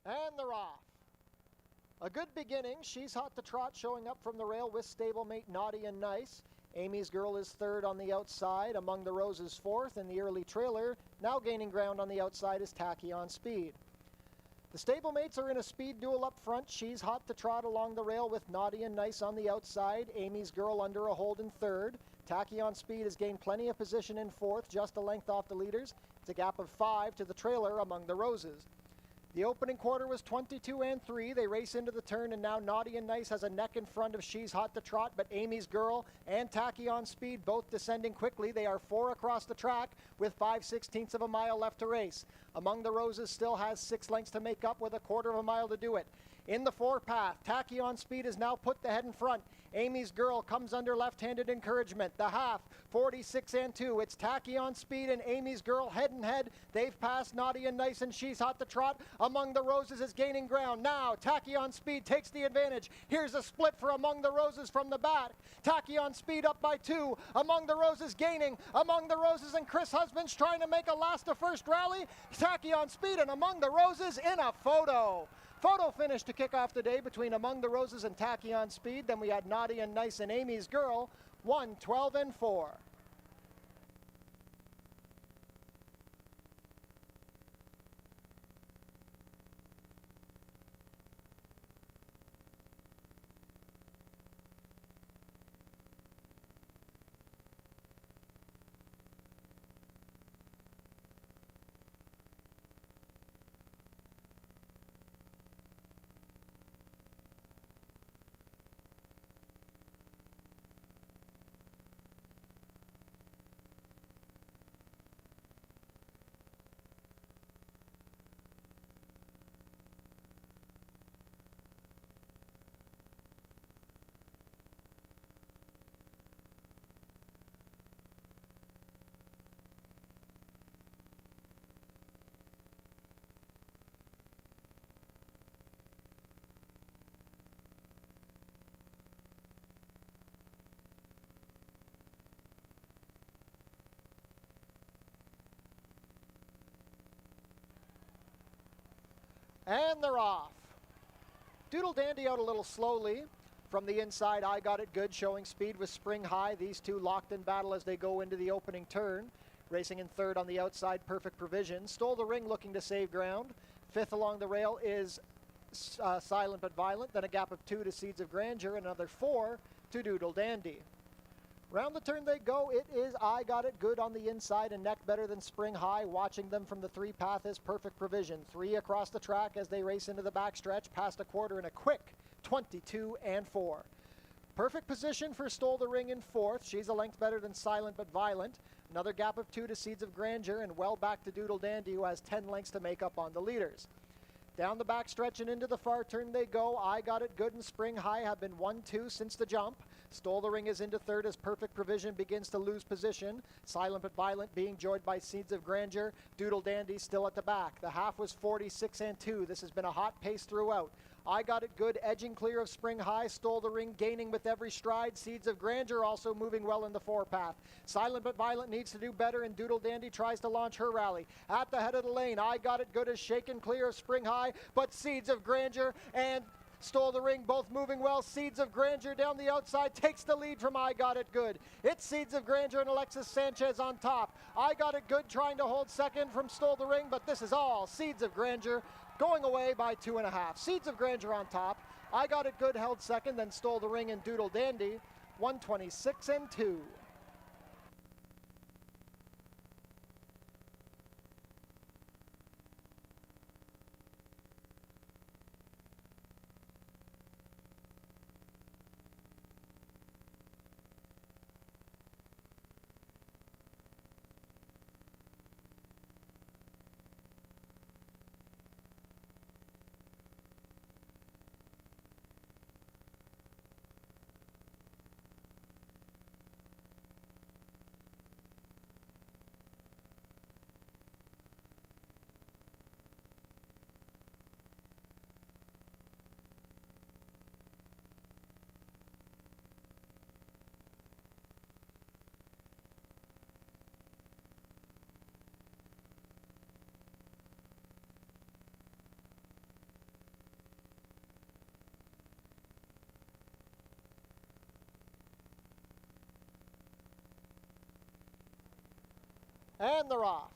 And they're off. A good beginning. She's Hot to Trot showing up from the rail with stablemate Naughty and Nice. Amy's Girl is third on the outside. Among the Roses fourth, and the early trailer now gaining ground on the outside is Tacky on Speed. The stablemates are in a speed duel up front. She's Hot to Trot along the rail with Naughty and Nice on the outside. Amy's Girl under a hold in third. Tacky on Speed has gained plenty of position in fourth, just a length off the leaders. It's a gap of 5 to the trailer Among the Roses. The opening quarter was 22-3. They race into the turn, and now Naughty and Nice has a neck in front of She's Hot to Trot, but Amy's Girl and Tacky on Speed both descending quickly. They are 4 across the track with 5/16 of a mile left to race. Among the Roses still has 6 lengths to make up with a quarter of a mile to do it. In the four-path, Tacky on Speed is now put the head in front. Amy's Girl comes under left-handed encouragement. The half, 46-2. It's Tacky on Speed and Amy's Girl head and head. They've passed Naughty and Nice, and She's Hot to Trot. Among the Roses is gaining ground. Now, Tacky on Speed takes the advantage. Here's a split for Among the Roses from the back. Tacky on Speed up by 2. Among the Roses gaining. Among the Roses and Chris Husbands trying to make a last-to-first rally. Tacky on Speed and Among the Roses in a photo. Photo finish to kick off the day between Among the Roses and Tacky on Speed. Then we had Naughty and Nice and Amy's Girl, 1:12-4. And they're off. Doodle Dandy out a little slowly. From the inside, I Got It Good showing speed with Spring High. These two locked in battle as they go into the opening turn. Racing in third on the outside, Perfect Provision. Stole the Ring looking to save ground. Fifth along the rail is Silent But Violent. Then a gap of 2 to Seeds of Grandeur. And another 4 to Doodle Dandy. Round the turn they go. It is I Got It Good on the inside, and neck better than Spring High. Watching them from the 3-path is Perfect Provision. 3 across the track as they race into the backstretch, past a quarter in a quick 22-4. Perfect position for Stole the Ring in fourth. She's a length better than Silent But Violent. Another gap of 2 to Seeds of Grandeur, and well back to Doodle Dandy, who has 10 lengths to make up on the leaders. Down the backstretch and into the far turn they go. I Got It Good and Spring High have been 1-2 since the jump. Stole the Ring is into third as Perfect Provision begins to lose position. Silent But Violent being joined by Seeds of Grandeur. Doodle Dandy still at the back. The half was 46-2. This has been a hot pace throughout. I Got It Good edging clear of Spring High. Stole the Ring gaining with every stride. Seeds of Grandeur also moving well in the 4-path. Silent But Violent needs to do better, and Doodle Dandy tries to launch her rally. At the head of the lane, I Got It Good is shaken clear of Spring High, but Seeds of Grandeur and Stole the Ring both moving well. Seeds of Grandeur down the outside takes the lead from I Got It Good. It's Seeds of Grandeur and Alexis Sanchez on top. I Got It Good trying to hold second from Stole the Ring, but this is all Seeds of Grandeur going away by 2.5. Seeds of Grandeur on top. I Got It Good held second, then Stole the Ring and Doodle Dandy, 126-2. And they're off.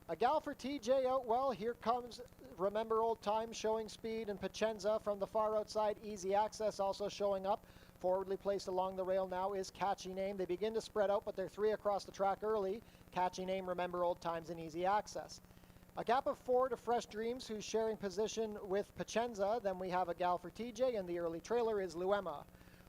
A gal for TJ out well. Here comes Remember Old Times showing speed, and Pacenza from the far outside. Easy Access also showing up. Forwardly placed along the rail now is Catchy Name. They begin to spread out, but they're 3 across the track early. Catchy Name, Remember Old Times, and Easy Access. A gap of 4 to Fresh Dreams, who's sharing position with Pacenza. Then we have a gal for TJ, and the early trailer is Luema.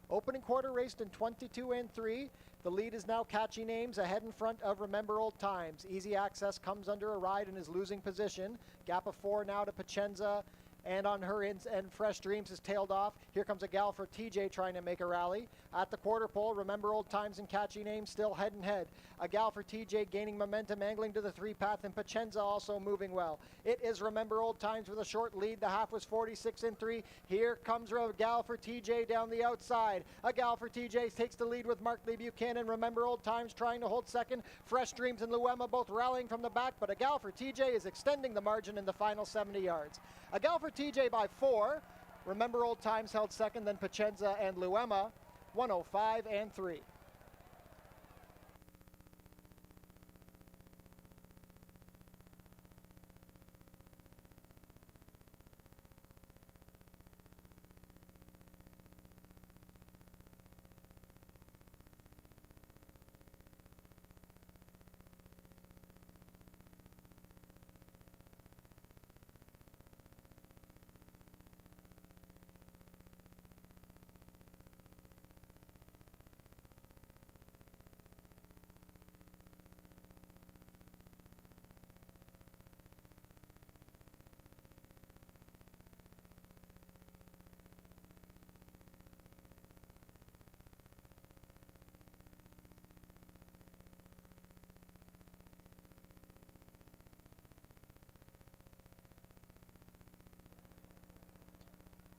Opening quarter raced in 22 and 3. The lead is now Catchy Names ahead in front of Remember Old Times. Easy Access comes under a ride and is losing position. Gap of 4 now to Pacenza, and on her ends, and Fresh Dreams is tailed off. Here comes a gal for TJ trying to make a rally. At the quarter pole, Remember Old Times and Catchy Names still head and head. A gal for TJ gaining momentum, angling to the 3-path, and Pacenza also moving well. It is Remember Old Times with a short lead. The half was 46 and 3. Here comes a gal for TJ down the outside. A gal for TJ takes the lead with Mark Lee Buchanan. Remember Old Times trying to hold second. Fresh Dreams and Luema both rallying from the back, but a gal for TJ is extending the margin in the final 70 yards. A gal for TJ by 4. Remember Old Times held second, then Pacenza and Luema, 105 and 3.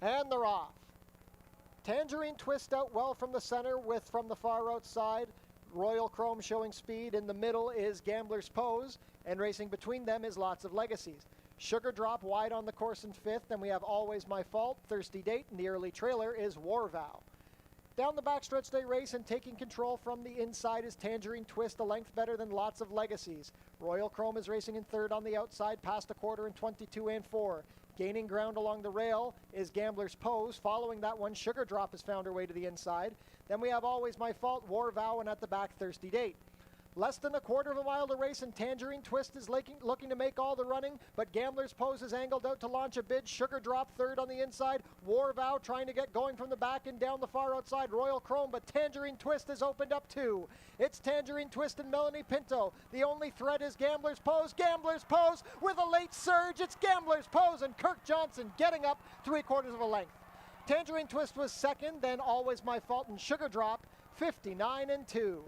And they're off. Tangerine Twist out well from the center with from the far outside. Royal Chrome showing speed. In the middle is Gambler's Pose, and racing between them is Lots of Legacies. Sugar Drop wide on the course in 5th. Then we have Always My Fault, Thirsty Date, and the early trailer is War Vow. Down the backstretch they race, and taking control from the inside is Tangerine Twist, a length better than Lots of Legacies. Royal Chrome is racing in 3rd on the outside, past the quarter in 22 and 4. Gaining ground along the rail is Gambler's Pose. Following that one, Sugar Drop has found her way to the inside. Then we have Always My Fault, War Vow, and at the back, Thirsty Date. Less than a quarter of a mile to race, and Tangerine Twist is looking to make all the running, but Gambler's Pose is angled out to launch a bid. Sugar Drop 3rd on the inside. War Vow trying to get going from the back and down the far outside. Royal Chrome, but Tangerine Twist has opened up 2. It's Tangerine Twist and Melanie Pinto. The only threat is Gambler's Pose. Gambler's Pose with a late surge. It's Gambler's Pose, and Kirk Johnson getting up 3/4 of a length. Tangerine Twist was 2nd, then Always My Fault and Sugar Drop, 59 and 2.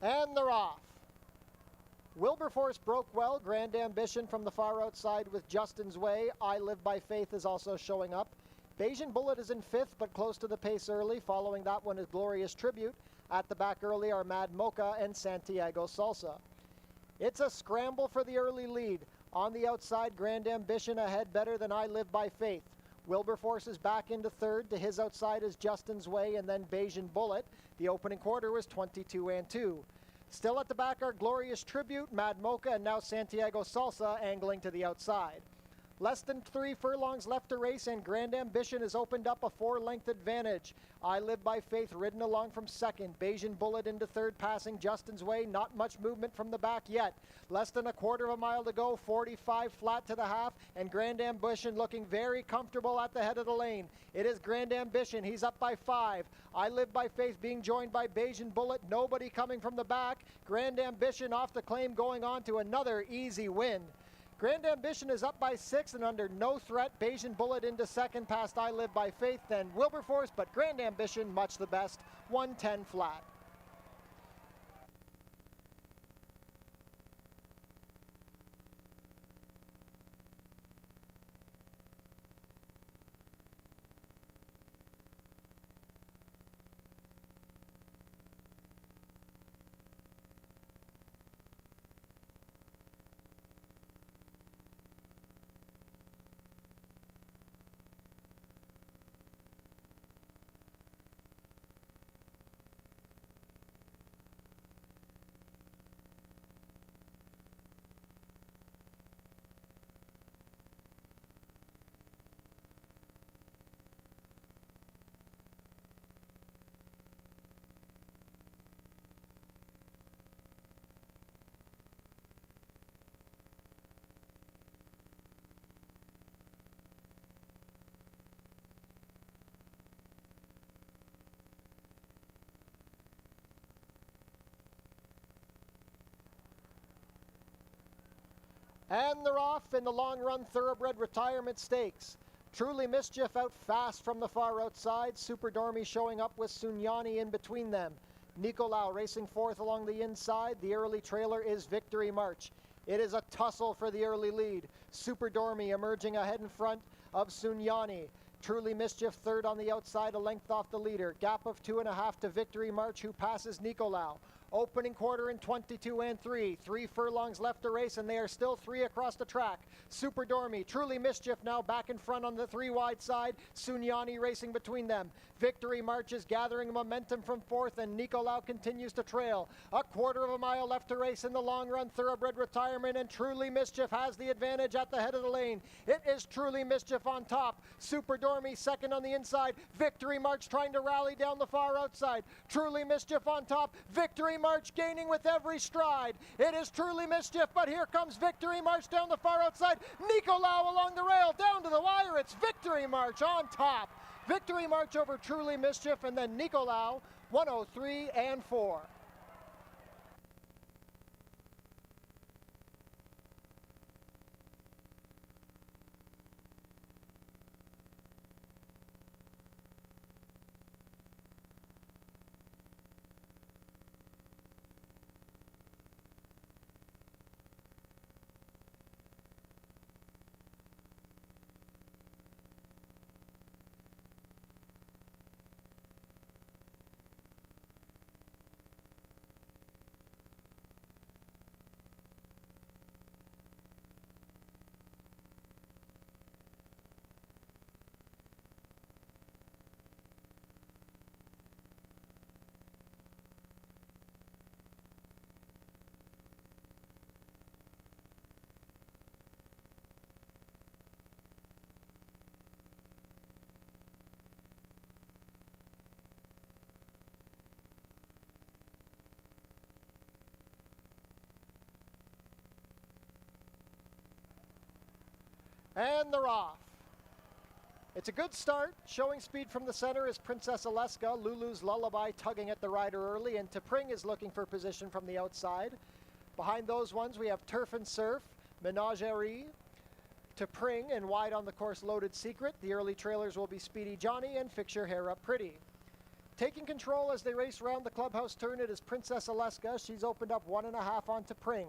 And they're off. Wilberforce broke well. Grand Ambition from the far outside with Justin's Way. I Live by Faith is also showing up. Bayesian Bullet is in 5th, but close to the pace early. Following that one is Glorious Tribute. At the back early are Mad Mocha and Santiago Salsa. It's a scramble for the early lead. On the outside, Grand Ambition ahead better than I Live by Faith. Wilberforce is back into 3rd. To his outside is Justin's Way and then Bayesian Bullet. The opening quarter was 22 and 2. Still at the back are Glorious Tribute, Mad Mocha, and now Santiago Salsa angling to the outside. Less than 3 furlongs left to race, and Grand Ambition has opened up a 4-length advantage. I Live by Faith ridden along from second. Bayesian Bullet into third, passing Justin's Way. Not much movement from the back yet. Less than a quarter of a mile to go, 45 flat to the half, and Grand Ambition looking very comfortable at the head of the lane. It is Grand Ambition. He's up by 5. I Live by Faith being joined by Bayesian Bullet. Nobody coming from the back. Grand Ambition off the claim, going on to another easy win. Grand Ambition is up by 6 and under no threat. Bayesian Bullet into second past I Live by Faith, then Wilberforce, but Grand Ambition much the best, 110 flat. And they're off in the long-run Thoroughbred Retirement Stakes. Truly Mischief out fast from the far outside. Super Dormy showing up with Sunyani in between them. Nicolau racing fourth along the inside. The early trailer is Victory March. It is a tussle for the early lead. Super Dormy emerging ahead in front of Sunyani. Truly Mischief third on the outside, a length off the leader. Gap of 2.5 to Victory March, who passes Nicolau. Opening quarter in 22 and 3. 3 furlongs left to race, and they are still 3 across the track. Super Dormy, Truly Mischief now back in front on the 3 wide side. Sunyani racing between them. Victory March is gathering momentum from fourth, and Nicolau continues to trail. A quarter of a mile left to race in the long run Thoroughbred Retirement, and Truly Mischief has the advantage at the head of the lane. It is Truly Mischief on top. Super Dormy second on the inside. Victory March trying to rally down the far outside. Truly Mischief on top. Victory March gaining with every stride. It is Truly Mischief, but here comes Victory March down the far outside. Nicolau along the rail, down to the wire. It's Victory March on top. Victory March over Truly Mischief, and then Nicolau, 103 and 4. And they're off. It's a good start. Showing speed from the center is Princess Aleska. Lulu's Lullaby tugging at the rider early, and T'Pring is looking for position from the outside. Behind those ones, we have Turf and Surf, Menagerie, T'Pring, and wide on the course Loaded Secret. The early trailers will be Speedy Johnny and Fix Your Hair Up Pretty. Taking control as they race around the clubhouse turn, it is Princess Aleska. She's opened up 1.5 on T'Pring.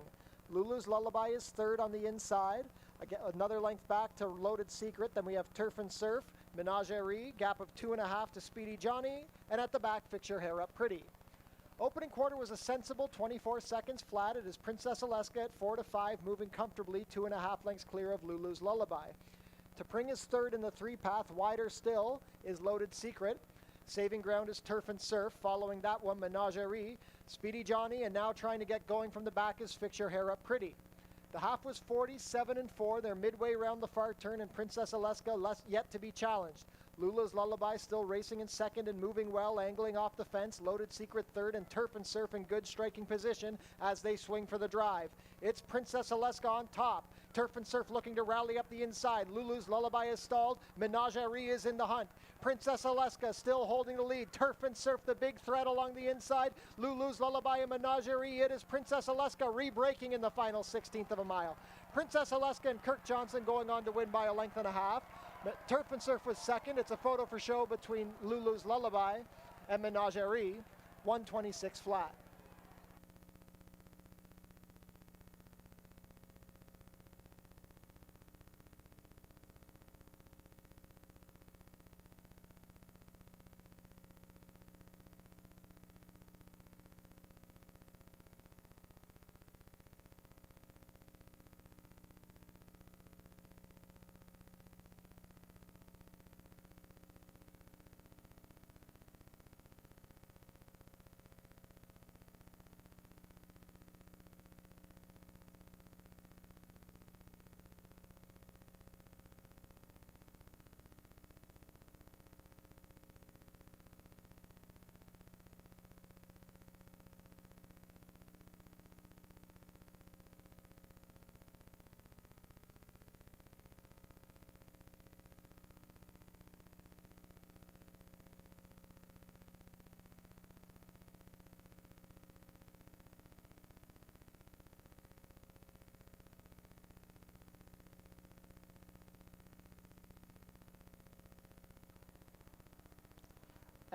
Lulu's Lullaby is third on the inside. Again, another length back to Loaded Secret. Then we have Turf and Surf, Menagerie, gap of 2.5 to Speedy Johnny, and at the back, Fix Your Hair Up Pretty. Opening quarter was a sensible 24 seconds flat. It is Princess Aleska at 4 to 5, moving comfortably 2.5 lengths clear of Lulu's Lullaby. T'Pring is third in the 3-path. Wider still is Loaded Secret. Saving ground is Turf and Surf. Following that one, Menagerie, Speedy Johnny, and now trying to get going from the back is Fix Your Hair Up Pretty. The half was 47-4. They're midway around the far turn, and Princess Alaska yet to be challenged. Lula's Lullaby still racing in second and moving well, angling off the fence. Loaded Secret third, and Turf and Surf in good striking position as they swing for the drive. It's Princess Alaska on top. Turf and Surf looking to rally up the inside. Lulu's Lullaby is stalled. Menagerie is in the hunt. Princess Alaska still holding the lead. Turf and Surf the big threat along the inside. Lulu's Lullaby and Menagerie. It is Princess Alaska re-breaking in the final 16th of a mile. Princess Alaska and Kirk Johnson going on to win by a length and a half. Turf and Surf was second. It's a photo for show between Lulu's Lullaby and Menagerie. 126 flat.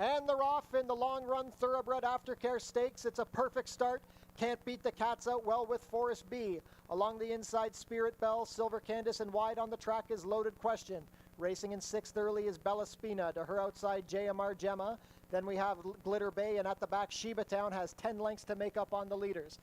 And they're off in the long run thoroughbred aftercare stakes. It's a perfect start. Can't beat the Cats out well with Forest B. Along the inside, Spirit Bell, Silver Candace, and wide on the track is Loaded Question. Racing in sixth early is Bella Spina. To her outside, JMR Gemma. Then we have Glitter Bay, and at the back, Sheba Town has 10 lengths to make up on the leaders.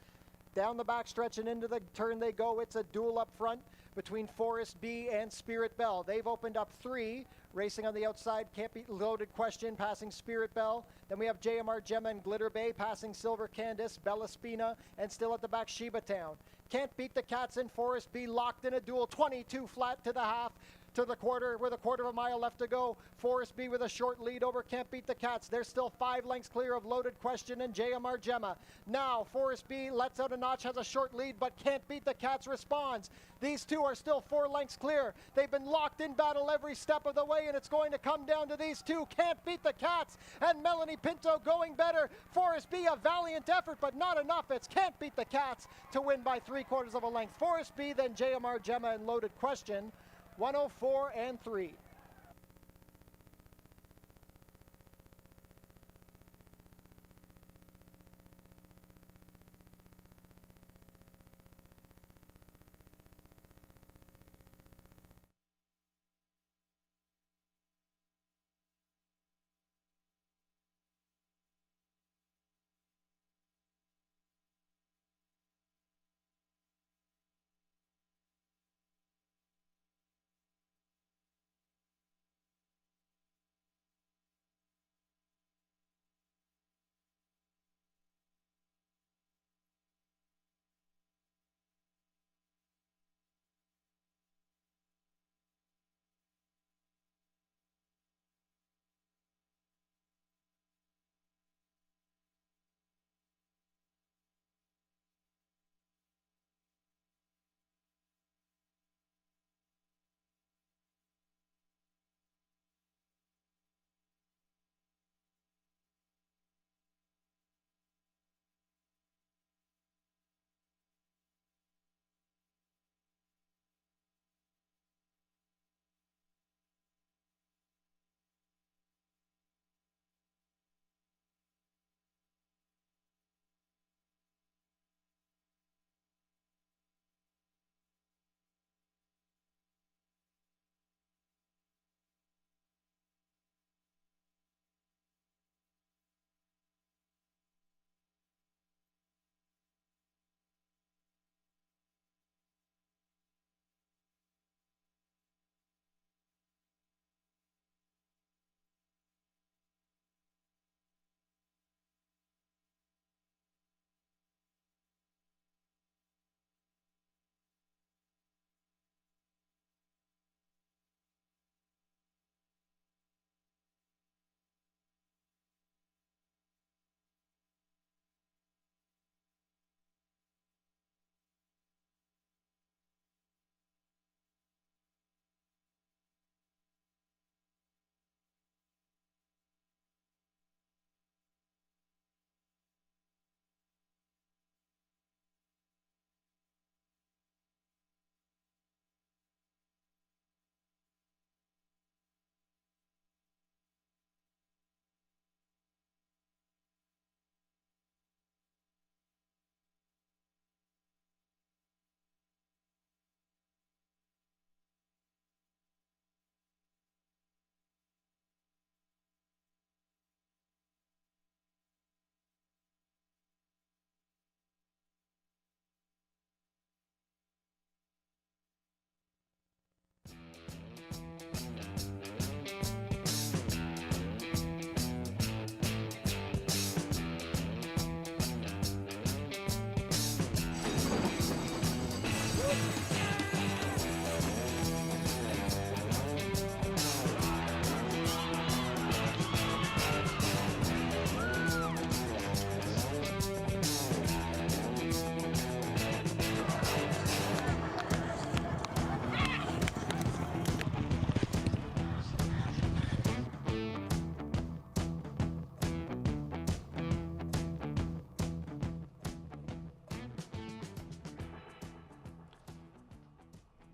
Down the back stretch and into the turn they go. It's a duel up front between Forest B and Spirit Bell. They've opened up 3. Racing on the outside, Can't Be Loaded Question, passing Spirit Bell. Then we have JMR Gemma and Glitter Bay, passing Silver Candace, Bella Spina, and still at the back, Sheba Town. Can't Beat the Cats and Forest B locked in a duel, 22 flat to the half. To the quarter, with a quarter of a mile left to go. Forest B with a short lead over Can't Beat the Cats. They're still 5 lengths clear of Loaded Question and JMR Gemma. Now, Forest B lets out a notch, has a short lead, but Can't Beat the Cats responds. These two are still 4 lengths clear. They've been locked in battle every step of the way, and it's going to come down to these two. Can't Beat the Cats and Melanie Pinto going better. Forest B, a valiant effort, but not enough. It's Can't Beat the Cats to win by 3/4 of a length. Forest B, then JMR Gemma and Loaded Question. 104 and 3.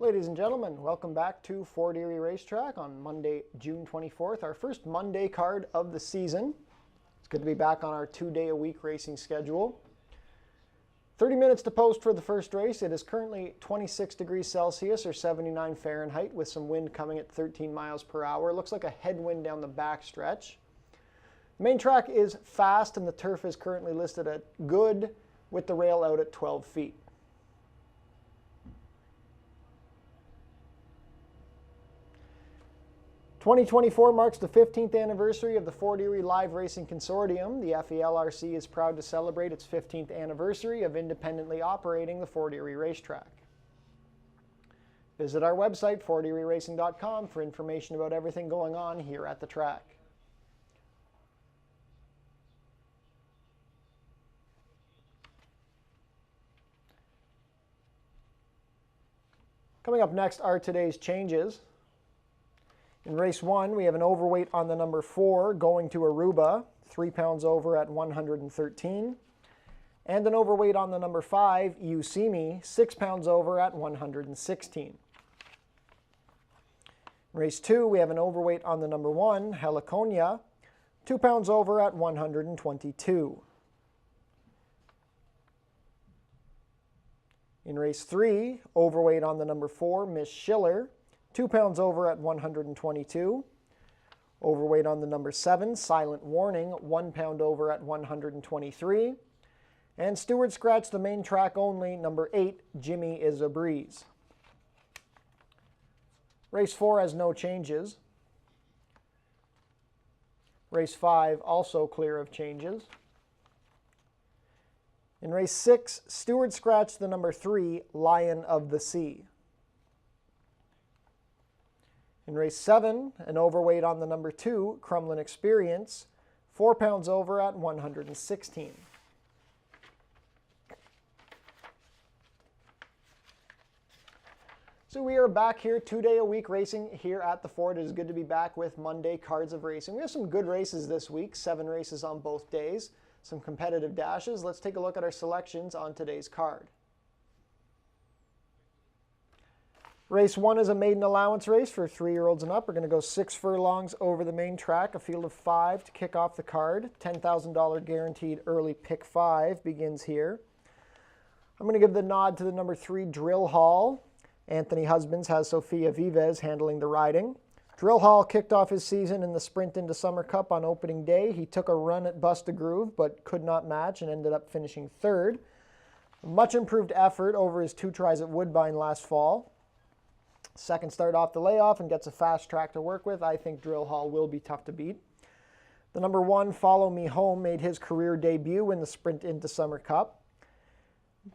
Ladies and gentlemen, welcome back to Fort Erie Racetrack on Monday, June 24th, our first Monday card of the season. It's good to be back on our 2-day-a-week racing schedule. 30 minutes to post for the first race. It is currently 26 degrees Celsius or 79 Fahrenheit with some wind coming at 13 miles per hour. It looks like a headwind down the back stretch. The main track is fast and the turf is currently listed at good with the rail out at 12 feet. '24 marks the 15th anniversary of the Fort Erie Live Racing Consortium. The FELRC is proud to celebrate its 15th anniversary of independently operating the Fort Erie Racetrack. Visit our website, forterieracing.com, for information about everything going on here at the track. Coming up next are today's changes. In race 1, we have an overweight on the number 4 going to Aruba, 3 pounds over at 113. And an overweight on the number 5, You See Me, 6 pounds over at 116. In race 2, we have an overweight on the number 1, Heliconia, 2 pounds over at 122. In race 3, overweight on the number 4, Miss Schiller, 2 pounds over at 122. Overweight on the number 7, Silent Warning, 1 pound over at 123. And Stewart Scratch, the main track only, number 8, Jimmy is a Breeze. Race 4 has no changes. Race 5 also clear of changes. In race 6, Stewart Scratch, the number 3, Lion of the Sea. In race 7, an overweight on the number 2, Crumlin Experience, 4 pounds over at 116. So we are back here 2-day-a-week racing here at the Fort. It is good to be back with Monday cards of racing. We have some good races this week, 7 races on both days, some competitive dashes. Let's take a look at our selections on today's card. Race 1 is a maiden allowance race for 3-year-olds and up. We're going to go 6 furlongs over the main track, a field of 5 to kick off the card. $10,000 guaranteed early pick 5 begins here. I'm going to give the nod to the number 3, Drill Hall. Anthony Husbands has Sofia Vives handling the riding. Drill Hall kicked off his season in the Sprint into Summer Cup on opening day. He took a run at Bust a Groove but could not match and ended up finishing 3rd. Much improved effort over his 2 tries at Woodbine last fall. Second start off the layoff and gets a fast track to work with. I think Drill Hall will be tough to beat. The number 1, Follow Me Home, made his career debut in the Sprint into Summer Cup.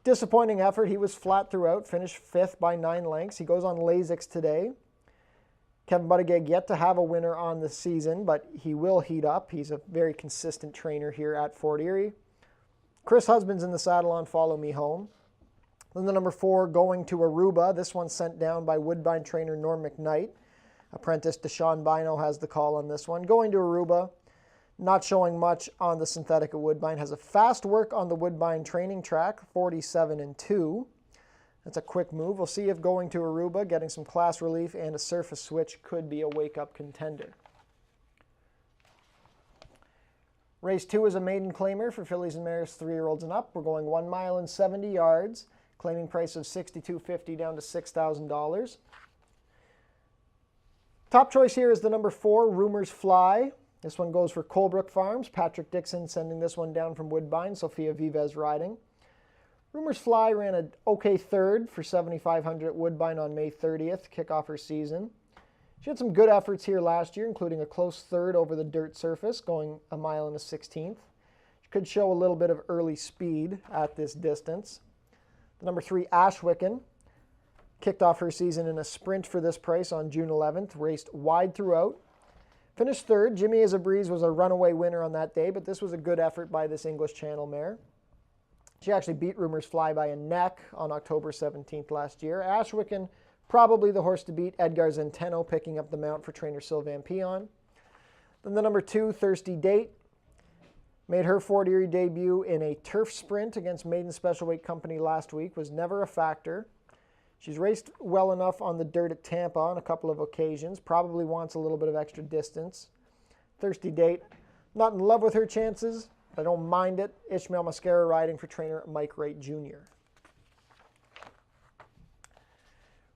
Disappointing effort. He was flat throughout, finished 5th by 9 lengths. He goes on Lasix today. Kevin Buttigieg yet to have a winner on the season, but he will heat up. He's a very consistent trainer here at Fort Erie. Chris Husbands in the saddle on Follow Me Home. Then the number 4, Going to Aruba. This one sent down by Woodbine trainer Norm McKnight. Apprentice Deshaun Bino has the call on this one. Going to Aruba, not showing much on the synthetic at Woodbine. Has a fast work on the Woodbine training track, 47-2. That's a quick move. We'll see if Going to Aruba, getting some class relief and a surface switch, could be a wake-up contender. Race 2 is a maiden claimer for fillies and mares 3-year-olds and up. We're going 1 mile and 70 yards. Claiming price of $62.50 down to $6,000. Top choice here is the number 4, Rumors Fly. This one goes for Colebrook Farms. Patrick Dixon sending this one down from Woodbine. Sofia Vives riding. Rumors Fly ran an okay 3rd for $7,500 at Woodbine on May 30th to kick off her season. She had some good efforts here last year, including a close 3rd over the dirt surface, going 1 mile and a 16th. She could show a little bit of early speed at this distance. The number 3, Ashwicken, kicked off her season in a sprint for this price on June 11th, raced wide throughout. Finished 3rd. Jimmy is a Breeze was a runaway winner on that day, but this was a good effort by this English Channel mare. She actually beat Rumors Fly by a neck on October 17th last year. Ashwicken, probably the horse to beat. Edgar Zenteno picking up the mount for trainer Sylvain Pion. Then the number 2, Thirsty Date, made her Fort Erie debut in a turf sprint against Maiden Special Weight Company last week, was never a factor. She's raced well enough on the dirt at Tampa on a couple of occasions. Probably wants a little bit of extra distance. Thirsty date. Not in love with her chances, but I don't mind it. Ishmael Mascara riding for trainer Mike Wright Jr.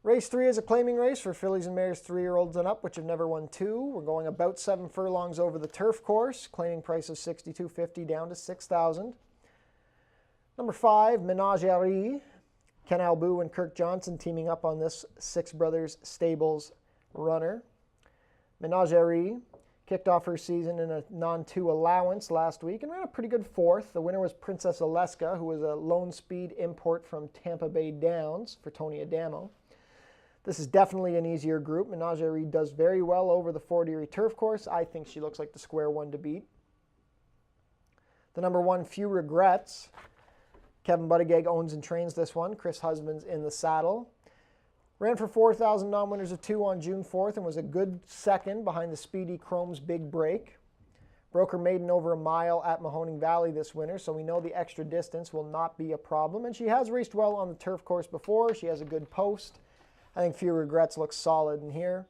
Race 3 is a claiming race for fillies and mares 3-year-olds and up, which have never won 2. We're going about 7 furlongs over the turf course. Claiming price of $62.50 down to $6,000. Number 5, Menage a Erie. Ken Albu and Kirk Johnson teaming up on this Six Brothers Stables runner. Menage a Erie kicked off her season in a non-2 allowance last week and ran a pretty good 4th. The winner was Princess Alaska, who was a lone speed import from Tampa Bay Downs for Tony Adamo. This is definitely an easier group. Menage a Erie does very well over the Fort Erie turf course. I think she looks like the square one to beat. The number 1, Few Regrets. Kevin Buttigieg owns and trains this one. Chris Husband's in the saddle. Ran for 4,000 non-winners of 2 on June 4th and was a good second behind the speedy Chrome's Big Break. Broke her maiden over a mile at Mahoning Valley this winter, so we know the extra distance will not be a problem. And she has raced well on the turf course before. She has a good post. I think Few Regrets looks solid in here.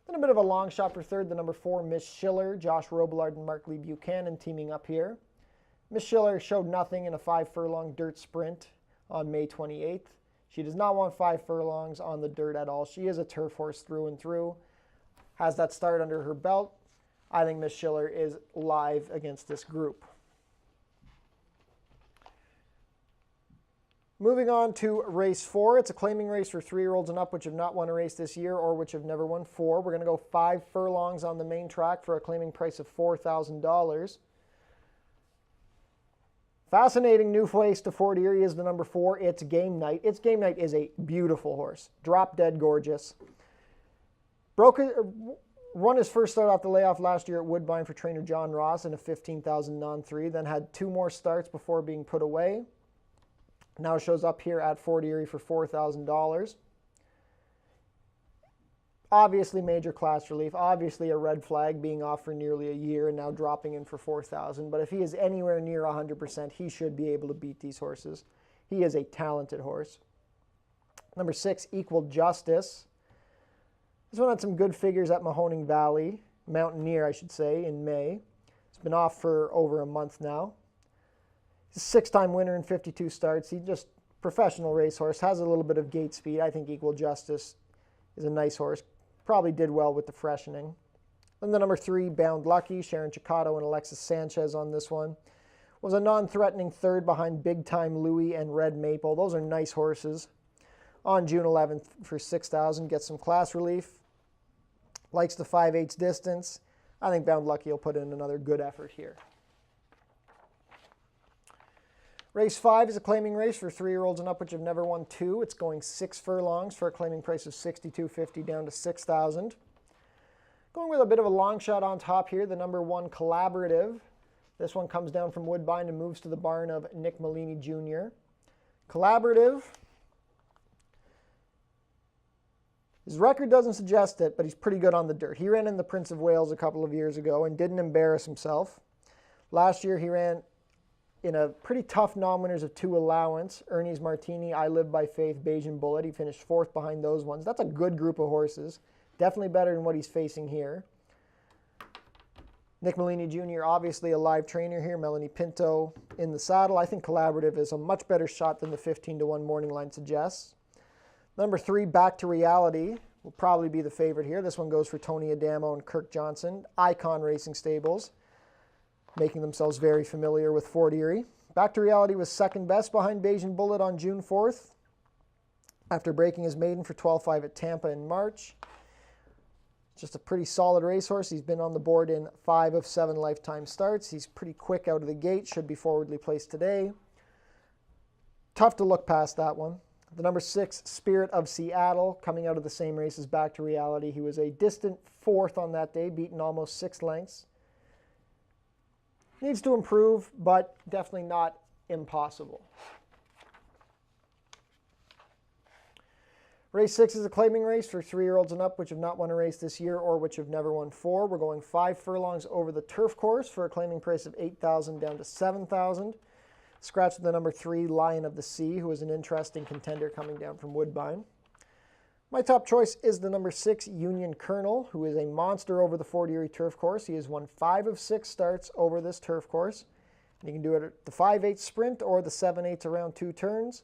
Then a bit of a long shot for third, the number 4, Miss Schiller. Josh Robillard and Mark Lee Buchanan teaming up here. Miss Schiller showed nothing in a 5-furlong dirt sprint on May 28th. She does not want 5 furlongs on the dirt at all. She is a turf horse through and through. Has that start under her belt. I think Miss Schiller is live against this group. Moving on to race 4. It's a claiming race for 3-year-olds and up, which have not won a race this year or which have never won 4. We're going to go 5 furlongs on the main track for a claiming price of $4,000. Fascinating new face to Fort Erie is the number 4, It's Game Night. It's Game Night is a beautiful horse. Drop dead gorgeous. Won his first start off the layoff last year at Woodbine for trainer John Ross in a 15,000 non-3. Then had 2 more starts before being put away. Now shows up here at Fort Erie for $4,000. Obviously major class relief. Obviously a red flag being off for nearly a year and now dropping in for $4,000. But if he is anywhere near 100%, he should be able to beat these horses. He is a talented horse. Number 6, Equal Justice. This one had some good figures at Mahoning Valley, Mountaineer I should say, in May. It's been off for over a month now. He's a 6-time winner in 52 starts. He's just professional racehorse, has a little bit of gate speed. I think Equal Justice is a nice horse. Probably did well with the freshening. Then the number 3, Bound Lucky, Sharon Chicato and Alexis Sanchez on this one. Was a non-threatening third behind Big Time Louie and Red Maple. Those are nice horses. On June 11th for $6,000, gets some class relief. Likes the 5/8 distance. I think Bound Lucky will put in another good effort here. Race 5 is a claiming race for 3-year-olds and up, which have never won 2. It's going 6 furlongs for a claiming price of $62.50 down to $6,000. Going with a bit of a long shot on top here, the number 1, Collaborative. This one comes down from Woodbine and moves to the barn of Nick Malini Jr. Collaborative. His record doesn't suggest it, but he's pretty good on the dirt. He ran in the Prince of Wales a couple of years ago and didn't embarrass himself. Last year he ran in a pretty tough non-winners of 2 allowance. Ernie's Martini, I Live by Faith, Bayesian Bullet. He finished 4th behind those ones. That's a good group of horses. Definitely better than what he's facing here. Nick Malini Jr., obviously a live trainer here. Melanie Pinto in the saddle. I think Collaborative is a much better shot than the 15-1 morning line suggests. Number 3, Back to Reality, will probably be the favorite here. This one goes for Tony Adamo and Kirk Johnson. Icon Racing Stables, making themselves very familiar with Fort Erie. Back to Reality was second best behind Bayesian Bullet on June 4th after breaking his maiden for 12.5 at Tampa in March. Just a pretty solid racehorse. He's been on the board in 5 of 7 lifetime starts. He's pretty quick out of the gate, should be forwardly placed today. Tough to look past that one. The number 6, Spirit of Seattle, coming out of the same race as Back to Reality. He was a distant 4th on that day, beaten almost 6 lengths. Needs to improve, but definitely not impossible. Race 6 is a claiming race for 3-year-olds and up, which have not won a race this year or which have never won 4. We're going 5 furlongs over the turf course for a claiming price of $8,000 down to $7,000. Scratch the number 3, Lion of the Sea, who is an interesting contender coming down from Woodbine. My top choice is the number 6 Union Colonel, who is a monster over the Fort Erie turf course. He has won 5 of 6 starts over this turf course. You can do it at the 5/8 sprint or the 7/8 around 2 turns.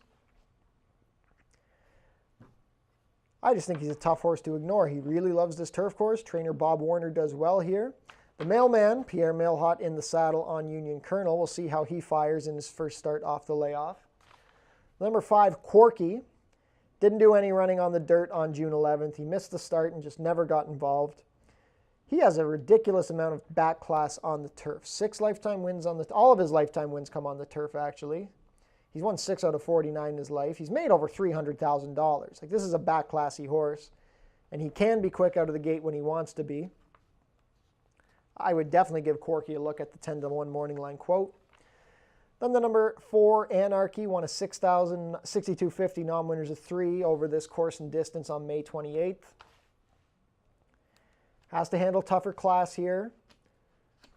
I just think he's a tough horse to ignore. He really loves this turf course. Trainer Bob Warner does well here. The mailman, Pierre Mailhot, in the saddle on Union Colonel. We'll see how he fires in his first start off the layoff. Number 5, Corky. Didn't do any running on the dirt on June 11th. He missed the start and just never got involved. He has a ridiculous amount of back class on the turf. 6 lifetime wins on the, all of his lifetime wins come on the turf, actually. He's won 6 out of 49 in his life. He's made over $300,000. Like, this is a back classy horse, and he can be quick out of the gate when he wants to be. I would definitely give Corky a look at the 10-1 morning line quote. Then the number 4, Anarchy, won a 62.50 non-winners of 3 over this course and distance on May 28th. Has to handle tougher class here,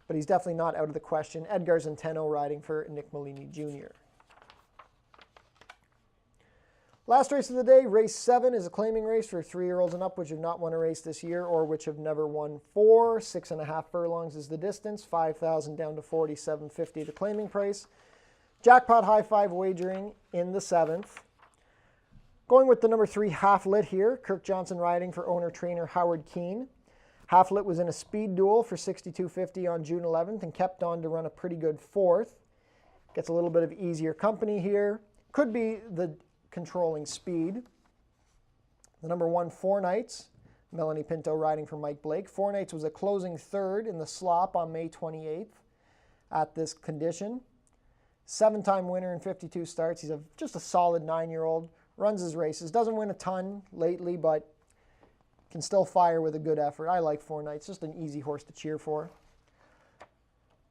but he's definitely not out of the question. Edgar Zenteno riding for Nick Molini Jr. Last race of the day, race 7 is a claiming race for 3-year-olds and up which have not won a race this year or which have never won 4. 6.5 furlongs is the distance, 5,000 down to 47.50 the claiming price. Jackpot high 5 wagering in the 7th. Going with the number 3 Half Lit here, Kirk Johnson riding for owner-trainer Howard Keane. Half Lit was in a speed duel for 62.50 on June 11th and kept on to run a pretty good 4th. Gets a little bit of easier company here. Could be the controlling speed. The number 1 Four Nights, Melanie Pinto riding for Mike Blake. Four Nights was a closing 3rd in the slop on May 28th at this condition. 7-time winner in 52 starts. He's just a solid 9-year-old. Runs his races. Doesn't win a ton lately, but can still fire with a good effort. I like Four Nights. Just an easy horse to cheer for.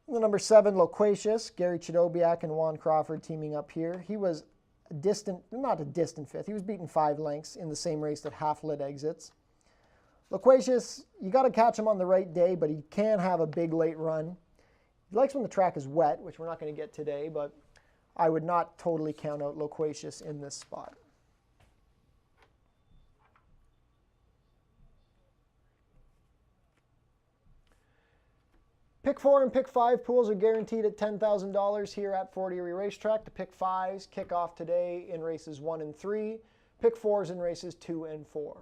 The number 7, Loquacious. Gary Chidobiak and Juan Crawford teaming up here. He was not a distant 5th. He was beaten 5 lengths in the same race that Half Lit exits. Loquacious, you got to catch him on the right day, but he can have a big late run. He likes when the track is wet, which we're not going to get today, but I would not totally count out Loquacious in this spot. Pick 4 and Pick 5 pools are guaranteed at $10,000 here at Fort Erie Racetrack. The Pick 5s kick off today in races 1 and 3. Pick 4s in races 2 and 4.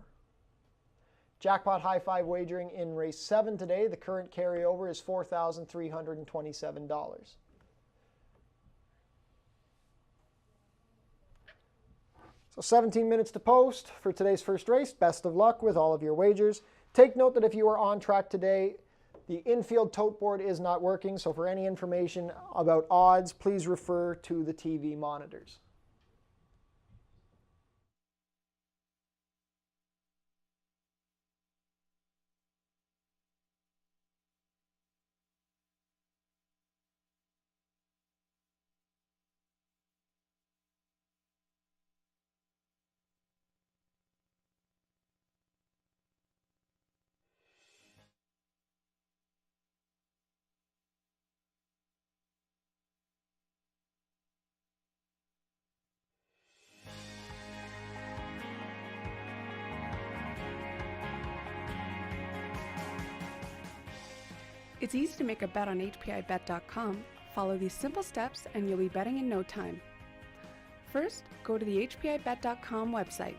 Jackpot high 5 wagering in race 7 today. The current carryover is $4,327. So 17 minutes to post for today's first race. Best of luck with all of your wagers. Take note that if you are on track today, the infield tote board is not working, so for any information about odds, please refer to the TV monitors. It's easy to make a bet on HPIBet.com. Follow these simple steps and you'll be betting in no time. First, go to the HPIBet.com website.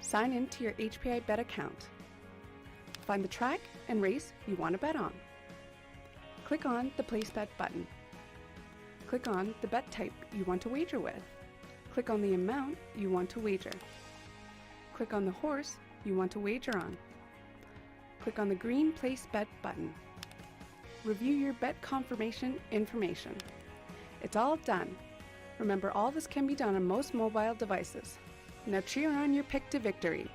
Sign in to your HPIBet account. Find the track and race you want to bet on. Click on the Place Bet button. Click on the bet type you want to wager with. Click on the amount you want to wager. Click on the horse you want to wager on. Click on the green Place Bet button. Review your bet confirmation information. It's all done. Remember, all this can be done on most mobile devices. Now cheer on your pick to victory.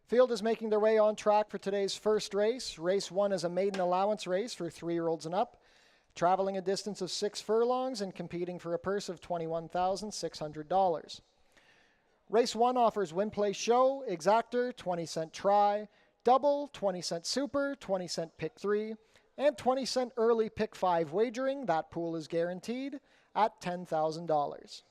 Field is making their way on track for today's first race. Race 1 is a maiden allowance race for 3-year-olds and up, traveling a distance of 6 furlongs and competing for a purse of $21,600. Race 1 offers win, play, show, exactor, 20-cent try, double, 20-cent super, 20-cent pick 3, and 20-cent early pick 5 wagering. That pool is guaranteed at $10,000.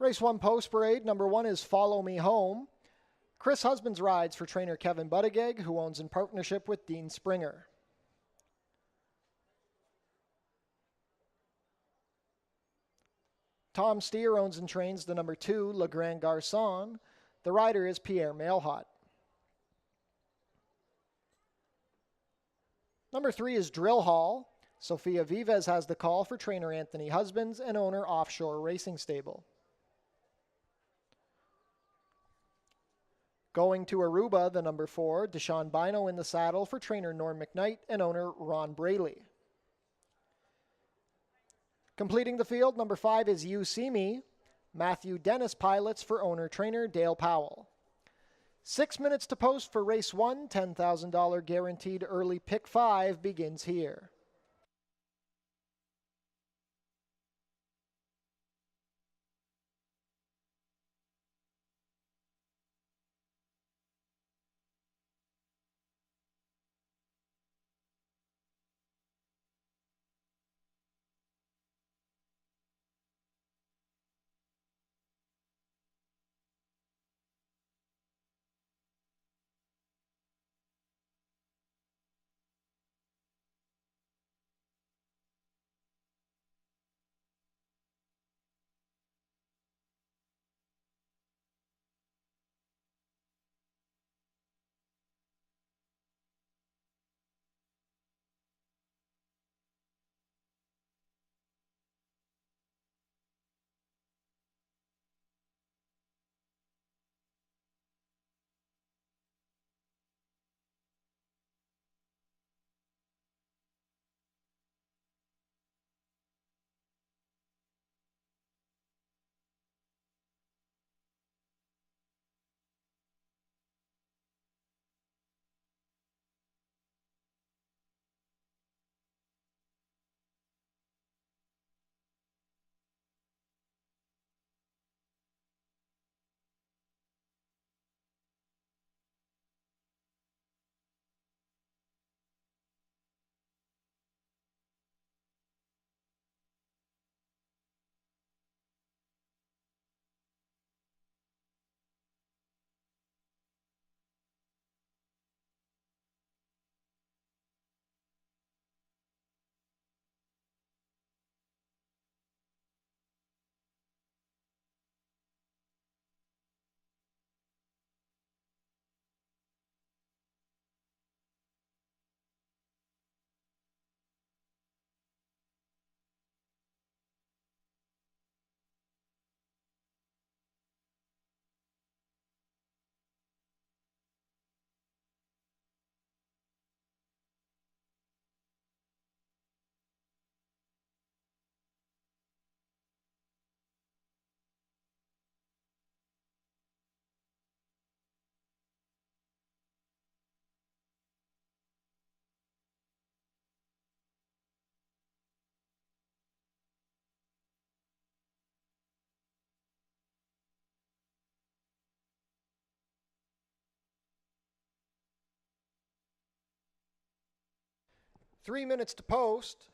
Race 1 post parade, number 1 is Follow Me Home. Chris Husbands rides for trainer Kevin Buttigieg, who owns in partnership with Dean Springer. Tom Steer owns and trains the number 2, Le Grand Garçon. The rider is Pierre Mailhot. Number 3 is Drill Hall. Sofia Vives has the call for trainer Anthony Husbands and owner Offshore Racing Stable. Going to Aruba, the number 4, Deshaun Bino in the saddle for trainer Norm McKnight and owner Ron Braley. Completing the field, number 5 is You See Me. Matthew Dennis pilots for owner-trainer Dale Powell. 6 minutes to post for race 1, $10,000 guaranteed early pick 5 begins here. Three minutes to post.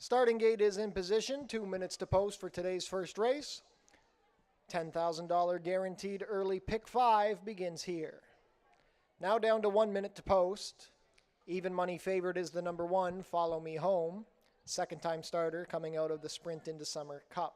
Starting gate is in position, 2 minutes to post for today's first race. $10,000 guaranteed early pick 5 begins here. Now down to 1 minute to post. Even money favored is the number 1, Follow Me Home. Second time starter coming out of the Sprint into Summer Cup.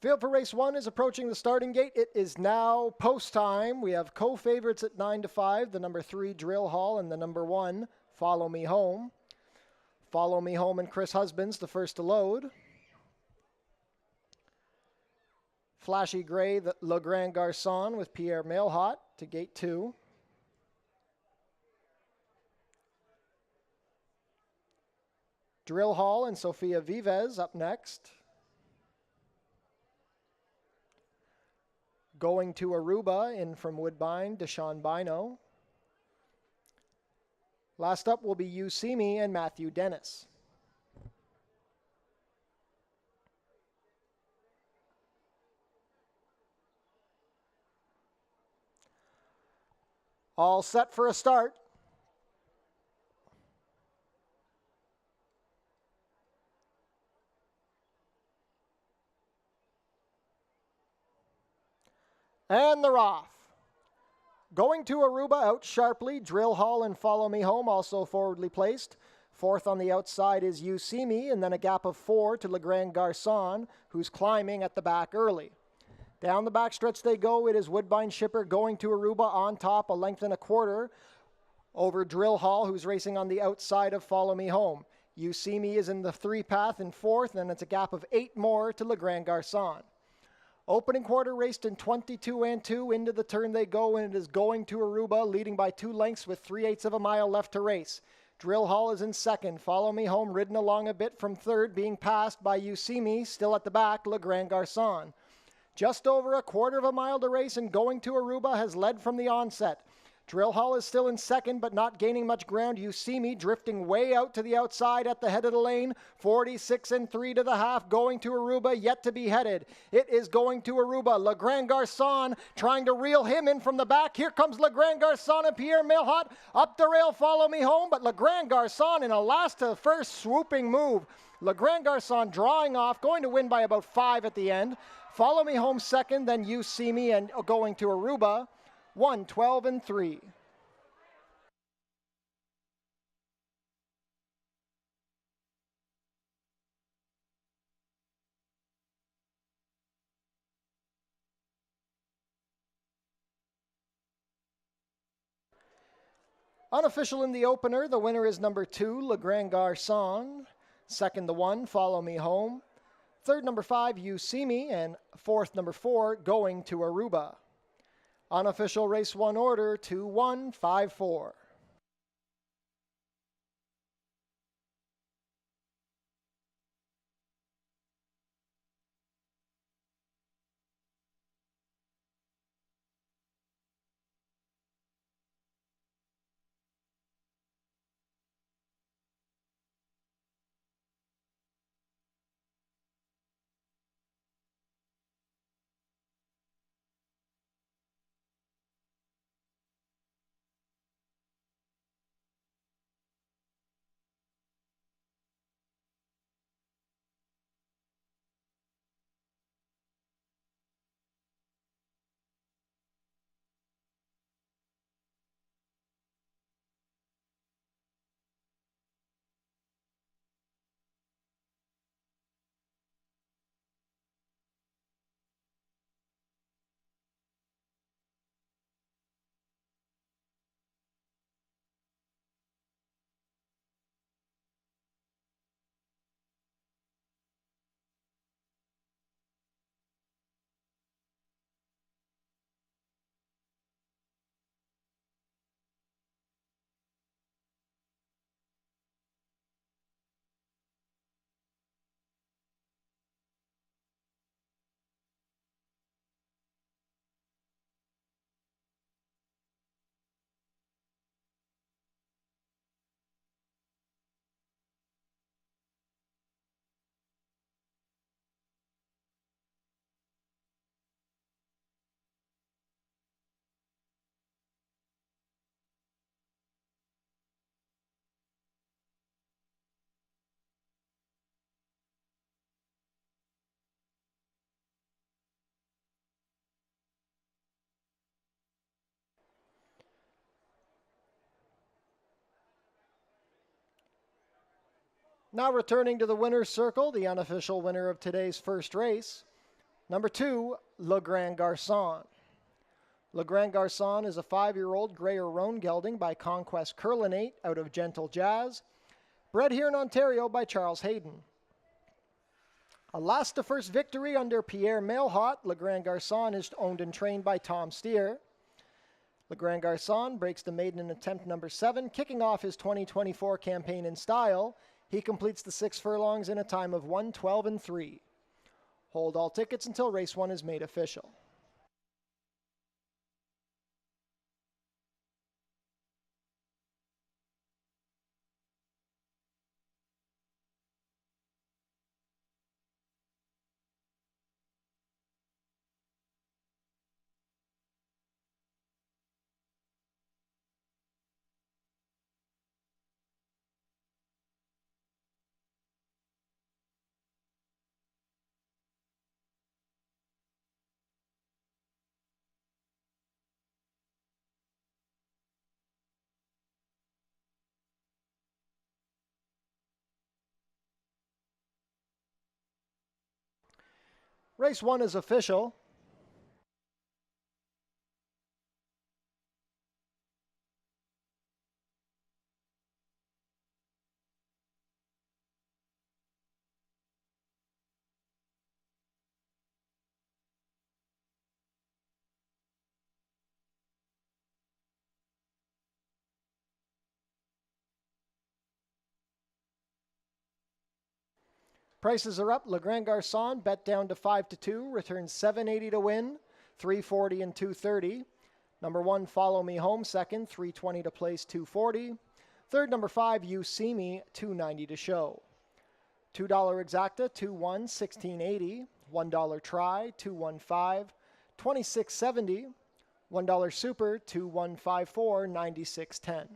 Field for race 1 is approaching the starting gate. It is now post time. We have co-favorites at 9 to 5, the number 3 Drill Hall and the number 1 Follow Me Home. Follow Me Home and Chris Husbands, the first to load. Flashy Gray, the Le Grand Garçon with Pierre Mailhot to gate 2. Drill Hall and Sofia Vives up next. Going to Aruba, in from Woodbine, Deshaun Bino. Last up will be You See Me and Matthew Dennis. All set for a start. And they're off. Going to Aruba out sharply. Drill Hall and Follow Me Home also forwardly placed. Fourth on the outside is You See Me, and then a gap of 4 to Le Grand Garçon, who's climbing at the back early. Down the backstretch they go. It is Woodbine Shipper going to Aruba on top, a length and a quarter over Drill Hall, who's racing on the outside of Follow Me Home. You See Me is in the 3-path in fourth, and it's a gap of 8 more to Le Grand Garçon. Opening quarter raced in 22 and 2. Into the turn they go, and it is Going to Aruba, leading by 2 lengths with 3/8 of a mile left to race. Drill Hall is in second. Follow Me Home ridden along a bit from third, being passed by You See Me, still at the back, Le Grand Garçon. Just over a quarter of a mile to race, and Going to Aruba has led from the onset. Drill Hall is still in second, but not gaining much ground. You See Me drifting way out to the outside at the head of the lane. 46 and 3 to the half. Going to Aruba yet to be headed. It is Going to Aruba. Le Grand Garçon trying to reel him in from the back. Here comes Le Grand Garçon and Pierre Mailhot. Up the rail, Follow Me Home, but Le Grand Garçon in a last to first swooping move. Le Grand Garçon drawing off, going to win by about 5 at the end. Follow Me Home second, then You See Me and Going to Aruba. 1, 12 and 3. Unofficial in the opener, the winner is number 2, Le Grand Garçon. Second, the 1, Follow Me Home. Third, number 5, You See Me. And fourth, number 4, Going to Aruba. Unofficial race 1 order, 2-1, 5-4. Now returning to the winner's circle, the unofficial winner of today's first race, number 2, Le Grand Garçon. Le Grand Garçon is a 5-year-old Greyer Roan gelding by Conquest Curlinate out of Gentle Jazz, bred here in Ontario by Charles Hayden. A last to first victory under Pierre Mailhot, Le Grand Garçon is owned and trained by Tom Steer. Le Grand Garçon breaks the maiden in attempt number 7, kicking off his 2024 campaign in style. He completes the 6 furlongs in a time of 1, 12 and 3. Hold all tickets until race 1 is made official. Race 1 is official. Prices are up. Le Grand Garçon bet down to 5-2, returns $7.80 to win, $3.40 and $2.30. Number 1, Follow Me Home, second, $3.20 to place, $2.40. Third, number 5, You See Me, $2.90 to show. $2 exacta, 2-1, $16.80. $1 try, 2-1-5, $26.70. $1 super, 2-1-5-4, $96.10.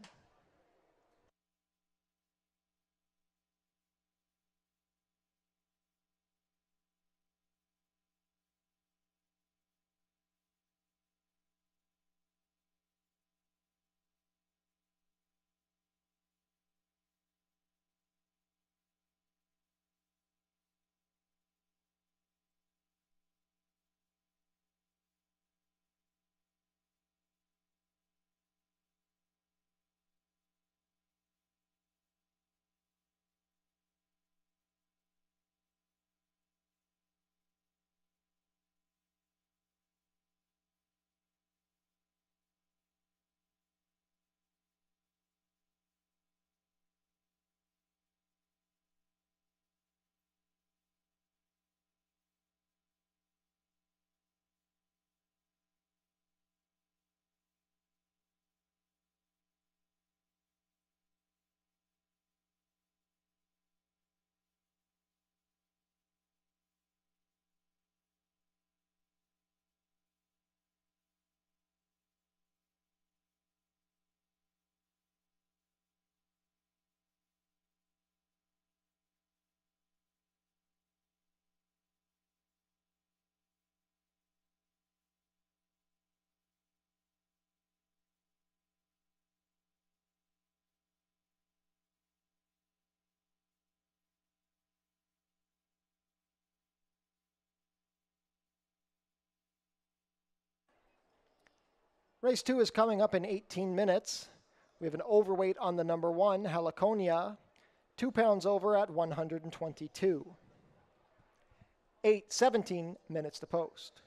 Race 2 is coming up in 18 minutes. We have an overweight on the number 1, Heliconia, 2 pounds over at 122. 17 minutes to post.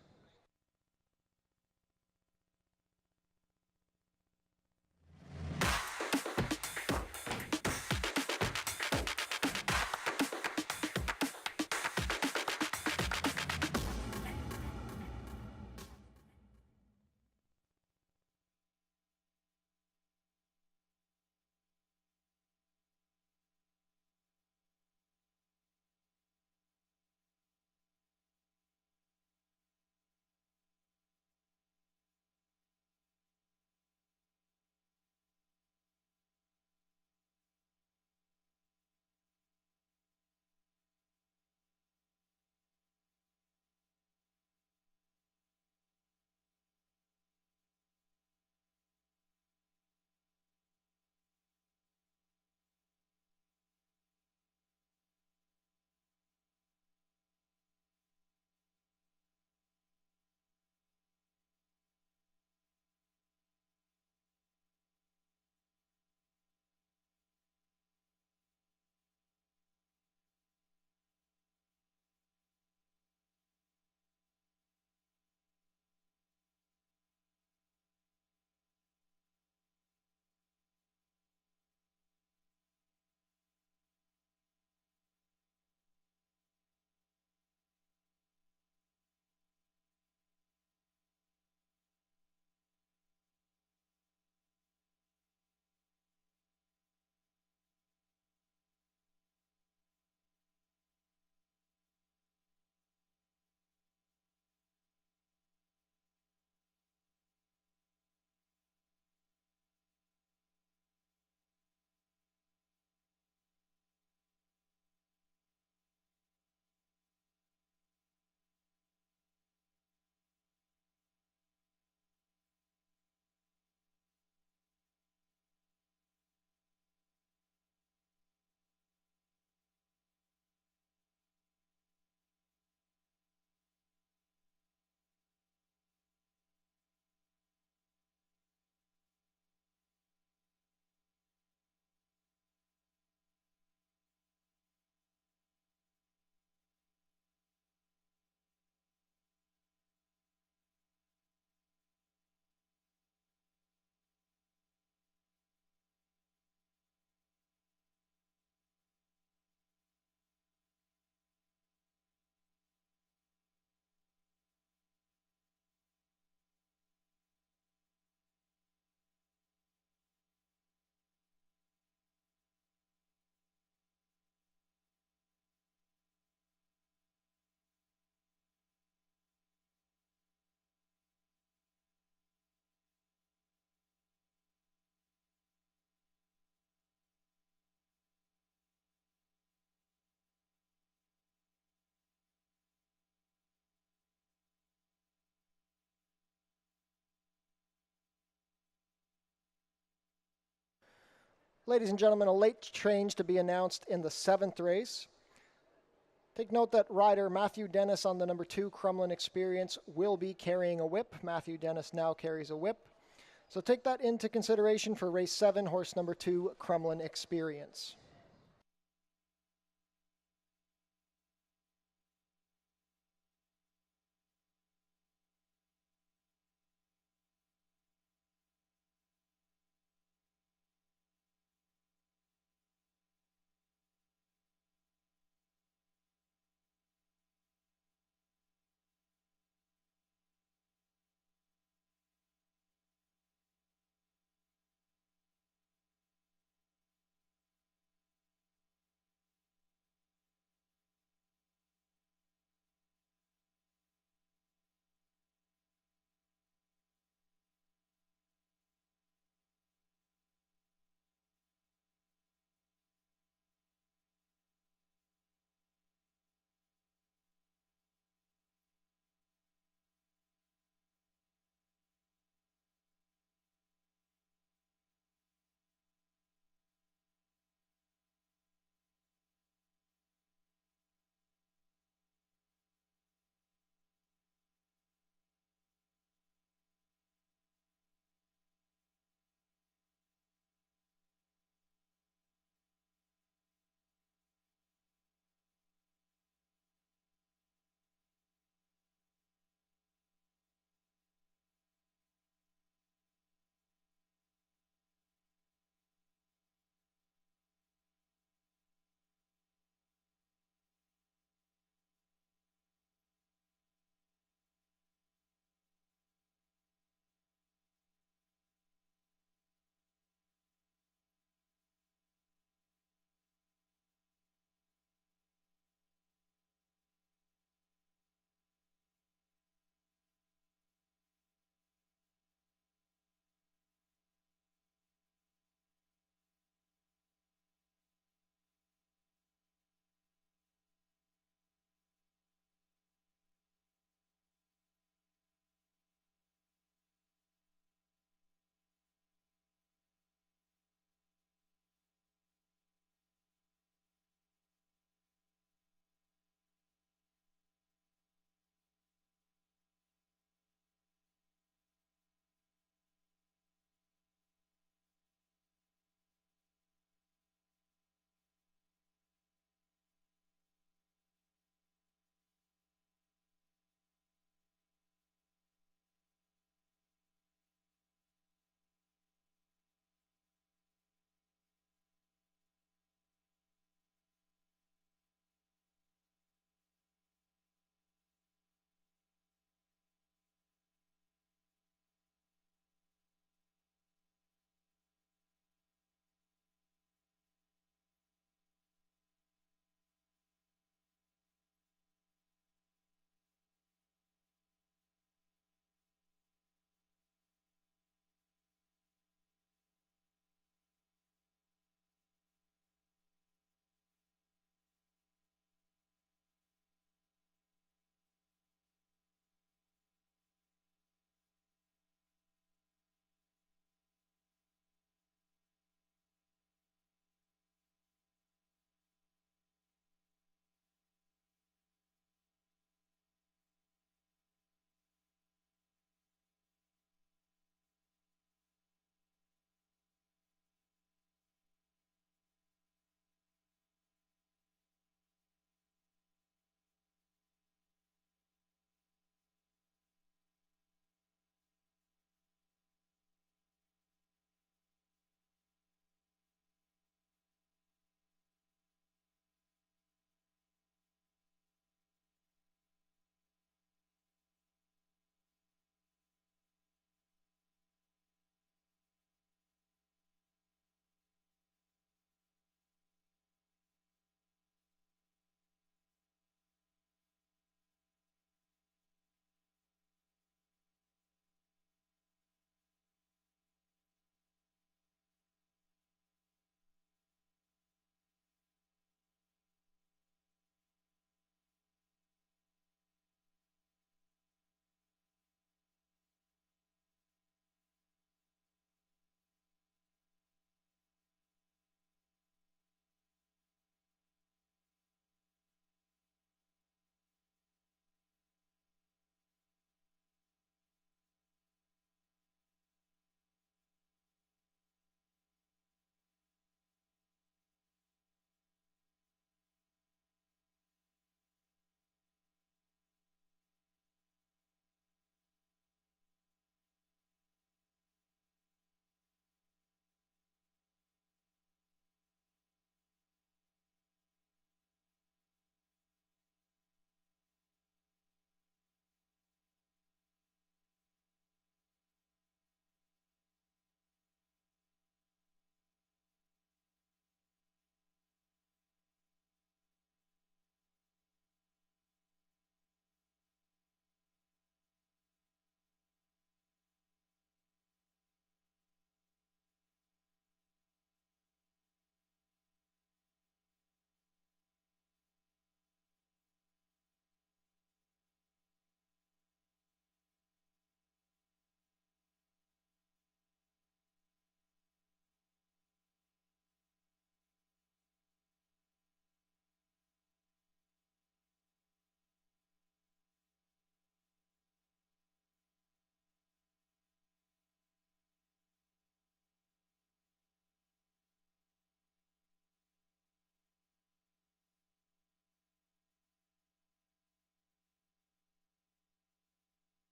Ladies and gentlemen, a late change to be announced in the 7th race. Take note that rider Matthew Dennis on the number 2 Crumlin Experience will be carrying a whip. Matthew Dennis now carries a whip. So take that into consideration for race 7, horse number 2 Crumlin Experience.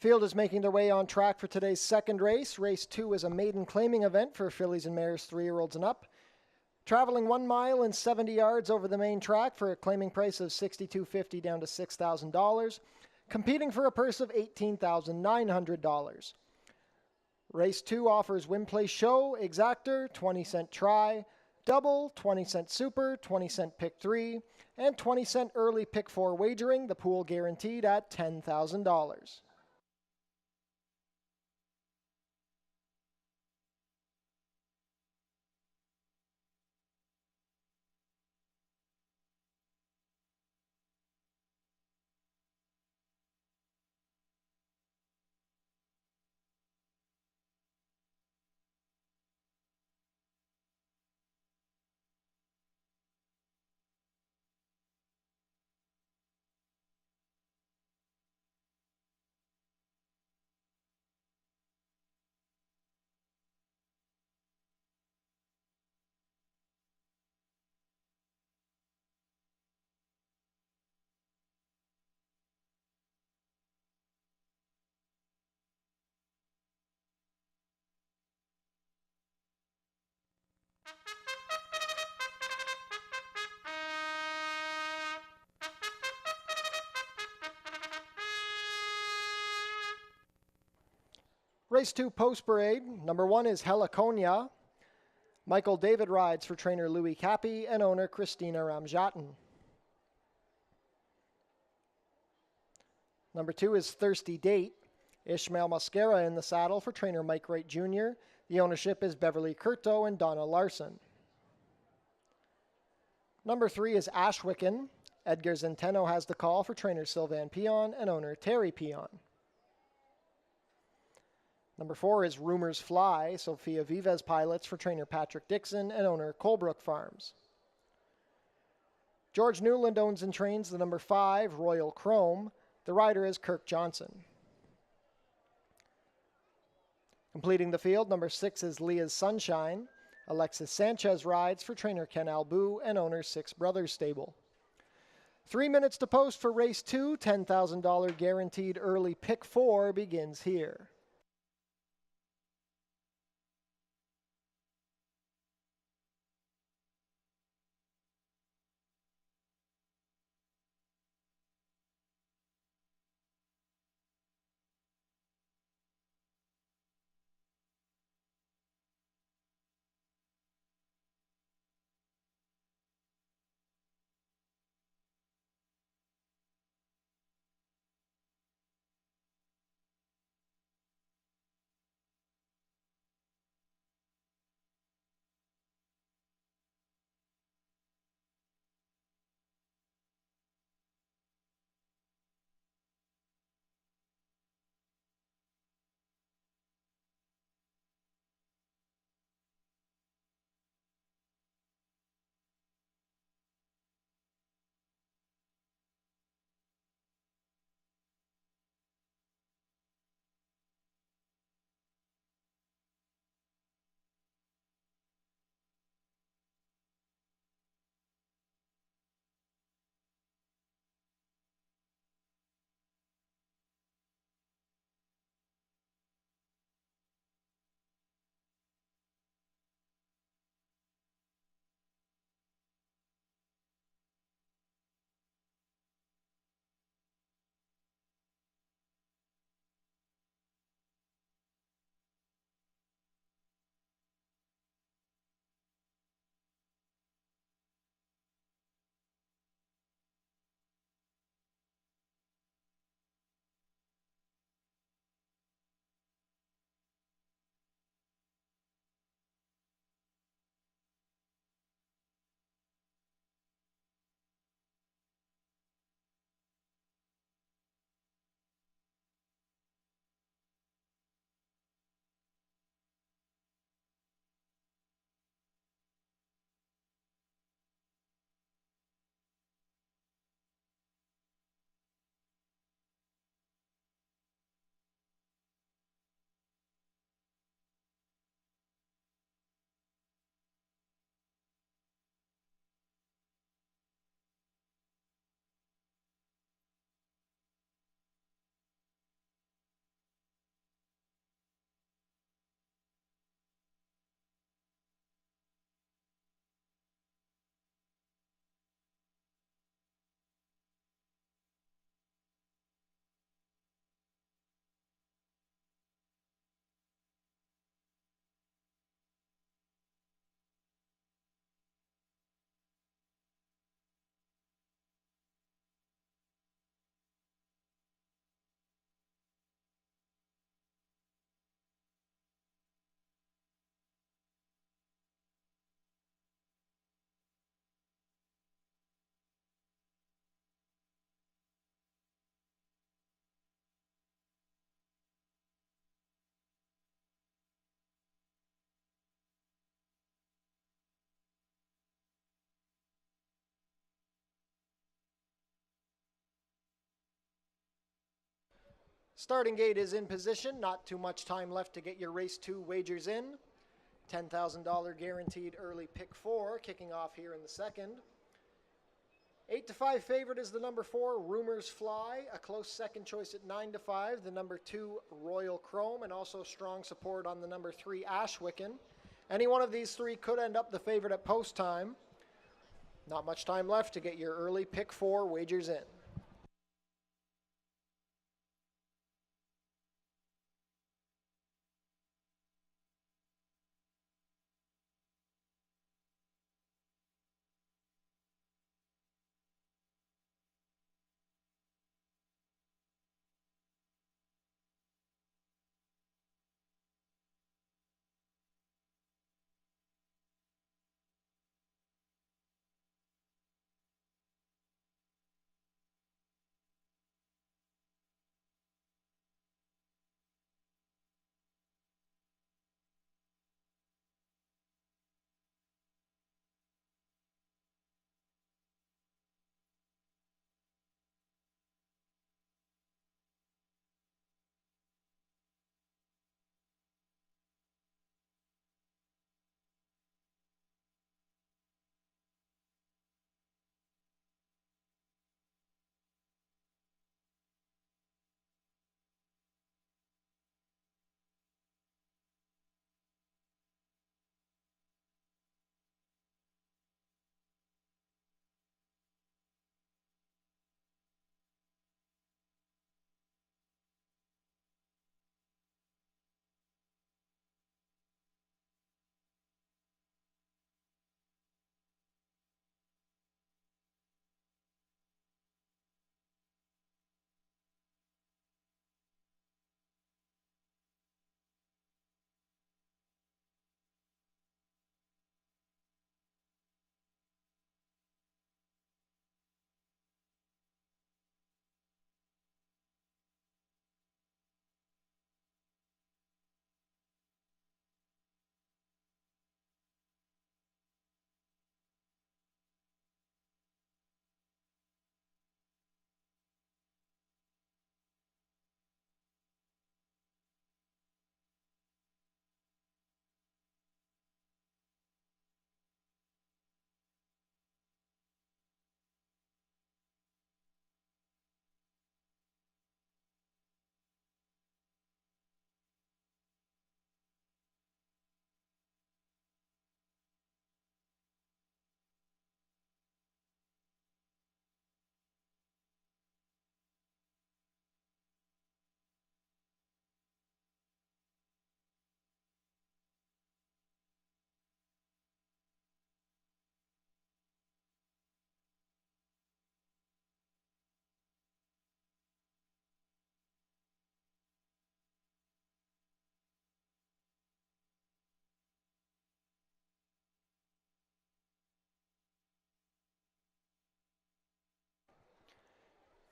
Field is making their way on track for today's second race. Race 2 is a maiden claiming event for fillies and mares 3-year-olds and up. Traveling 1 mile and 70 yards over the main track for a claiming price of $62.50 down to $6,000. Competing for a purse of $18,900. Race 2 offers win, play, show, exactor, 20-cent try, double, 20-cent super, 20-cent pick 3, and 20-cent early pick 4 wagering, the pool guaranteed at $10,000. Race 2 post parade. Number 1 is Heliconia. Michael David rides for trainer Louis Cappy and owner Christina Ramjatin. Number 2 is Thirsty Date. Ishmael Mascara in the saddle for trainer Mike Wright Jr. The ownership is Beverly Curto and Donna Larson. Number 3 is Ashwicken. Edgar Zenteno has the call for trainer Sylvan Peon and owner Terry Peon. Number 4 is Rumors Fly. Sophia Vives pilots for trainer Patrick Dixon and owner Colebrook Farms. George Newland owns and trains the number 5 Royal Chrome. The rider is Kirk Johnson. Completing the field, number 6 is Leah's Sunshine. Alexis Sanchez rides for trainer Ken Albu and owner Six Brothers Stable. 3 minutes to post for race 2. $10,000 guaranteed early pick 4 begins here. Starting gate is in position. Not too much time left to get your race 2 wagers in. $10,000 guaranteed early pick 4 kicking off here in the second. 8-5 favorite is the number 4, Rumors Fly. A close second choice at 9-5, the number 2, Royal Chrome, and also strong support on the number 3, Ashwicken. Any one of these 3 could end up the favorite at post time. Not much time left to get your early pick 4 wagers in.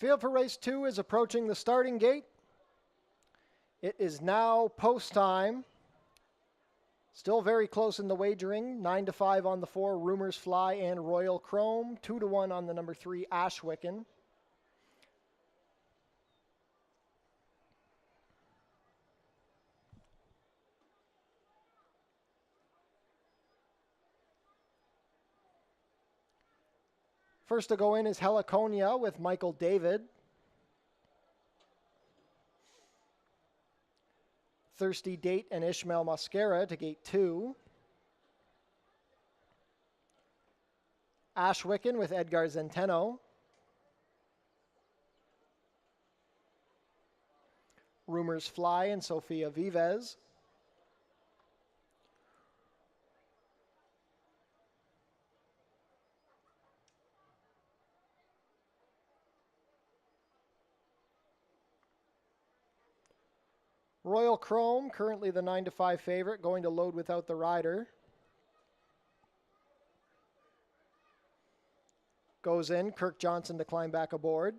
Field for race 2 is approaching the starting gate. It is now post time. Still very close in the wagering. 9-5 on the 4, Rumors Fly and Royal Chrome. 2-1 on the number 3, Ashwicken. First to go in is Heliconia with Michael David. Thirsty Date and Ishmael Mascara to gate 2. Ashwicken with Edgar Zenteno. Rumors Fly and Sofia Vives. Royal Chrome, currently the 9-5 favorite, going to load without the rider. Goes in, Kirk Johnson to climb back aboard.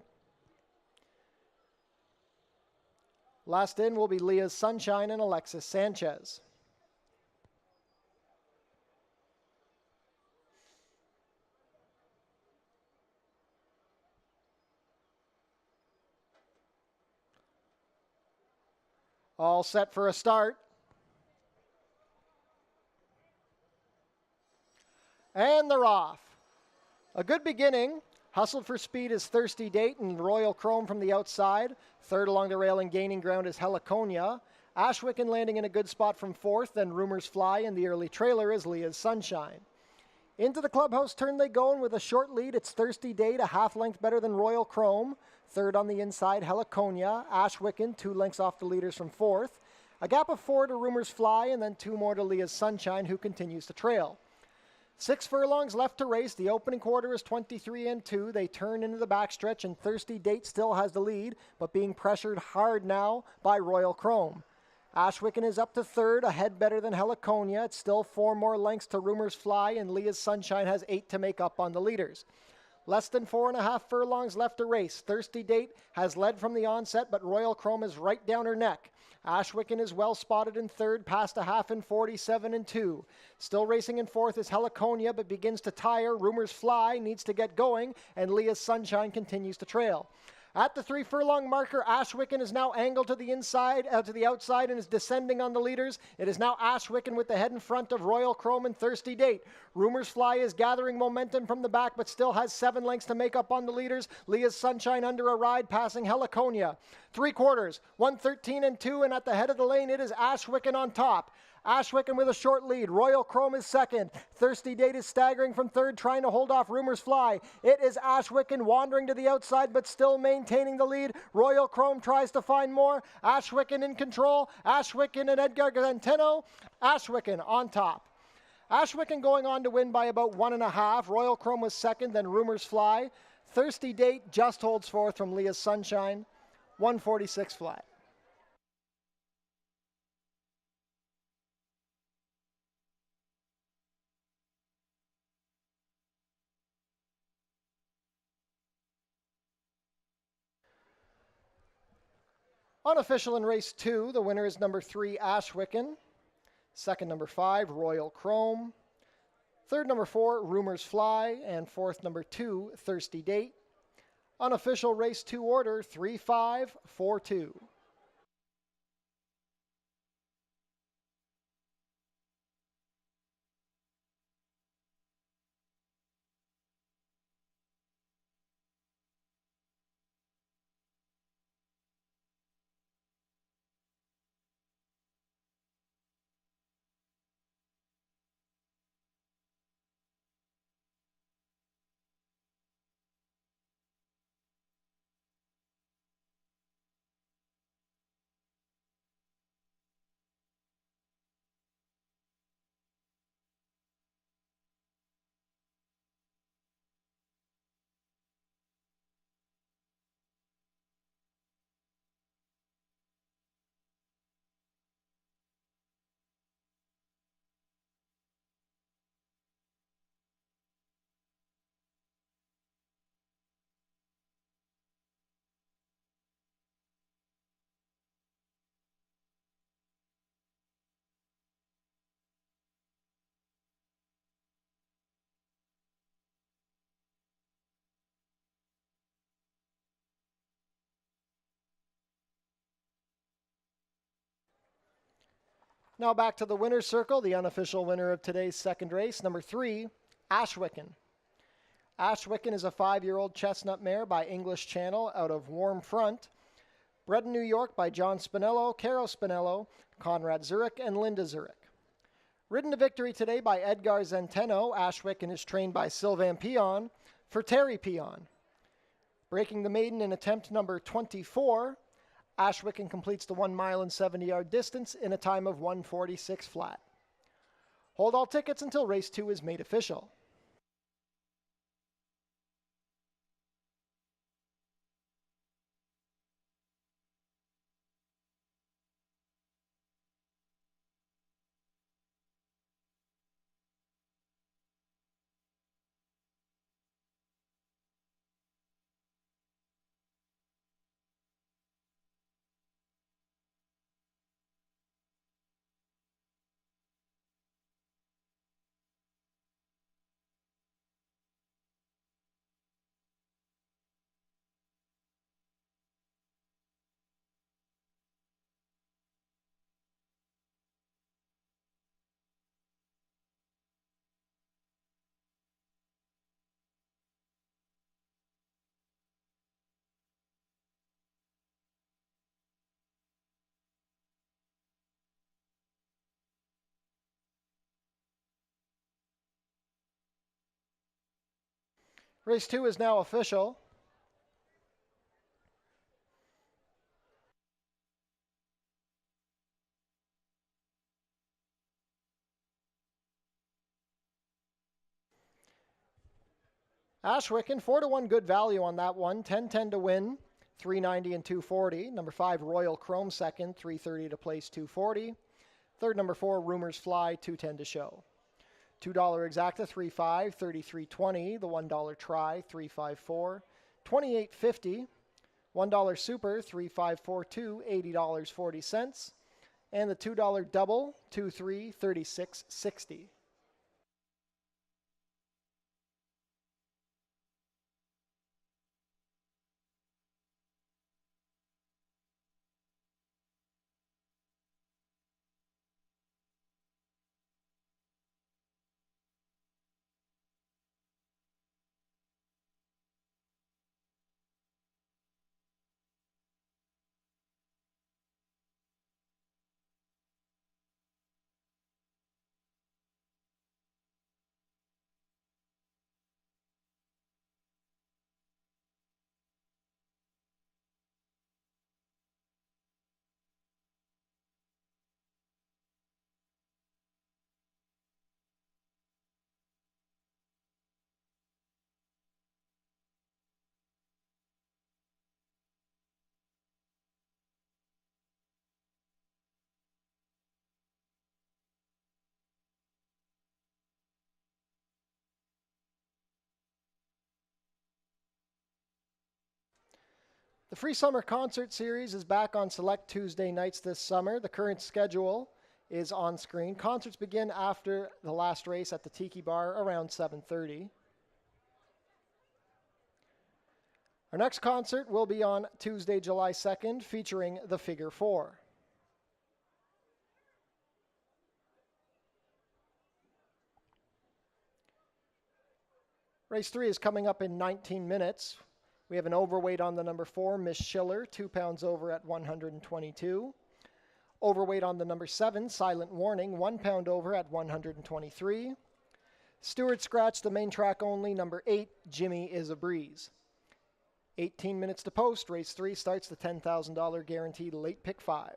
Last in will be Leah's Sunshine and Alexis Sanchez. All set for a start. And they're off. A good beginning. Hustled for speed is Thirsty Date and Royal Chrome from the outside. Third along the rail and gaining ground is Heliconia. Ashwicken landing in a good spot from fourth, then Rumors Fly, and the early trailer is Leah's Sunshine. Into the clubhouse turn they go, and with a short lead, it's Thirsty Date, a half length better than Royal Chrome. Third on the inside, Heliconia. Ashwicken, 2 lengths off the leaders from fourth. A gap of 4 to Rumors Fly, and then 2 more to Leah's Sunshine, who continues to trail. 6 furlongs left to race. The opening quarter is 23 and 2. They turn into the backstretch, and Thirsty Date still has the lead, but being pressured hard now by Royal Chrome. Ashwicken is up to third, a head better than Heliconia. It's still 4 more lengths to Rumors Fly, and Leah's Sunshine has 8 to make up on the leaders. Less than 4.5 furlongs left to race. Thirsty Date has led from the onset, but Royal Chrome is right down her neck. Ashwicken is well spotted in third, past a half in 47 and 2. Still racing in fourth is Heliconia, but begins to tire. Rumors Fly needs to get going, and Leah's Sunshine continues to trail. At the 3 furlong marker, Ashwicken is now angled to the outside and is descending on the leaders. It is now Ashwicken with the head in front of Royal Chrome and Thirsty Date. Rumors Fly is gathering momentum from the back, but still has 7 lengths to make up on the leaders. Leah's Sunshine under a ride, passing Heliconia. 3/4, 1:13 and 2, and at the head of the lane, it is Ashwicken on top. Ashwicken with a short lead. Royal Chrome is second. Thirsty Date is staggering from third, trying to hold off Rumors Fly. It is Ashwicken wandering to the outside, but still maintaining the lead. Royal Chrome tries to find more. Ashwicken in control. Ashwicken and Edgar Ganteno. Ashwicken on top. Ashwicken going on to win by about 1.5. Royal Chrome was second, then Rumors Fly. Thirsty Date just holds fourth from Leah's Sunshine. 146 flat. Unofficial in race 2, the winner is number 3, Ashwicken. Second, number 5, Royal Chrome. Third, number 4, Rumors Fly. And fourth, number 2, Thirsty Date. Unofficial race 2 order, 3-5-4-2. Now back to the winner's circle, the unofficial winner of today's second race, number 3, Ashwicken. Ashwicken is a 5-year-old chestnut mare by English Channel out of Warm Front. Bred in New York by John Spinello, Caro Spinello, Conrad Zurich, and Linda Zurich. Ridden to victory today by Edgar Zenteno, Ashwicken is trained by Sylvain Pion for Terry Pion. Breaking the maiden in attempt number 24, Ashwicken completes the 1 mile and 70-yard distance in a time of 1:46 flat. Hold all tickets until race 2 is made official. Race 2 is now official. Ashwicken, 4-1 good value on that one. 10-10 to win, 390 and 240. Number 5, Royal Chrome second, 330 to place, 240. Third, number 4, Rumors Fly, 210 to show. $2 exacta, 3.5, 33.20. The $1 try, 3.54, 28.50. $1 super, 3.542, $80.40. And the $2 double, 2.3, 36.60. The Free Summer Concert Series is back on select Tuesday nights this summer. The current schedule is on screen. Concerts begin after the last race at the Tiki Bar around 7:30. Our next concert will be on Tuesday, July 2nd, featuring the Figure 4. Race 3 is coming up in 19 minutes. We have an overweight on the number 4, Miss Schiller, 2 pounds over at 122. Overweight on the number 7, Silent Warning, 1 pound over at 123. Stewart scratched the main track only, number 8, Jimmy is a Breeze. 18 minutes to post. Race 3 starts the $10,000 guaranteed late pick 5.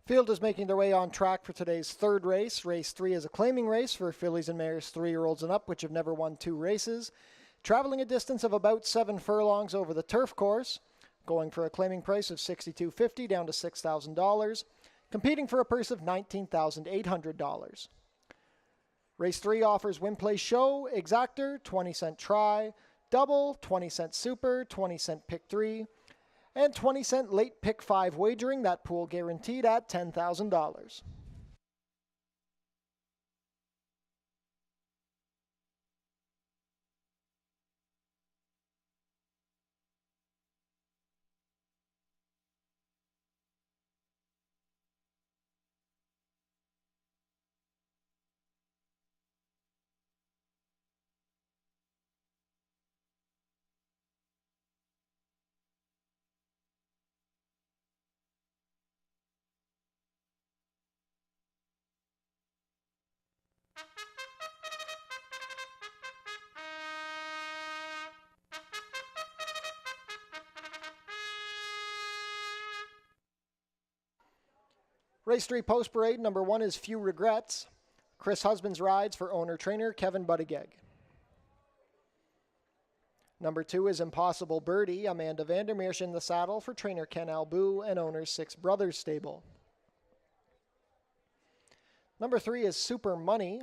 Field is making their way on track for today's third race. Race 3 is a claiming race for fillies and mares 3-year-olds and up, which have never won 2 races. Traveling a distance of about 7 furlongs over the turf course, going for a claiming price of $62.50 down to $6,000, competing for a purse of $19,800. Race 3 offers win, play, show, exactor, 20-cent try, double, 20-cent super, 20-cent pick 3, and 20-cent late pick 5 wagering, that pool guaranteed at $10,000. Race 3 post parade, number 1 is Few Regrets. Chris Husbands rides for owner-trainer Kevin Buttigieg. Number 2 is Impossible Birdie. Amanda Vandermeersch in the saddle for trainer Ken Albu and owner Six Brothers Stable. Number 3 is Super Money.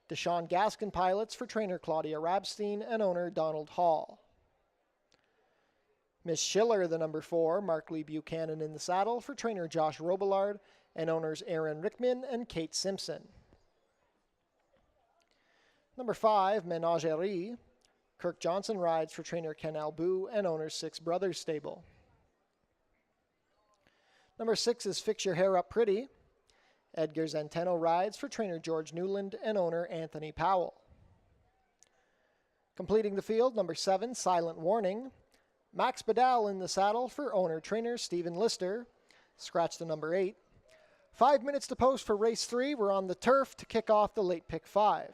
Deshaun Gaskin pilots for trainer Claudia Rabstein and owner Donald Hall. Miss Schiller, the number 4, Mark Lee Buchanan in the saddle for trainer Josh Robillard and owners Aaron Rickman and Kate Simpson. Number 5, Menagerie. Kirk Johnson rides for trainer Ken Albu and owners Six Brothers Stable. Number 6 is Fix Your Hair Up Pretty. Edgar Zanteno rides for trainer George Newland and owner Anthony Powell. Completing the field, number 7, Silent Warning. Max Badal in the saddle for owner-trainer Stephen Lister. Scratch the number 8. 5 minutes to post for race 3. We're on the turf to kick off the late pick 5.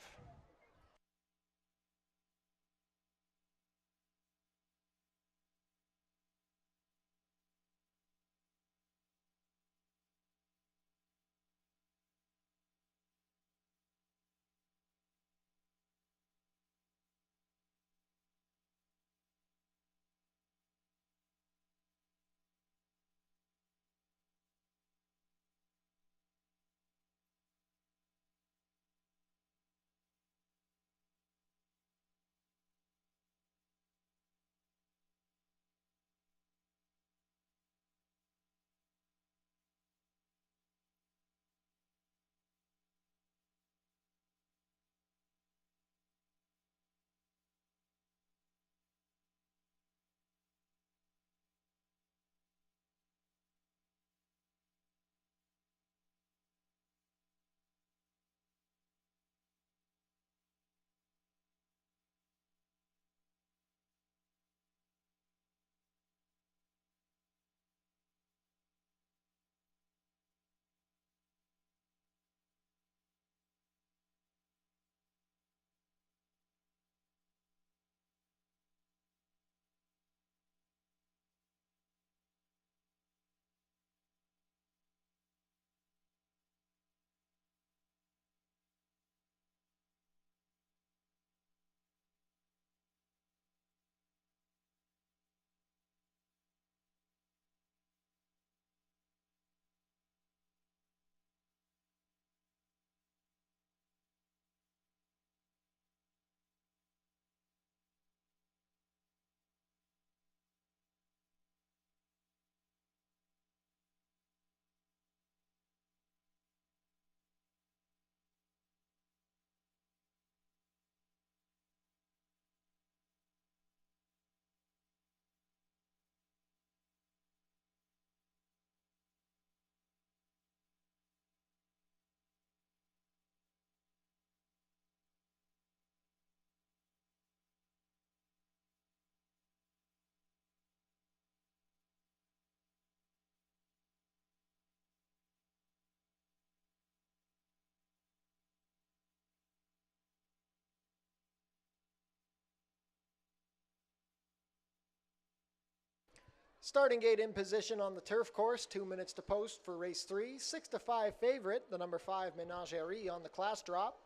Starting gate in position on the turf course, 2 minutes to post for race 3. 6-5 favorite, the number 5 Menagerie on the class drop.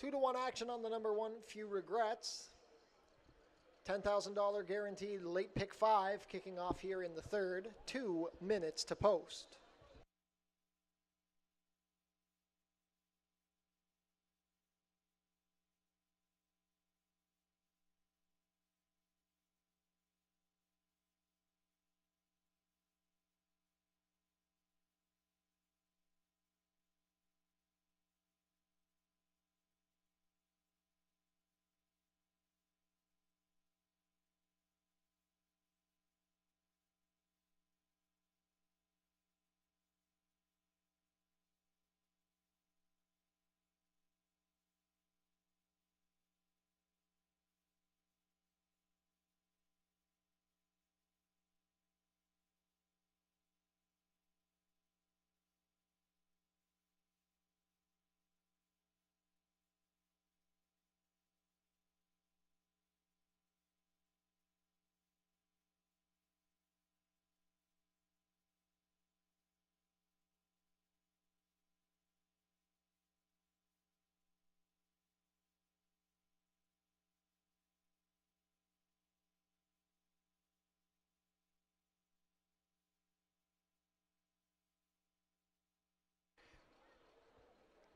2-1 action on the number 1 Few Regrets. $10,000 guaranteed late pick 5 kicking off here in the third. 2 minutes to post.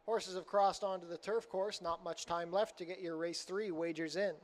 Horses have crossed onto the turf course. Not much time left to get your race 3 wagers in.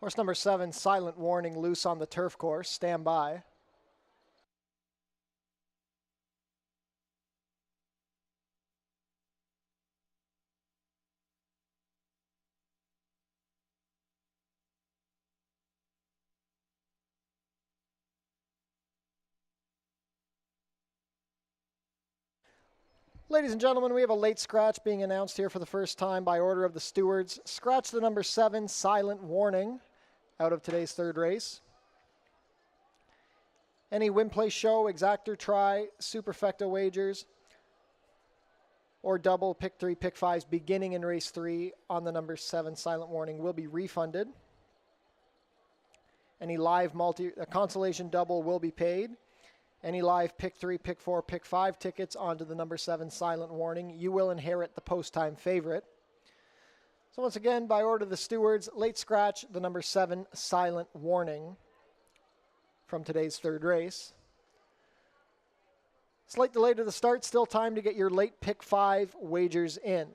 Horse number 7, Silent Warning, loose on the turf course. Stand by. Ladies and gentlemen, we have a late scratch being announced here for the first time by order of the stewards. Scratch the number 7, Silent Warning, out of today's third race. Any win, play, show, exactor, try, superfecta wagers, or double pick 3, pick 5s beginning in race 3 on the number 7, Silent Warning will be refunded. Any live consolation double will be paid. Any live pick 3, pick 4, pick 5 tickets onto the number 7 Silent Warning, you will inherit the post-time favorite. So once again, by order of the stewards, late scratch, the number 7 Silent Warning from today's third race. Slight delay to the start, still time to get your late pick 5 wagers in.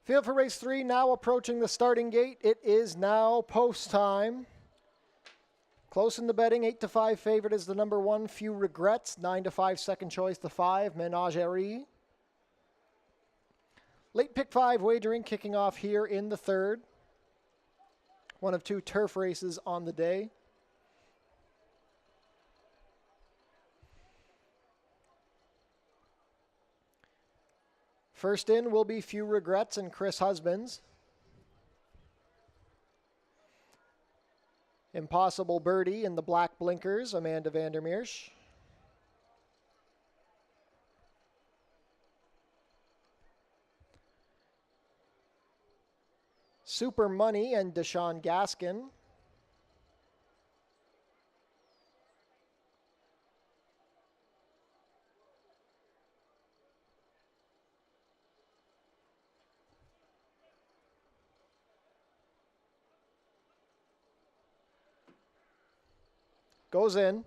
Field for race 3 now approaching the starting gate. It is now post time. Close in the betting, 8-5 favorite is the number 1, Few Regrets. 9-5 second choice, the 5, Menagerie. Late pick 5 wagering kicking off here in the third. One of 2 turf races on the day. First in will be Few Regrets and Chris Husbands. Impossible Birdie in the black blinkers, Amanda Vandermeersch. Super Money and Deshaun Gaskin. Goes in.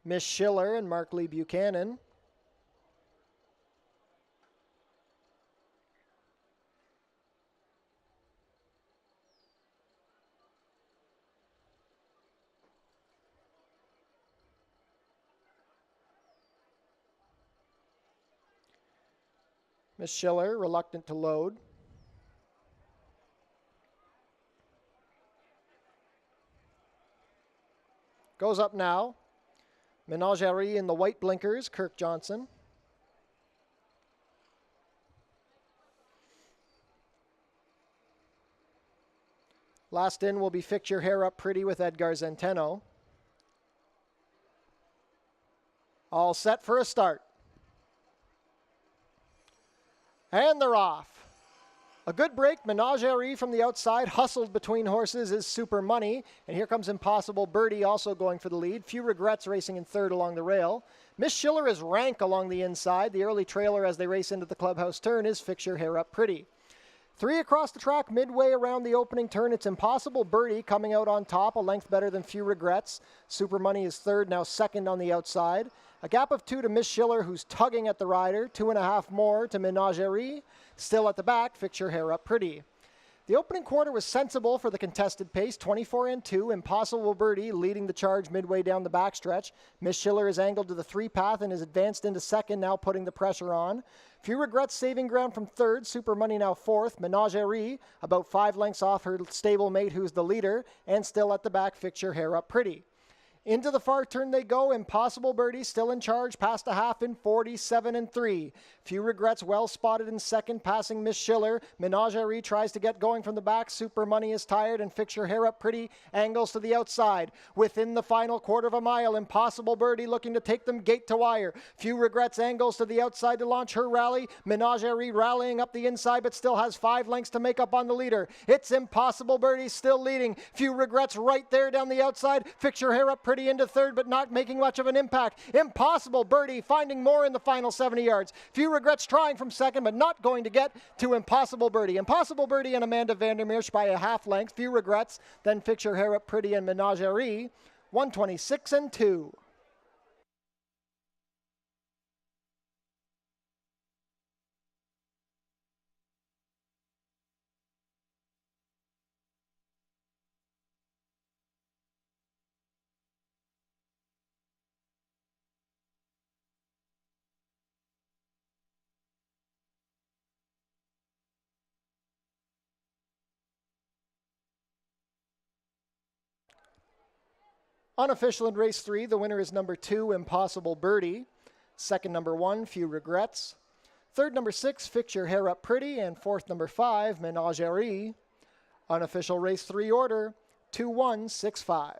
Miss Schiller and Mark Lee Buchanan. Miss Schiller, reluctant to load. Goes up now. Menagerie in the white blinkers, Kirk Johnson. Last in will be Fix Your Hair Up Pretty with Edgar Zenteno. All set for a start. And they're off. A good break, Menagerie from the outside, hustled between horses is Super Money. And here comes Impossible Birdie also going for the lead. Few Regrets racing in third along the rail. Miss Schiller is rank along the inside. The early trailer as they race into the clubhouse turn is Fix Your Hair Up Pretty. 3 across the track, midway around the opening turn. It's Impossible Birdie coming out on top, a length better than Few Regrets. Super Money is third, now second on the outside. A gap of 2 to Miss Schiller, who's tugging at the rider. 2.5 more to Menagerie. Still at the back, Fix Your Hair Up Pretty. The opening quarter was sensible for the contested pace, 24-2. Impossible Birdie leading the charge midway down the backstretch. Miss Schiller is angled to the 3 path and is advanced into second, now putting the pressure on. Few Regrets saving ground from third. Super Money now fourth. Menagerie about 5 lengths off her stablemate, who's the leader, and still at the back, Fix Your Hair Up Pretty. Into the far turn they go. Impossible Birdie still in charge, past a half in 47-3. Few Regrets well spotted in second, passing Miss Schiller. Menagerie tries to get going from the back. Super Money is tired, and Fix Your Hair Up Pretty angles to the outside. Within the final quarter of a mile, Impossible Birdie looking to take them gate to wire. Few Regrets angles to the outside to launch her rally. Menagerie rallying up the inside, but still has 5 lengths to make up on the leader. It's Impossible Birdie still leading. Few Regrets right there down the outside. Fix Your Hair Up Pretty into third, but not making much of an impact. Impossible Birdie finding more in the final 70 yards. Few Regrets trying from second, but not going to get to Impossible Birdie. Impossible Birdie and Amanda Vandermeersch by a half length. Few Regrets, then Fix Your Hair Up Pretty and Menagerie, 126-2. Unofficial in race 3, the winner is number 2, Impossible Birdie. Second, number 1, Few Regrets. Third, number 6, Fix Your Hair Up Pretty. And fourth, number 5, Menagerie. Unofficial race 3 order, 2-1-6-5.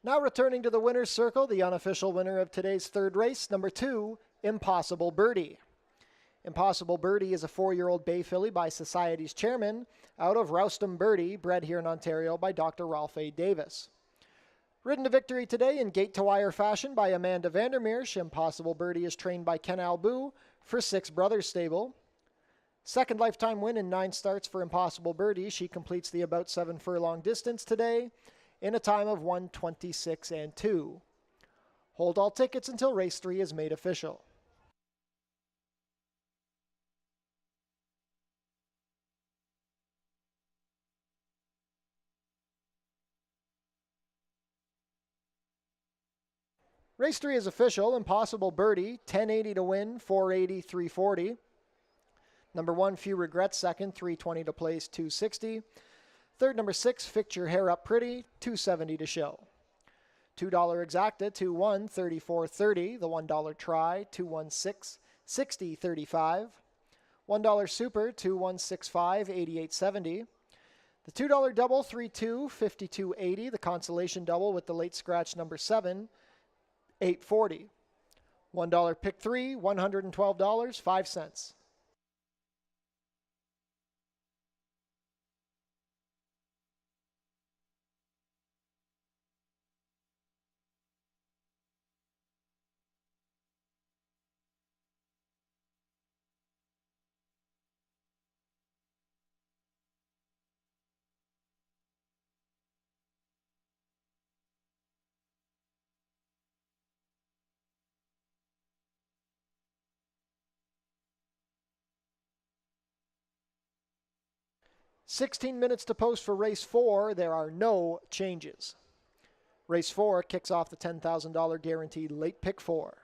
Now returning to the winner's circle, the unofficial winner of today's third race, number 2, Impossible Birdie. Impossible Birdie is a 4-year-old bay filly by Society's chairman out of Roustam Birdie, bred here in Ontario by Dr. Ralph A. Davis. Ridden to victory today in gate-to-wire fashion by Amanda Vandermeersch, Impossible Birdie is trained by Ken Albu for Six Brothers Stable. Second lifetime win in 9 starts for Impossible Birdie. She completes the about 7 furlong distance today in a time of 1:26 and 2. Hold all tickets until race 3 is made official. Race 3 is official. Impossible Birdie, 1080 to win, 480, 340. Number 1, Few Regrets, second, 320 to place, 260. Third, number 6, Fix Your Hair Up Pretty, 270 to show. $2 exacta, 2-1, 34.30. The $1 try, 2-1-6, 60.35. $1 super, 2-1-6-5, 88.70. The $2 double, 3-2, 52.80. The consolation double with the late scratch number 7, 8.40. $1 pick 3, $112, 5 cents. "16 minutes to post for race 4. There are no changes. Race 4 kicks off the $10,000 guaranteed late pick 4.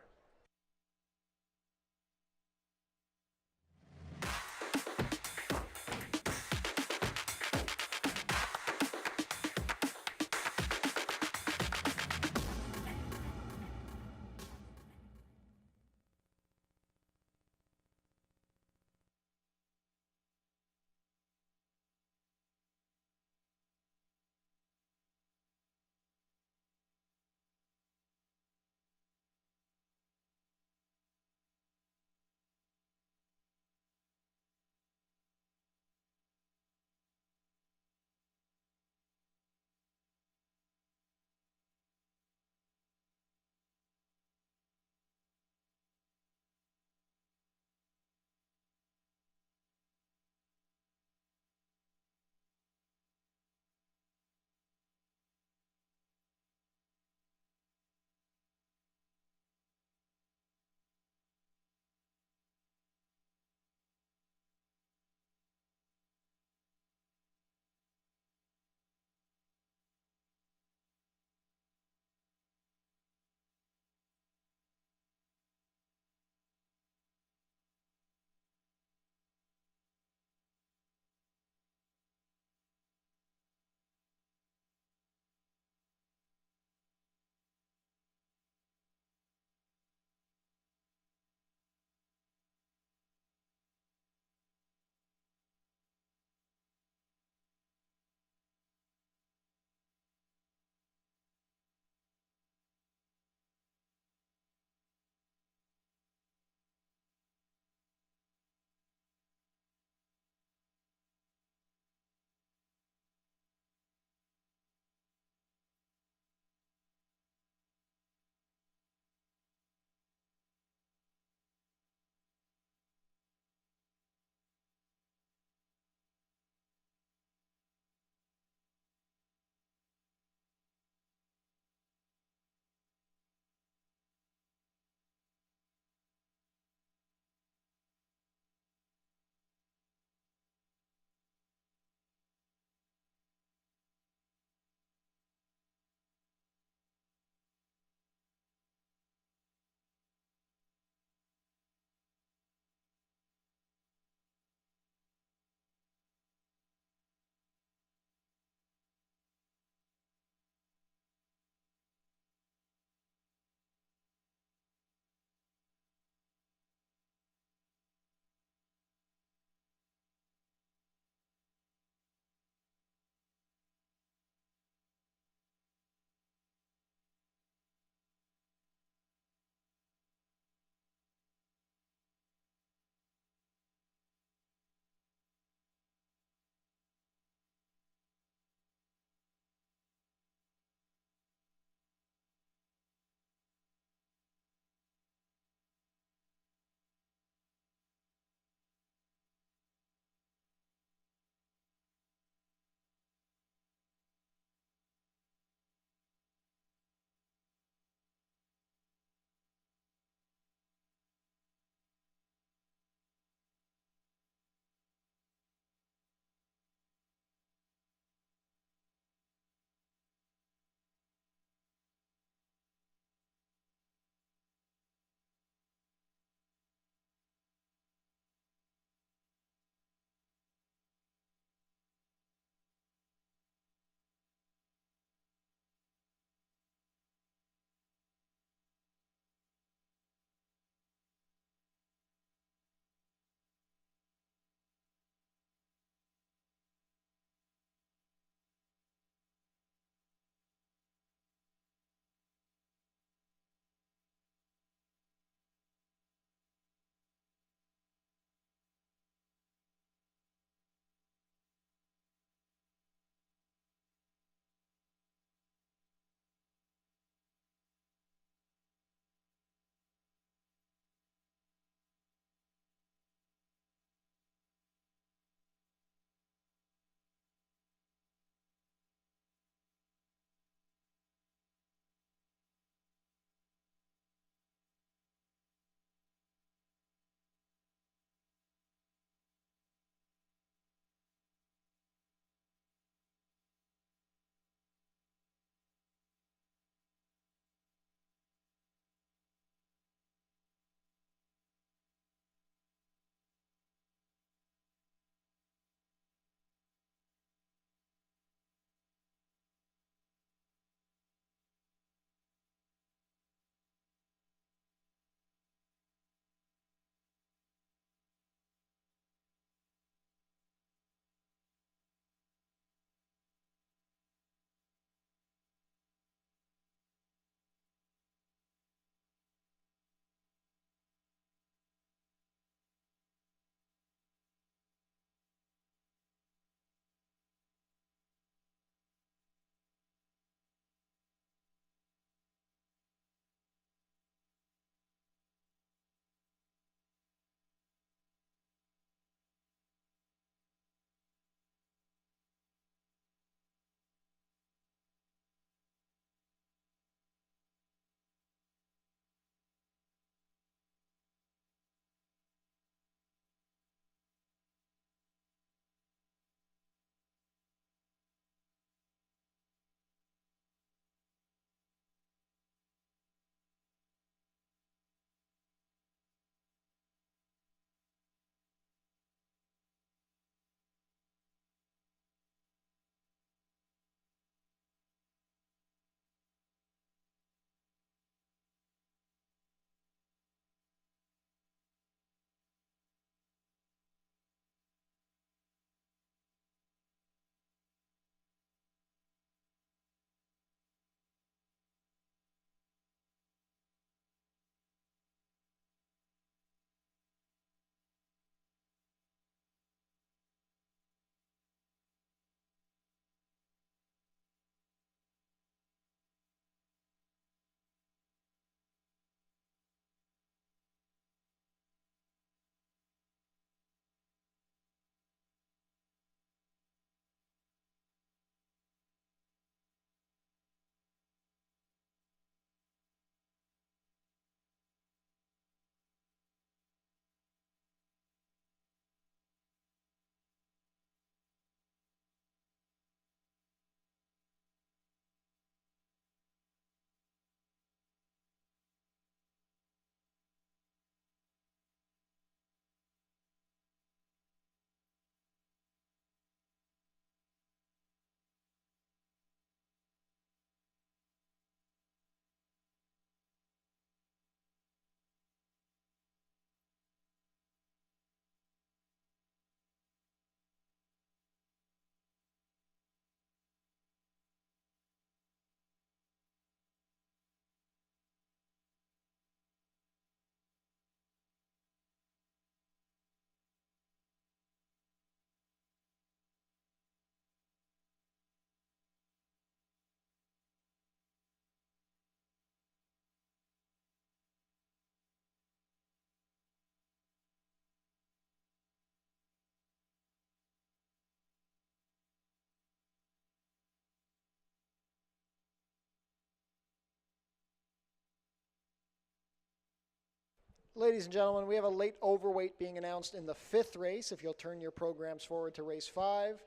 Ladies and gentlemen, we have a late overweight being announced in the 5th race, if you'll turn your programs forward to race 5.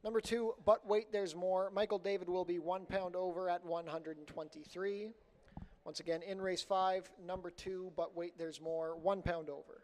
Number 2, but wait, there's more. Michael David will be 1 pound over at 123. Once again, in race 5, number 2, but wait, there's more, 1 pound over.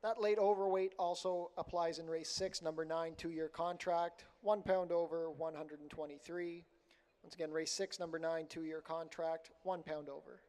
That late overweight also applies in race 6, number 9, 2-year contract, 1 pound over, 123. Once again, race 6, number 9, 2-year contract, 1 pound over.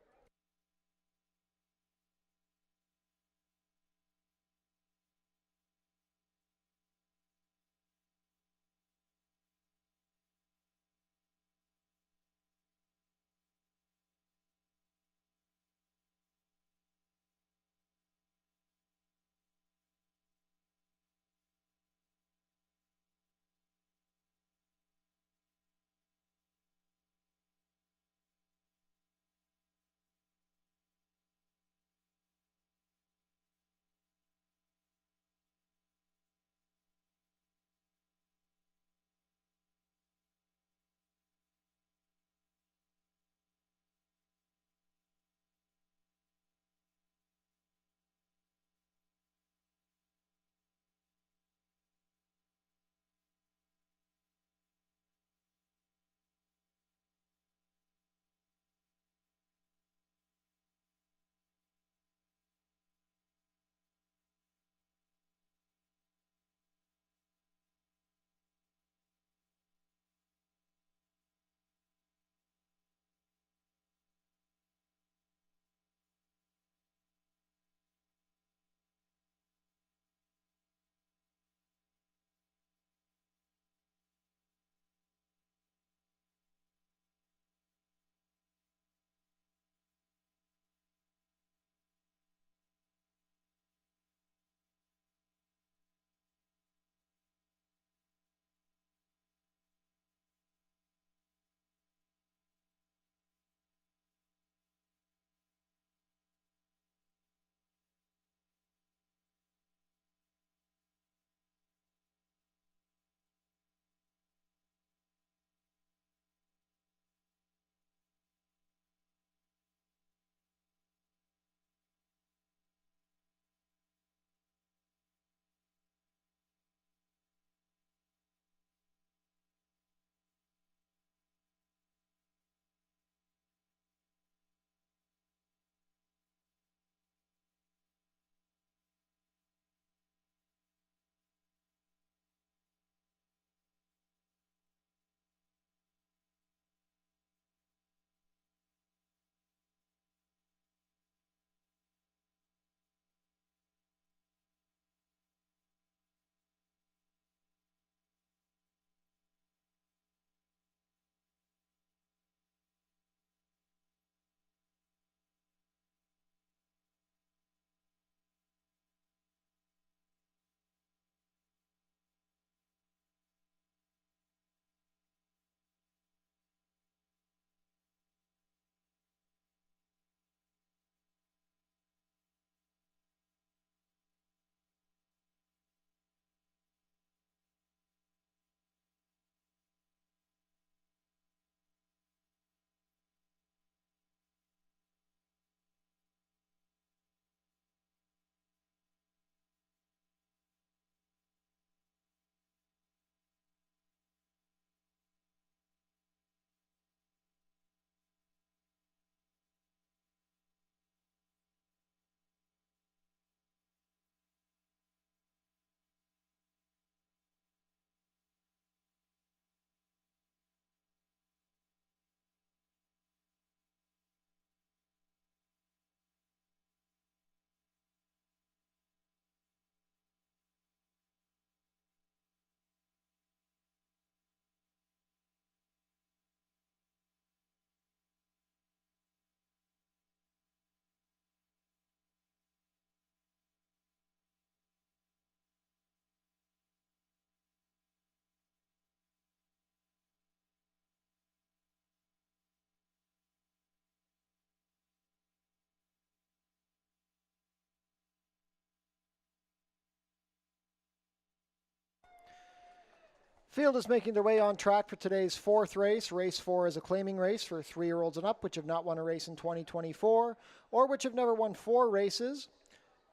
Field is making their way on track for today's fourth race. Race 4 is a claiming race for 3-year-olds and up, which have not won a race in 2024, or which have never won 4 races.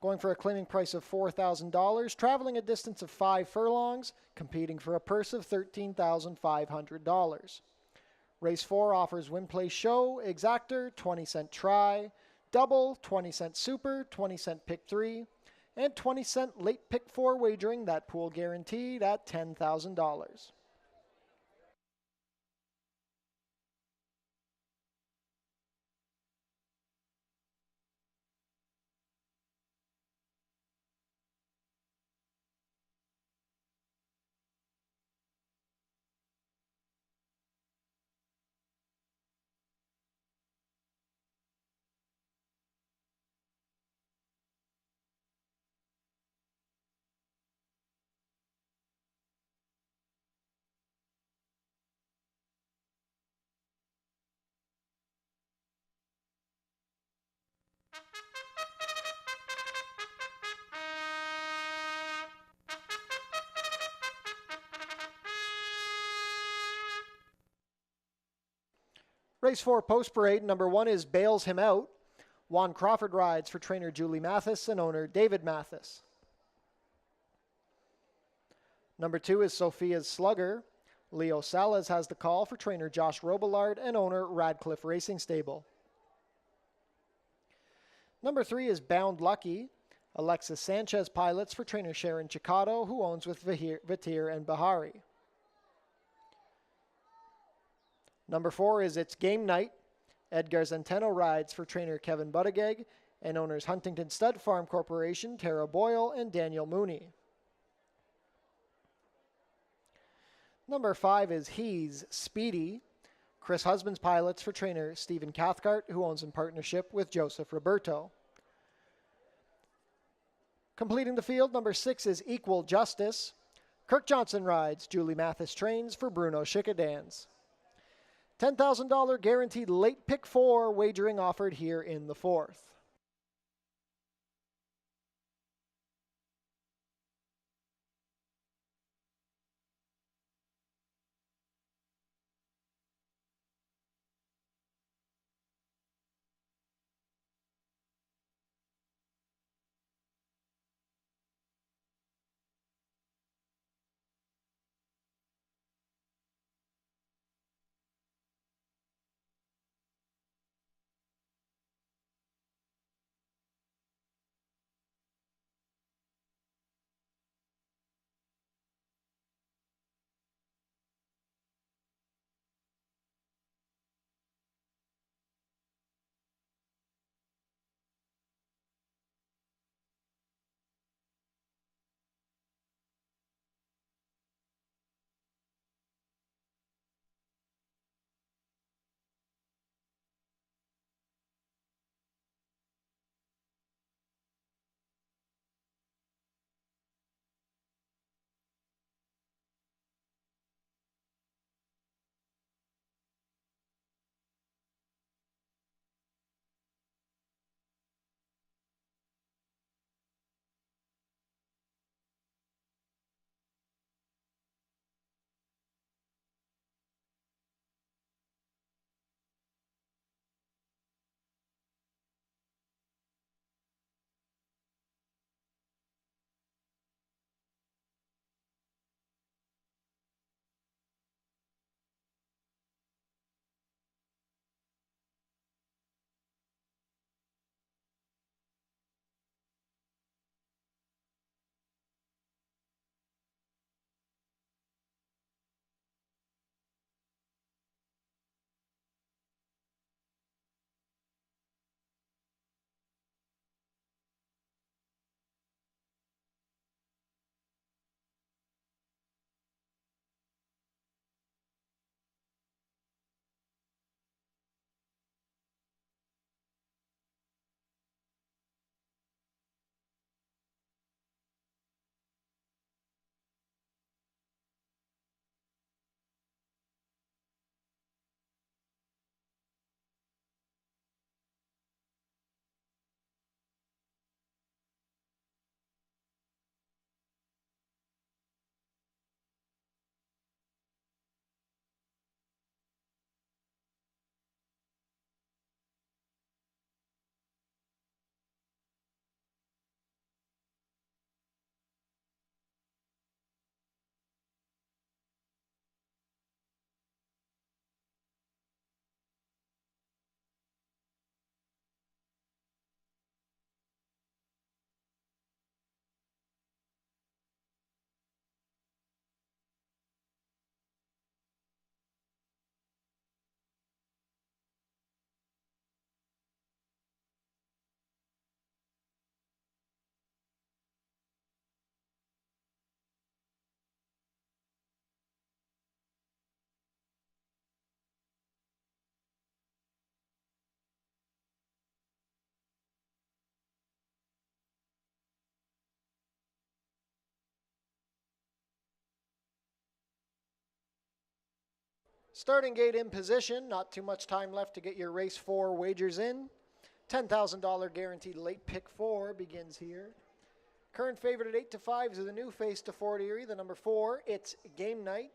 Going for a claiming price of $4,000, traveling a distance of 5 furlongs, competing for a purse of $13,500. Race 4 offers win, play, show, exactor, 20-cent try, double, 20-cent super, 20-cent pick 3, and 20-cent late pick 4 wagering, that pool guaranteed at $10,000. Race 4 post parade, number 1 is Bails Him Out. Juan Crawford rides for trainer Julie Mathis and owner David Mathis. Number 2 is Sophia's Slugger. Leo Salas has the call for trainer Josh Robillard and owner Radcliffe Racing Stable. Number 3 is Bound Lucky. Alexis Sanchez pilots for trainer Sharon Chicato, who owns with Vitir and Bahari. Number 4 is It's Game Night. Edgar Zenteno rides for trainer Kevin Buttigieg and owners Huntington Stud Farm Corporation, Tara Boyle and Daniel Mooney. Number 5 is He's Speedy. Chris Husbands pilots for trainer Stephen Cathcart, who owns in partnership with Joseph Roberto. Completing the field, number 6 is Equal Justice. Kirk Johnson rides. Julie Mathis trains for Bruno Chickadans. $10,000 guaranteed late pick 4 wagering offered here in the 4th. Starting gate in position, not too much time left to get your race 4 wagers in. $10,000 guaranteed late pick 4 begins here. Current favorite at 8 to 5 is the new face to Fort Erie, the number 4, It's Game Night.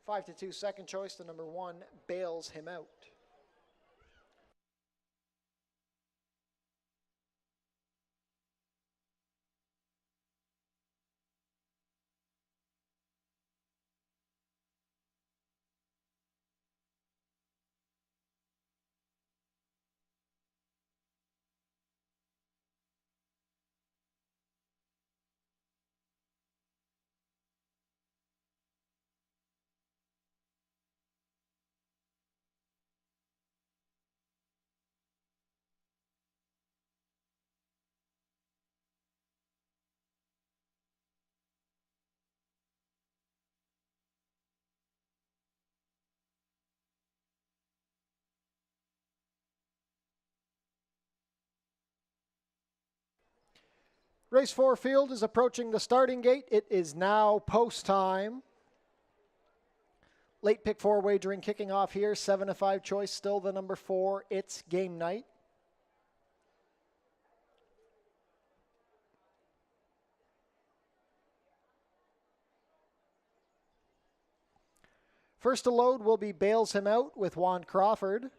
5 to 2 second choice, the number 1, Bails Him Out. Race 4 field is approaching the starting gate. It is now post time. Late pick 4 wagering kicking off here. 7 to 5 choice, still the number 4, It's Game Night. First to load will be Bails Him Out with Juan Crawford.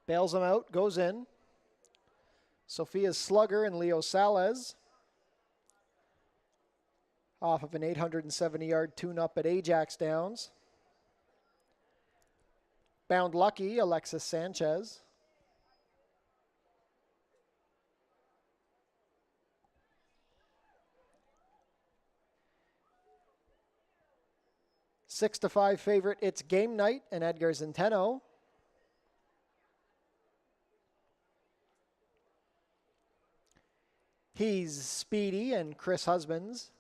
Bails Him Out goes in. Sophia's Slugger and Leo Salez. Off of an 870-yard tune-up at Ajax Downs. Bound Lucky, Alexis Sanchez. Six to 5 favorite, It's Game Night, and Edgar Zenteno. He's Speedy and Chris Husbands.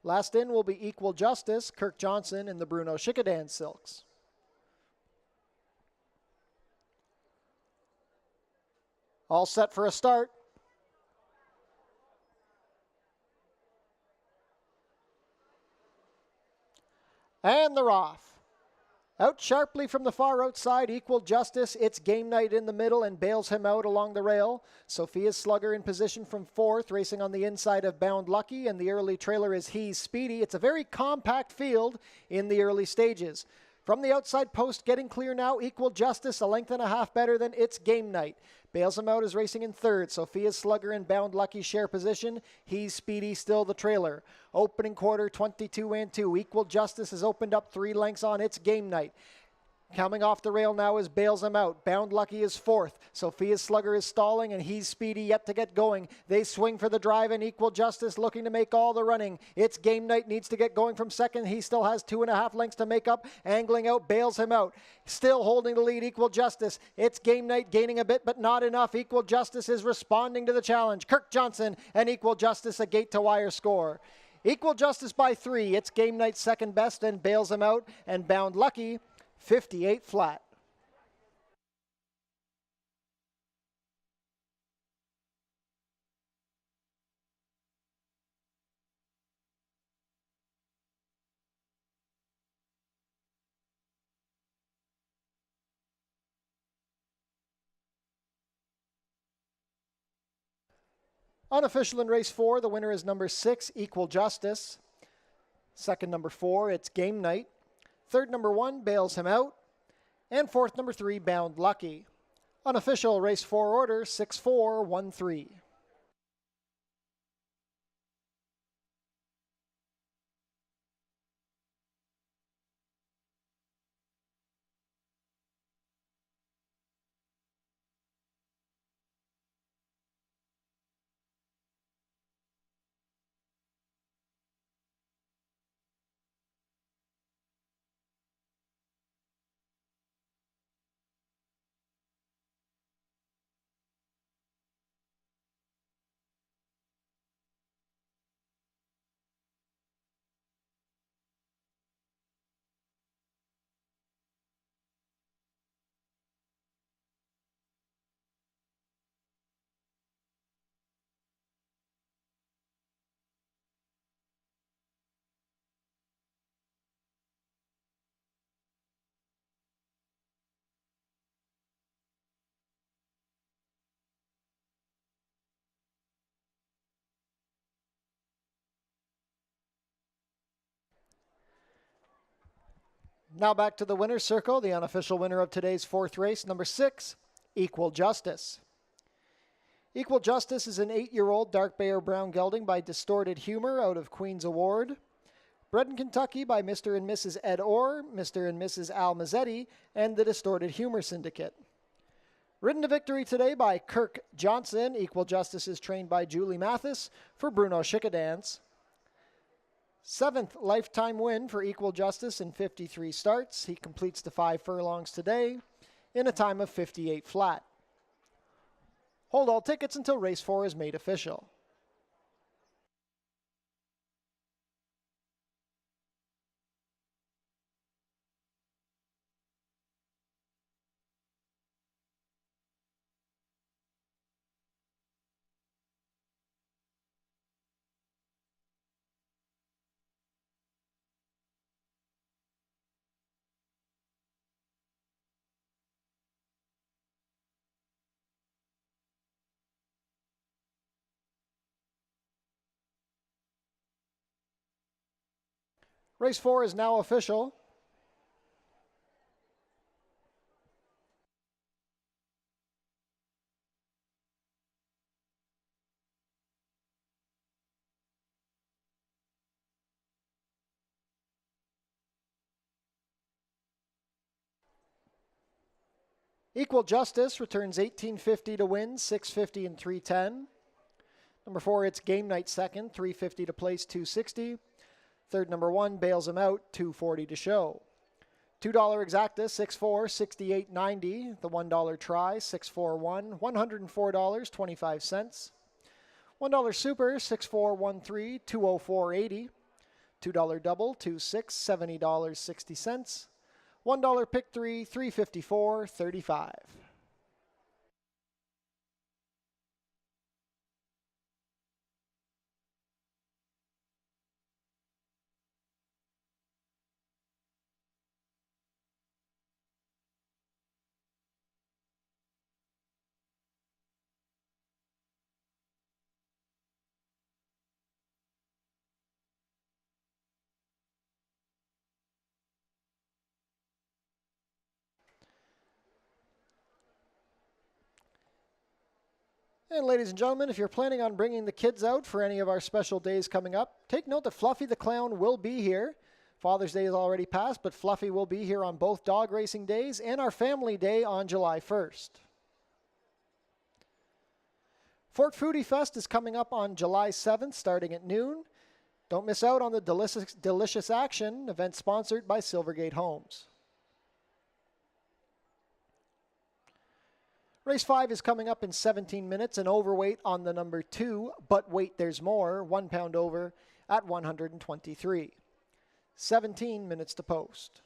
Last in will be Equal Justice, Kirk Johnson and the Bruno Schickedan Silks. All set for a start. And they're off. Out sharply from the far outside, Equal Justice, It's Game Night in the middle and Bails Him Out along the rail. Sophia's Slugger in position from 4th, racing on the inside of Bound Lucky, and the early trailer is He's Speedy. It's a very compact field in the early stages. From the outside post, getting clear now, Equal Justice, a length and a half better than It's Game Night. Bails Him Out is racing in 3rd. Sophia's Slugger and Bound Lucky share position. He's Speedy, still the trailer. Opening quarter, 22 and 2. Equal Justice has opened up 3 lengths on It's Game Night. Coming off the rail now is Bails Him Out. Bound Lucky is 4th. Sophia's Slugger is stalling, and He's Speedy yet to get going. They swing for the drive, and Equal Justice looking to make all the running. It's Game Night needs to get going from 2nd. He still has 2.5 lengths to make up. Angling out, Bails Him Out. Still holding the lead, Equal Justice. It's Game Night gaining a bit, but not enough. Equal Justice is responding to the challenge. Kirk Johnson and Equal Justice a gate-to-wire score. Equal Justice by 3. It's Game Night second best, and Bails Him Out, and Bound Lucky 58 flat. Unofficial in race 4, the winner is number 6, Equal Justice. Second, number 4, It's Game Night. Third, number 1, Bails Him Out. And fourth, number 3, Bound Lucky. Unofficial race 4 order, 6-4-1-3. Now back to the winner's circle, the unofficial winner of today's fourth race, number 6, Equal Justice. Equal Justice is an 8-year-old dark bay or brown gelding by Distorted Humor out of Queen's Award. Bred in Kentucky by Mr. and Mrs. Ed Orr, Mr. and Mrs. Al Mazzetti, and the Distorted Humor Syndicate. Ridden to victory today by Kirk Johnson. Equal Justice is trained by Julie Mathis for Bruno Schickadance. 7th lifetime win for Equal Justice in 53 starts. He completes the 5 furlongs today in a time of 58 flat. Hold all tickets until race 4 is made official. Race 4 is now official. Equal Justice returns $18.50 to win, $6.50 and $3.10. Number 4, it's Game Night second, $3.50 to place, $2.60. Third, number 1, bails him out, $2.40 to show. $2 exacta, 6-4, 68.90. The $1 try, 6-4-1, $104.25. $1 super, 6-4-1-3, 204.80. $2 double, 2-6, $70.60. $1 pick 3, 354.35. And ladies and gentlemen, if you're planning on bringing the kids out for any of our special days coming up, take note that Fluffy the Clown will be here. Father's Day is already passed, but Fluffy will be here on both dog racing days and our family day on July 1st. Fort Foodie Fest is coming up on July 7th, starting at noon. Don't miss out on the delicious action, event sponsored by Silvergate Homes. Race 5 is coming up in 17 minutes, an overweight on the number 2, but wait, there's more, 1 pound over at 123. 17 minutes to post.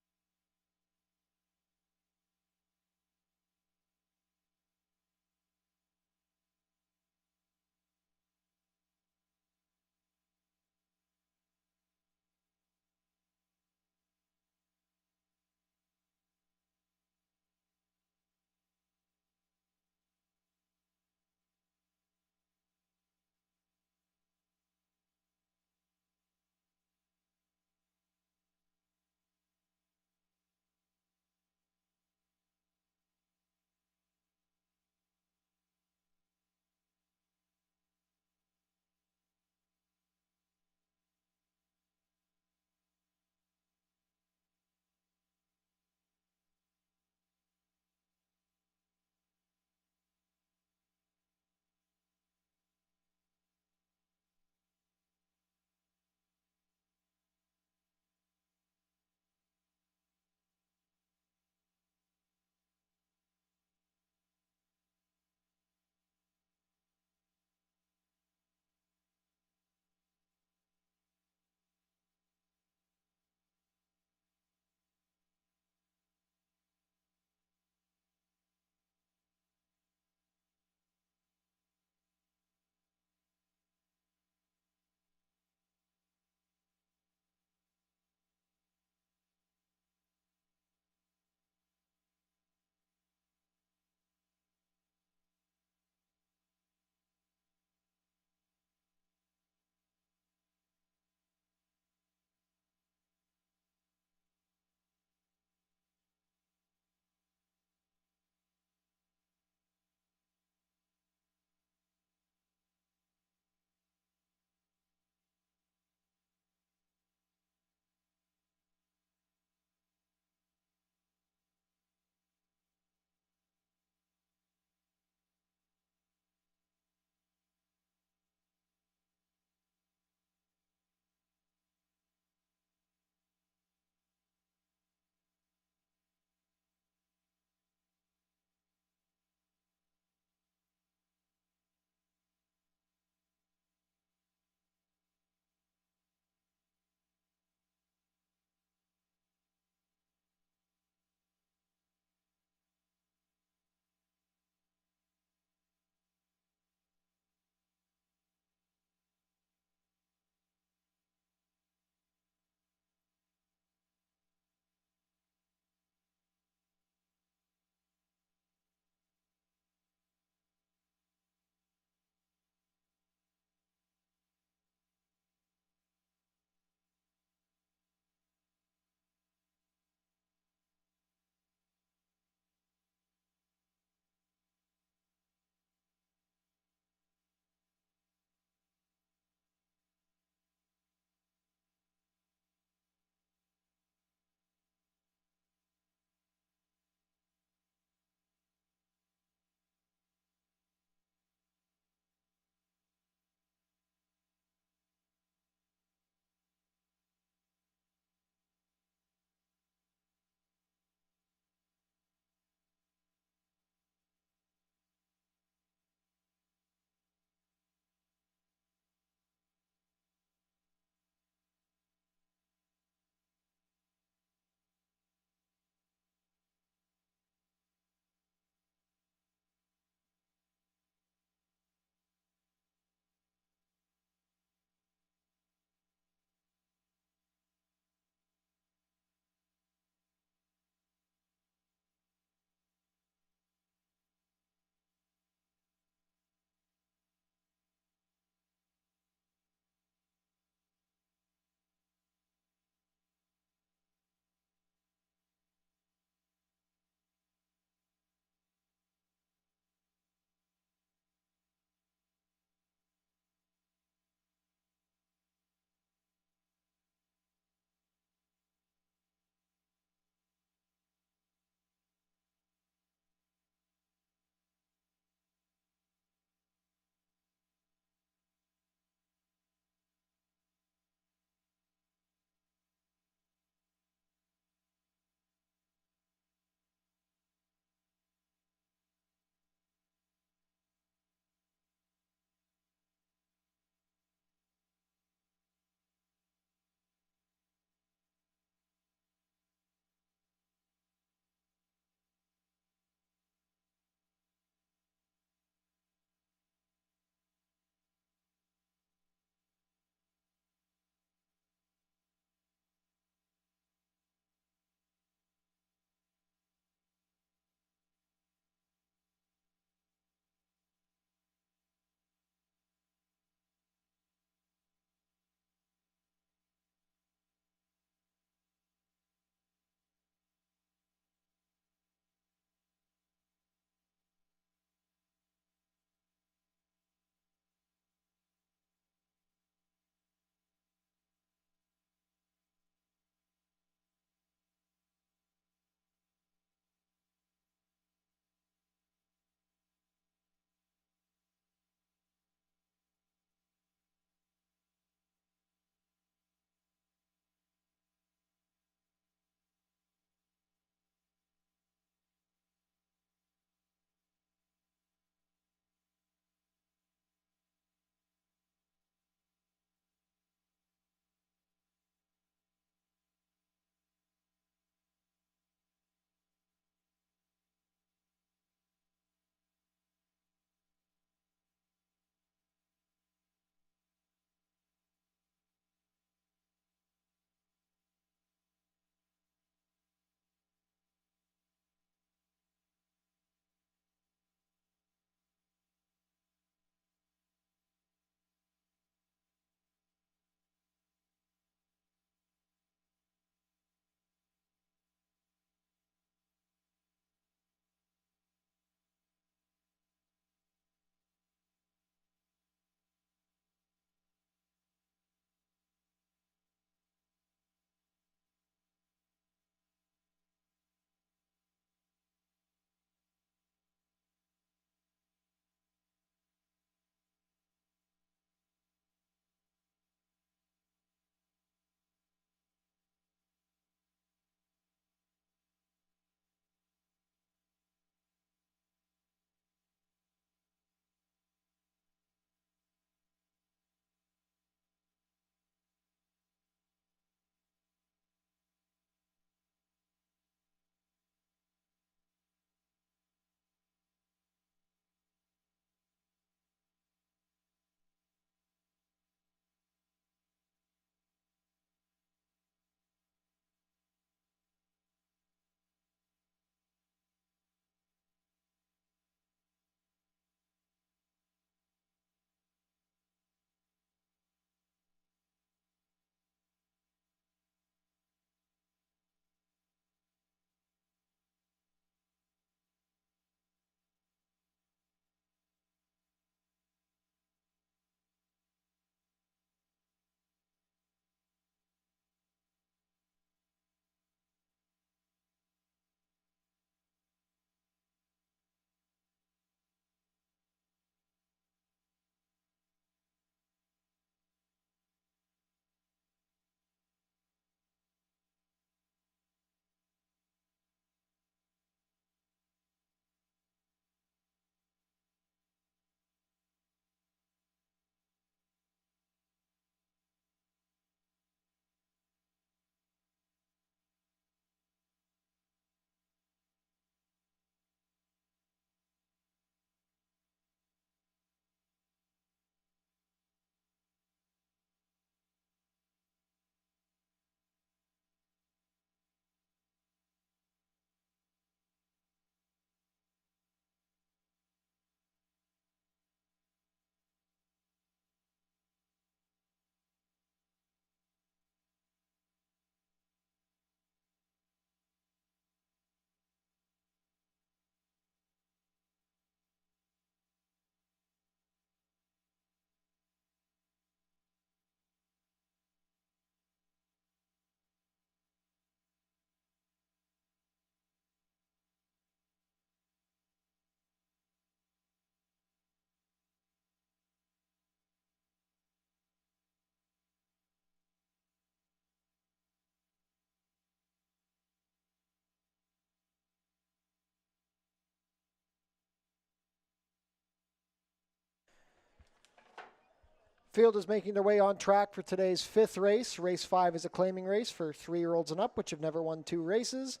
Field is making their way on track for today's fifth race. Race 5 is a claiming race for 3-year-olds and up, which have never won 2 races.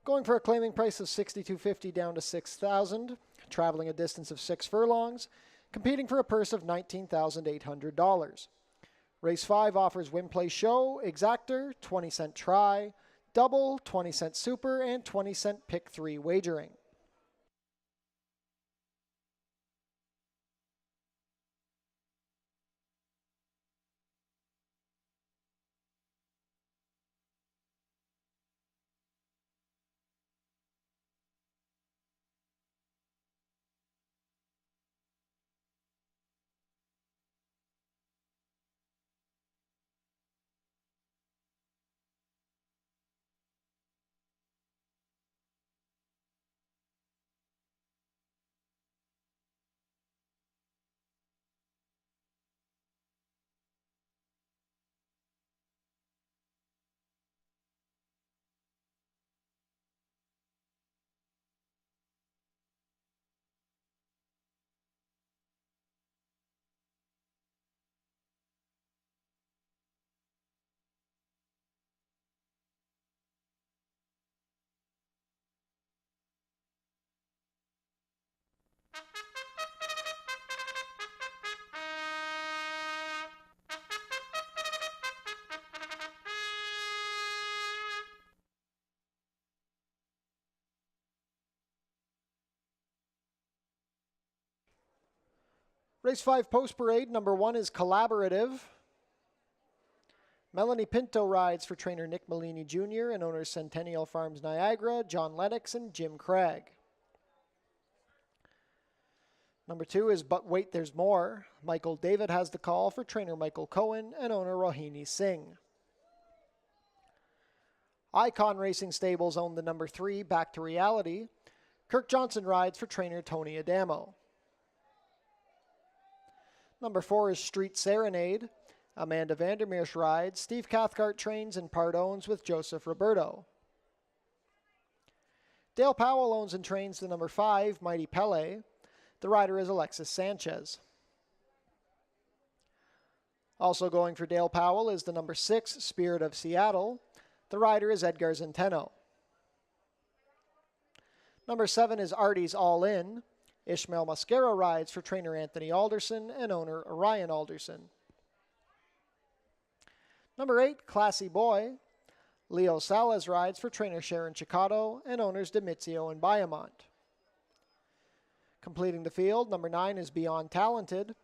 Going for a claiming price of $6,250 down to $6,000, traveling a distance of 6 furlongs, competing for a purse of $19,800. Race 5 offers win, play, show, exactor, 20-cent try, double, 20-cent super, and 20-cent pick 3 wagering. Race 5 post parade, number 1 is Collaborative. Melanie Pinto rides for trainer Nick Malini Jr. and owners Centennial Farms Niagara, John Lennox, and Jim Craig. Number 2 is But Wait There's More. Michael David has the call for trainer Michael Cohen and owner Rohini Singh. Icon Racing Stables own the number 3, Back to Reality. Kirk Johnson rides for trainer Tony Adamo. Number 4 is Street Serenade. Amanda Vandermeersch rides. Steve Cathcart trains and part owns with Joseph Roberto. Dale Powell owns and trains the number 5, Mighty Pele. The rider is Alexis Sanchez. Also going for Dale Powell is the number 6, Spirit of Seattle. The rider is Edgar Zenteno. Number 7 is Artie's All In. Ishmael Mascara rides for trainer Anthony Alderson and owner Ryan Alderson. Number 8, Classy Boy. Leo Salas rides for trainer Sharon Chicotto and owners Demizio and Biamont. Completing the field, number 9 is Beyond Talented.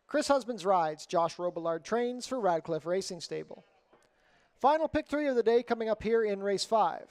Chris Husbands rides. Josh Robillard trains for Radcliffe Racing Stable. Final pick 3 of the day coming up here in race 5.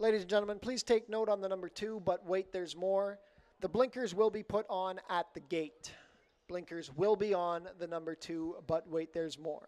Ladies and gentlemen, please take note on the number 2, But Wait There's More. The blinkers will be put on at the gate. Blinkers will be on the number 2, But Wait There's More.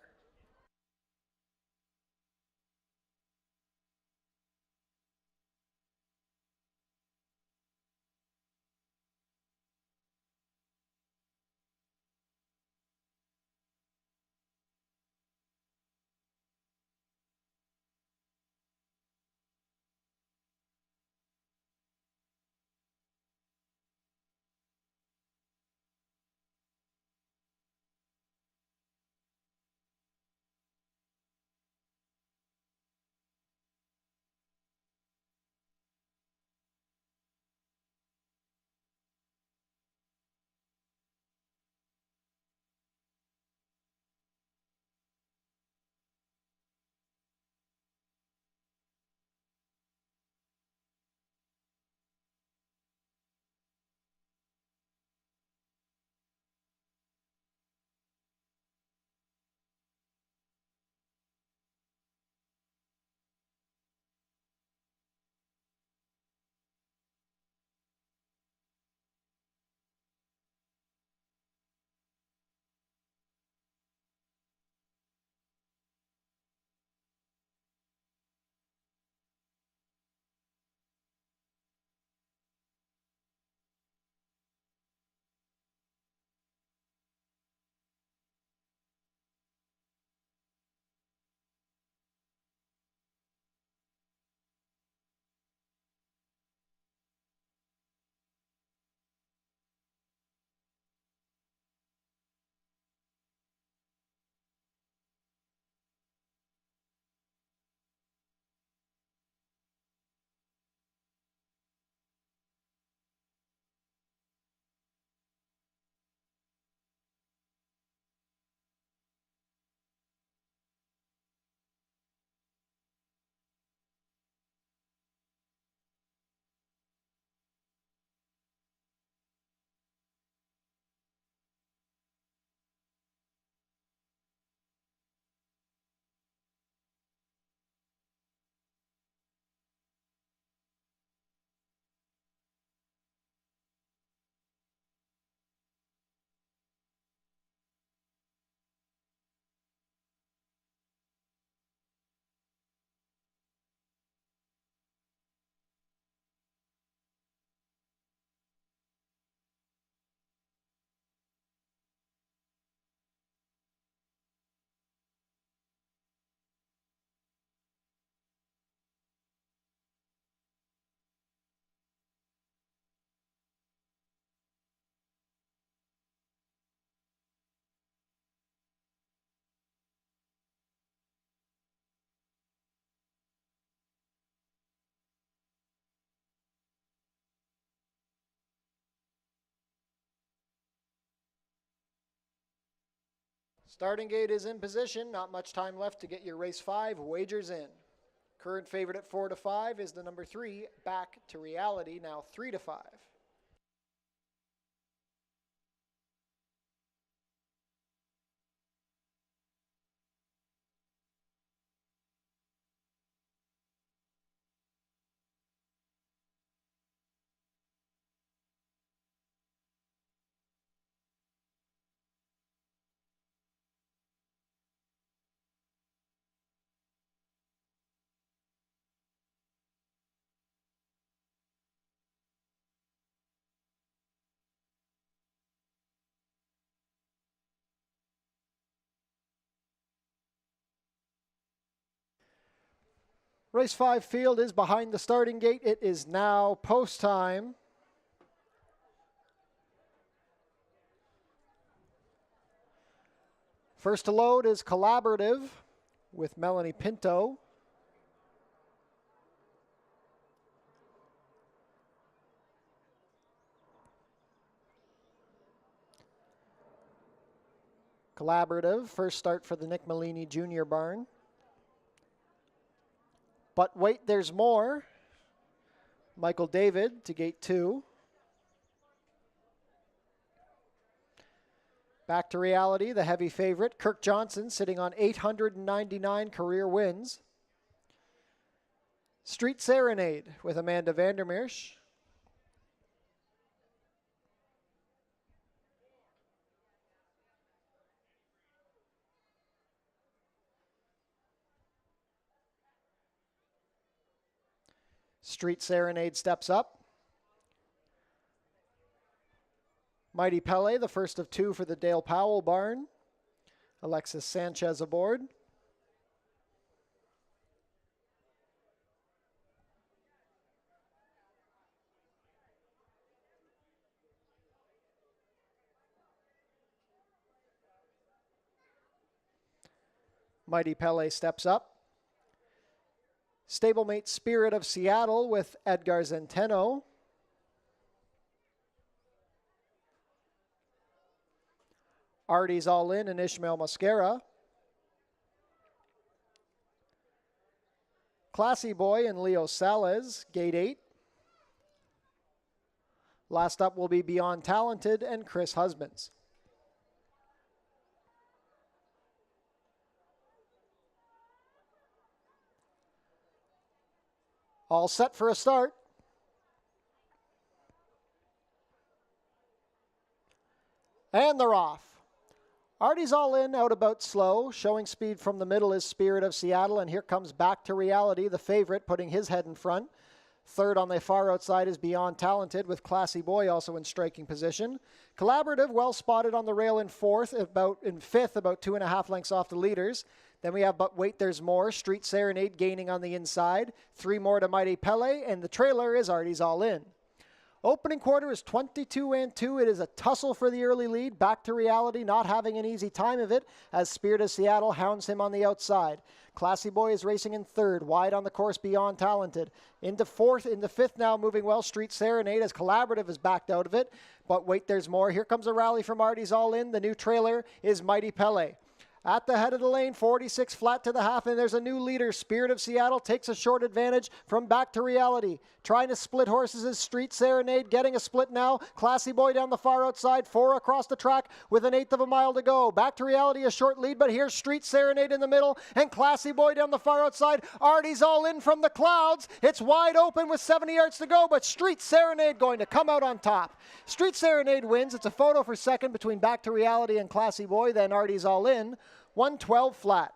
Starting gate is in position. Not much time left to get your race 5 wagers in. Current favorite at 4 to 5 is the number 3, Back to Reality, now 3 to 5. Race 5 field is behind the starting gate. It is now post time. First to load is Collaborative with Melanie Pinto. Collaborative, first start for the Nick Malini Jr. barn. But wait, there's more. Michael David to gate 2. Back to Reality, the heavy favorite. Kirk Johnson sitting on 899 career wins. Street Serenade with Amanda Vandermeersch. Street Serenade steps up. Mighty Pele, the first of 2 for the Dale Powell barn. Alexis Sanchez aboard. Mighty Pele steps up. Stablemate Spirit of Seattle with Edgar Zenteno. Artie's All In and Ishmael Mosquera. Classy Boy and Leo Salez, gate 8. Last up will be Beyond Talented and Chris Husbands. All set for a start. And they're off. Artie's All In, out about slow. Showing speed from the middle is Spirit of Seattle, and here comes Back to Reality, the favorite, putting his head in front. Third on the far outside is Beyond Talented, with Classy Boy also in striking position. Collaborative, well spotted on the rail in fifth, about 2.5 lengths off the leaders. Then we have But Wait, There's More, Street Serenade gaining on the inside. 3 more to Mighty Pele, and the trailer is Artie's All In. Opening quarter is 22-2. It is a tussle for the early lead. Back to Reality, not having an easy time of it, as Spirit of Seattle hounds him on the outside. Classy Boy is racing in third, wide on the course Beyond Talented. Into fourth, into fifth now, moving well, Street Serenade, as Collaborative is backed out of it. But wait, there's more. Here comes a rally from Artie's All In. The new trailer is Mighty Pele. At the head of the lane, 46 flat to the half, and there's a new leader. Spirit of Seattle takes a short advantage from Back to Reality. Trying to split horses is Street Serenade, getting a split now. Classy Boy down the far outside, 4 across the track with 1/8 of a mile to go. Back to Reality, a short lead, but here's Street Serenade in the middle, and Classy Boy down the far outside. Artie's All In from the clouds. It's wide open with 70 yards to go, but Street Serenade going to come out on top. Street Serenade wins. It's a photo for second between Back to Reality and Classy Boy, then Artie's All In. 112 flat.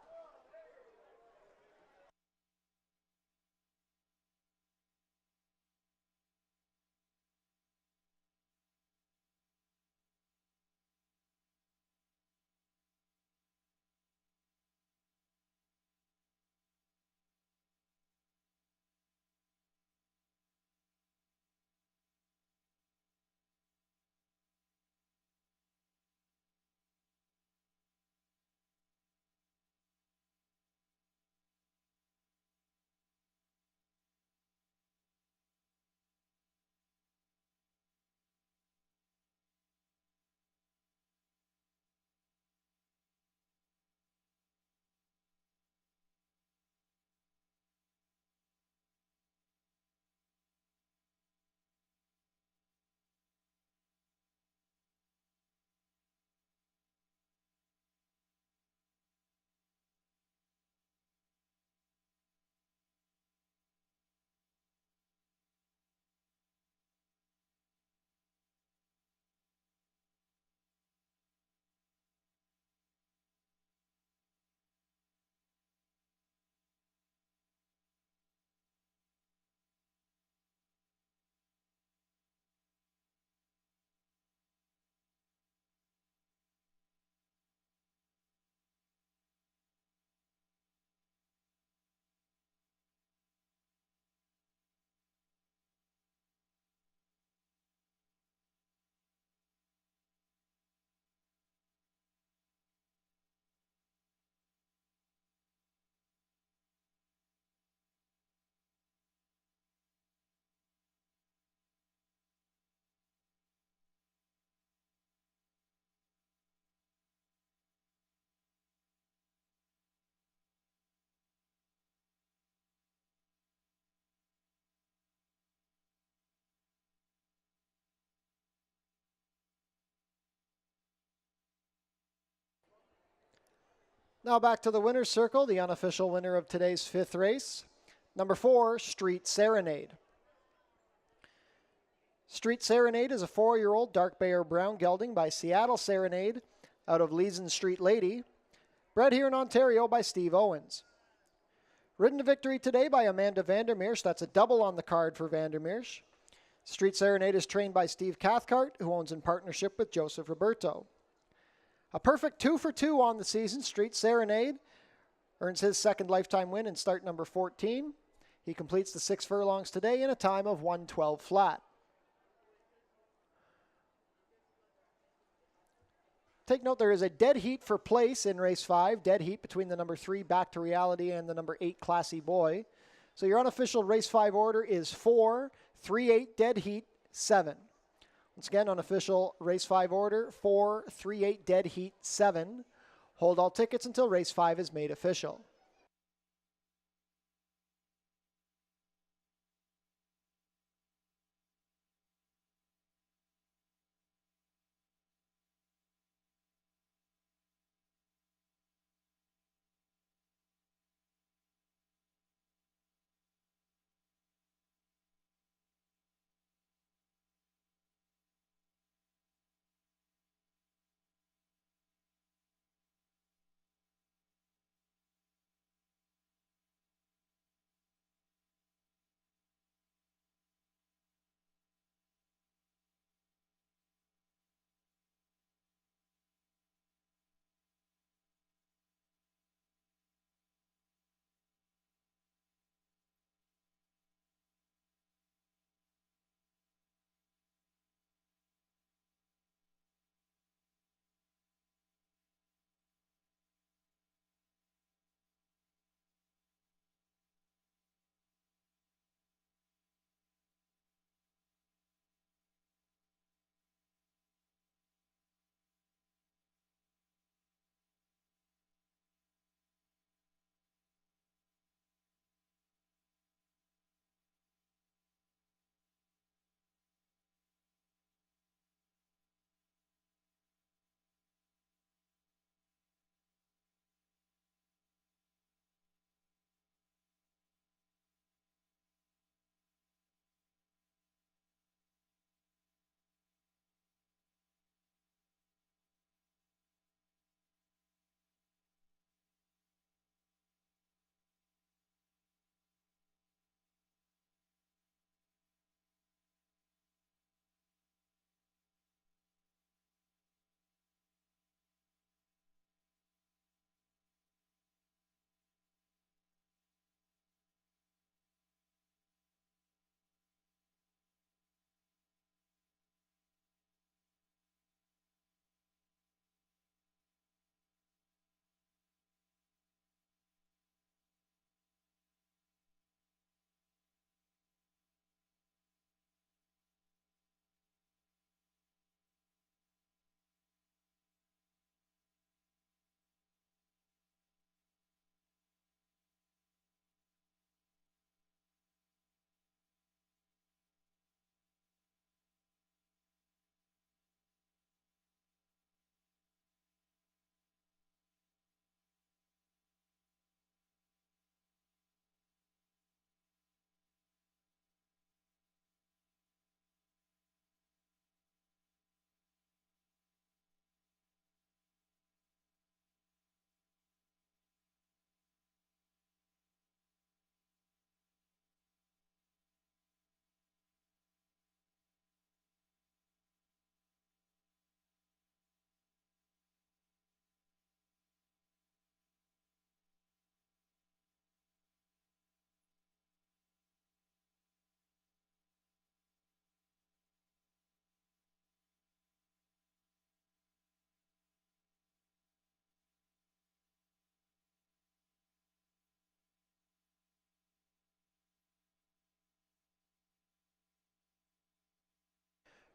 Now back to the winner's circle, the unofficial winner of today's 5th race. Number 4, Street Serenade. Street Serenade is a 4-year-old dark bay or brown gelding by Seattle Serenade out of Leeson Street Lady, bred here in Ontario by Steve Owens. Ridden to victory today by Amanda Vandermeersch. That's a double on the card for Vandermeersch. Street Serenade is trained by Steve Cathcart, who owns in partnership with Joseph Roberto. A perfect 2 for 2 on the season. Street Serenade earns his 2nd lifetime win in start number 14. He completes the 6 furlongs today in a time of 1:12 flat. Take note, there is a dead heat for place in race 5. Dead heat between the number 3 Back to Reality and the number 8 Classy Boy. So your unofficial race 5 order is 4, 3, 8, dead heat, 7. Once again, unofficial race 5 order, 4, 3, 8, dead heat, 7. Hold all tickets until race 5 is made official.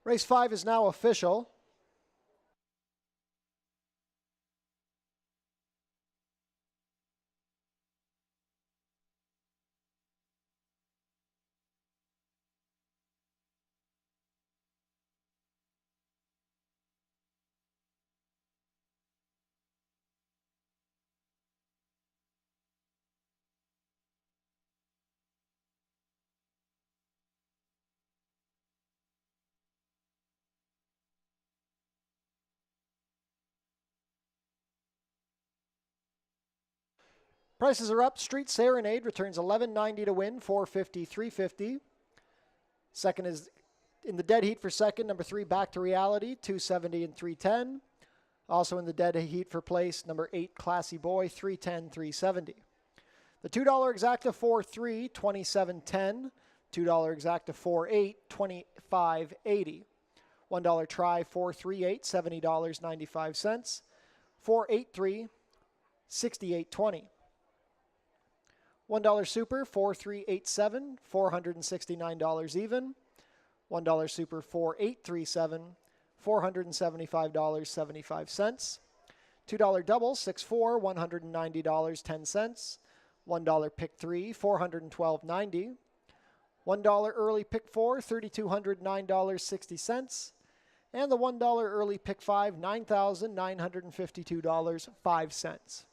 Race 5 is now official. Prices are up. Street Serenade returns $11.90 to win, $4.50, $3.50. Second is in the dead heat for second, number 3, Back to Reality, $2.70 and $3.10. Also in the dead heat for place, number 8, Classy Boy, $3.10, $3.70. The $2 exacta 4-3, $27.10. $2 exacta 4-8, $25.80. $1 try 4-3-8, $70.95. 4-8-3, $68.20. $1 super 4-3-8-7, $469 even. $1 super 4-8-3-7, $475.75. $2 double 6-4, $190.10. $1 pick 3, $412.90. $1 early pick 4, $3,209.60. And the $1 early pick 5, $9,952.05.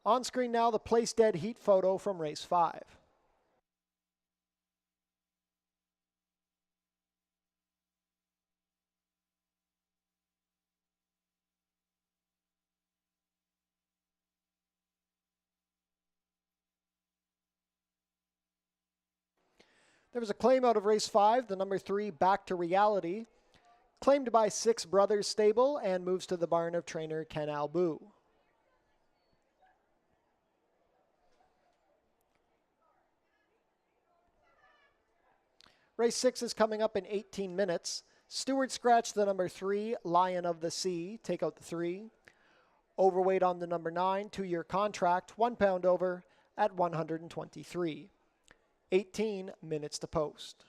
On screen now, the place dead heat photo from race 5. There was a claim out of race 5, the number 3, Back to Reality, claimed by Six Brothers Stable and moves to the barn of trainer Ken Albu. Race 6 is coming up in 18 minutes. Stewart scratched the number 3, Lion of the Sea, take out the 3. Overweight on the number 9, 2-year contract, 1 pound over at 123. 18 minutes to post.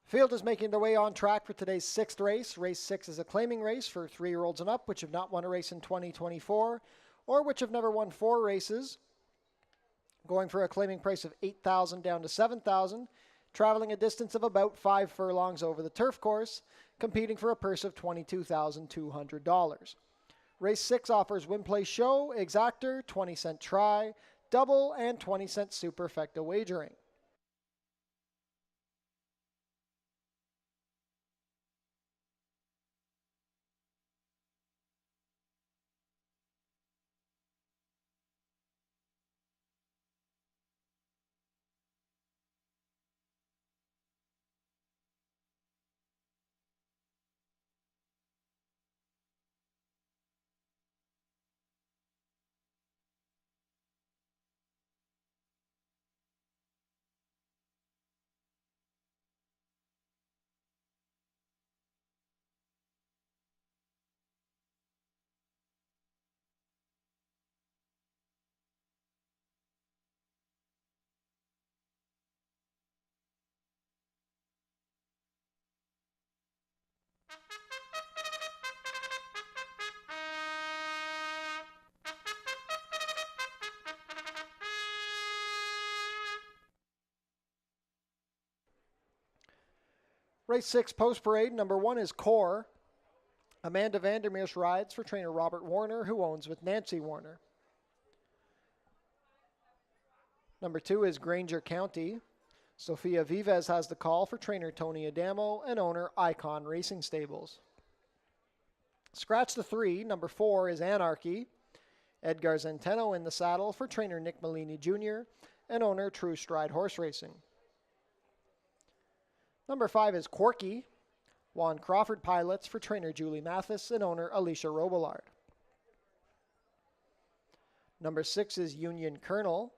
Field is making their way on track for today's sixth race. Race 6 is a claiming race for 3-year-olds and up, which have not won a race in 2024, or which have never won 4 races. Going for a claiming price of $8,000 down to $7,000, traveling a distance of about 5 furlongs over the turf course, competing for a purse of $22,200. Race 6 offers win, play, show, exactor, 20-cent try, double, and 20-cent superfecta wagering. Race 6 post parade, number 1 is Core. Amanda Vandermeers rides for trainer Robert Warner, who owns with Nancy Warner. Number 2 is Granger County. Sofia Vives has the call for trainer Tony Adamo and owner Icon Racing Stables. Scratch the 3, number 4 is Anarchy. Edgar Zenteno in the saddle for trainer Nick Malini Jr. and owner True Stride Horse Racing. Number 5 is Quirky. Juan Crawford pilots for trainer Julie Mathis and owner Alicia Robillard. Number 6 is Union Colonel.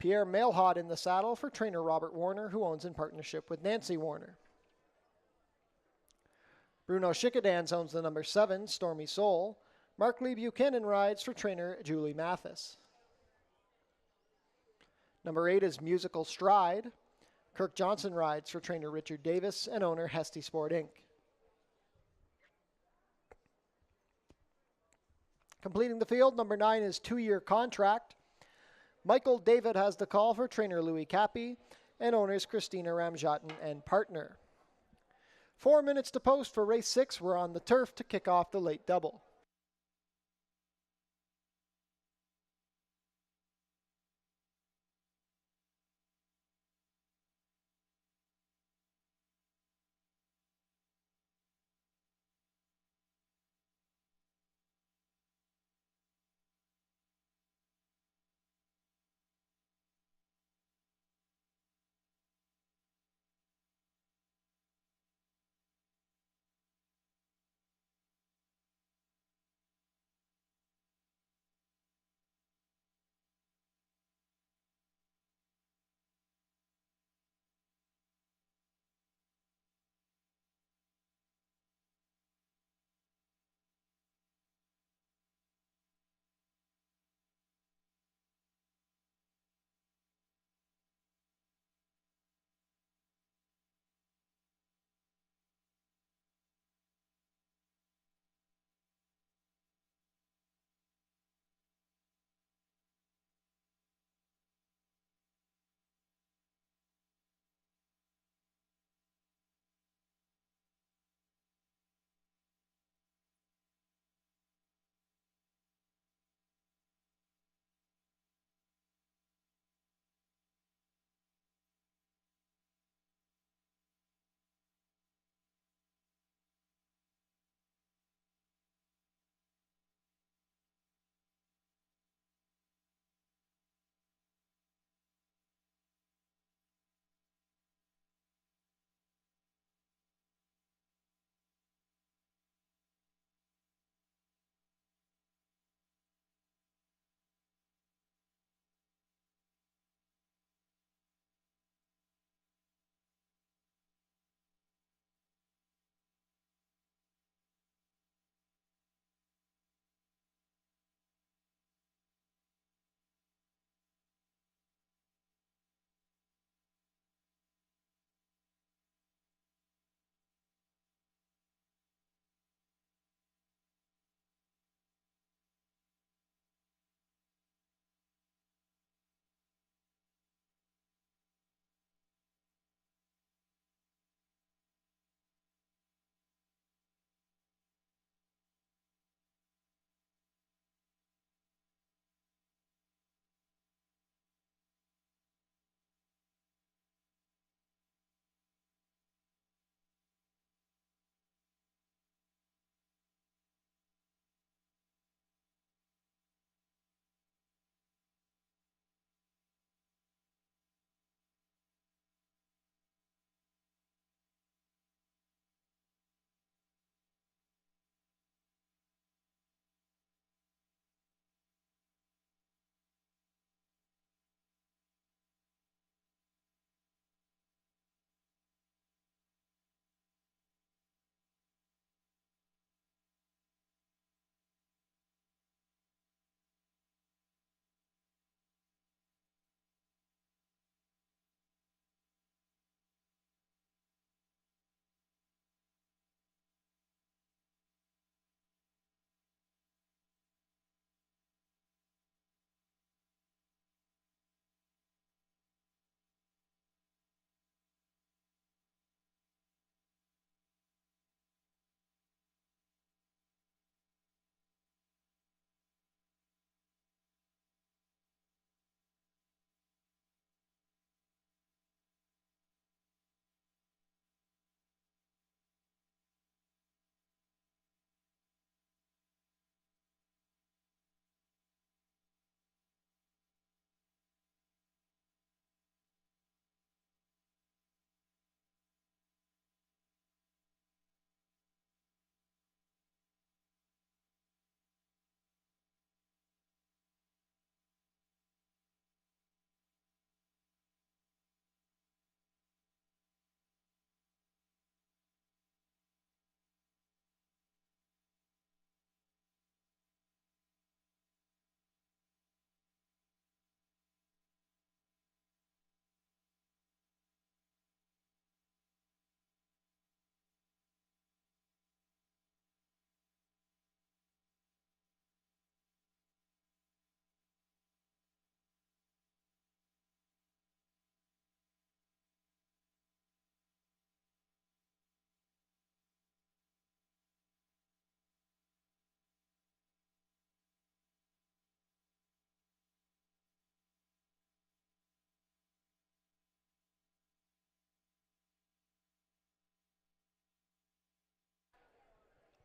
Pierre Mailhot in the saddle for trainer Robert Warner, who owns in partnership with Nancy Warner. Bruno Schickadans owns the number 7, Stormy Soul. Mark Lee Buchanan rides for trainer Julie Mathis. Number 8 is Musical Stride. Kirk Johnson rides for trainer Richard Davis and owner Hesty Sport Inc. Completing the field, number 9 is 2-year contract. Michael David has the call for trainer Louis Cappy and owners Christina Ramjatin and partner. 4 minutes to post for race 6. We're on the turf to kick off the late double.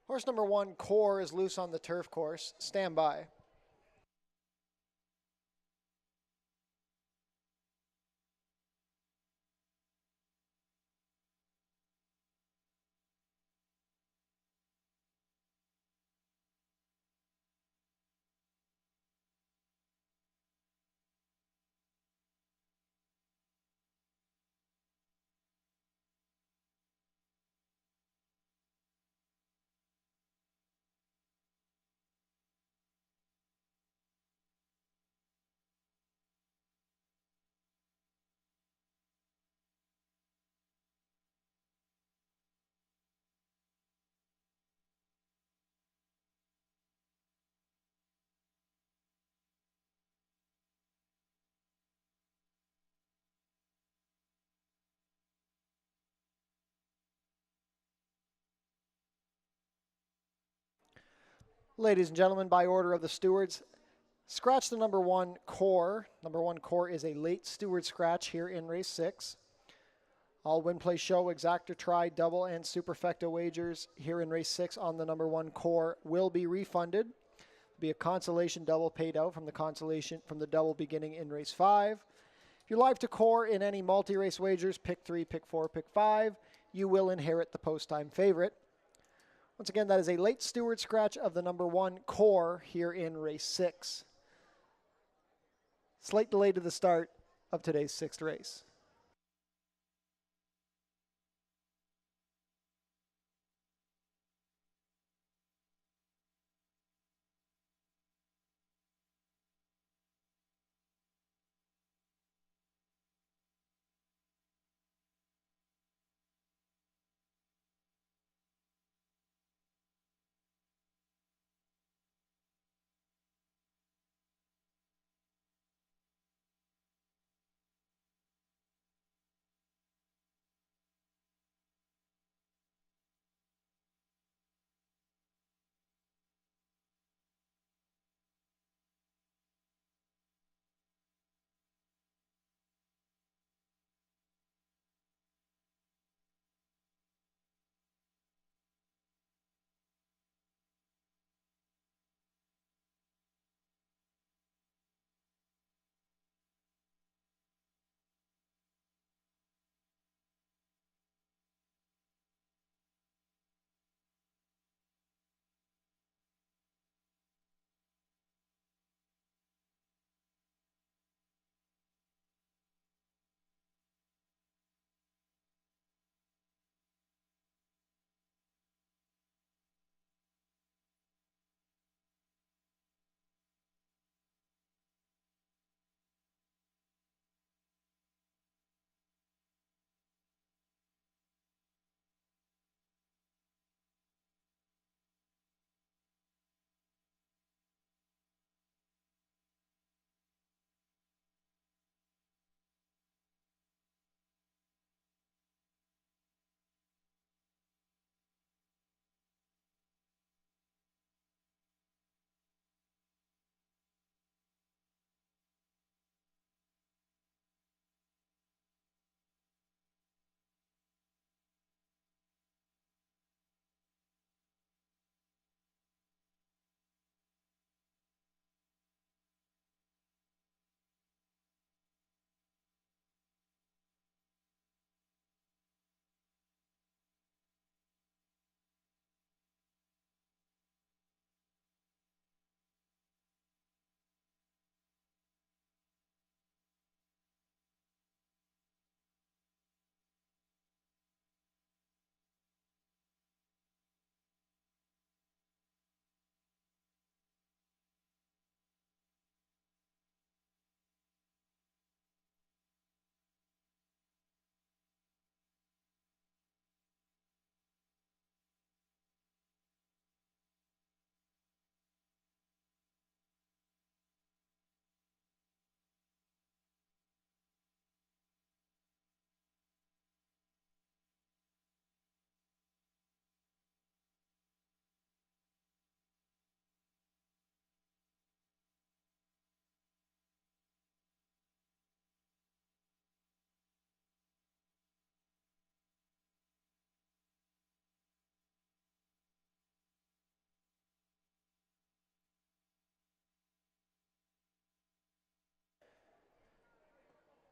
Horse number 1, Core, is loose on the turf course. Stand by. Ladies and gentlemen, by order of the stewards, scratch the number 1, Core. Number 1, Core is a late steward scratch here in race 6. All win, play, show, exactor, try, double, and superfecta wagers here in race 6 on the number 1, Core will be refunded. There'll be a consolation double paid out from the double beginning in race 5. If you're live to Core in any multi-race wagers, pick 3, pick 4, pick 5, you will inherit the post-time favorite. Once again, that is a late steward scratch of the number 1, Core, here in race 6. Slight delay to the start of today's 6th race.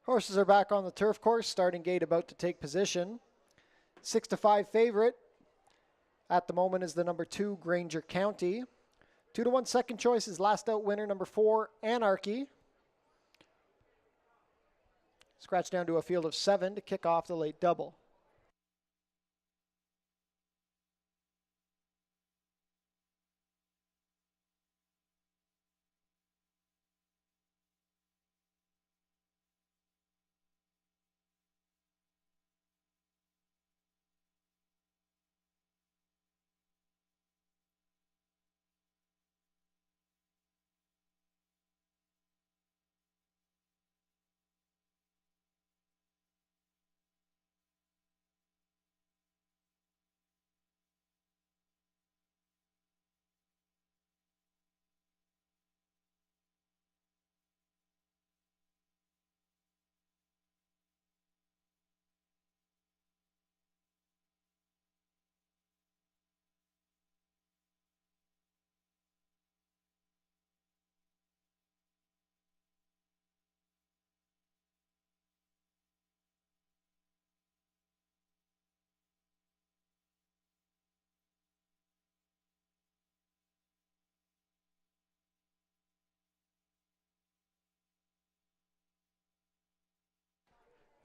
Horses are back on the turf course. Starting gate about to take position. 6-5 favorite at the moment is the number 2, Granger County. 2-1 second choice is last out winner, number 4, Anarchy. Scratch down to a field of 7 to kick off the late double.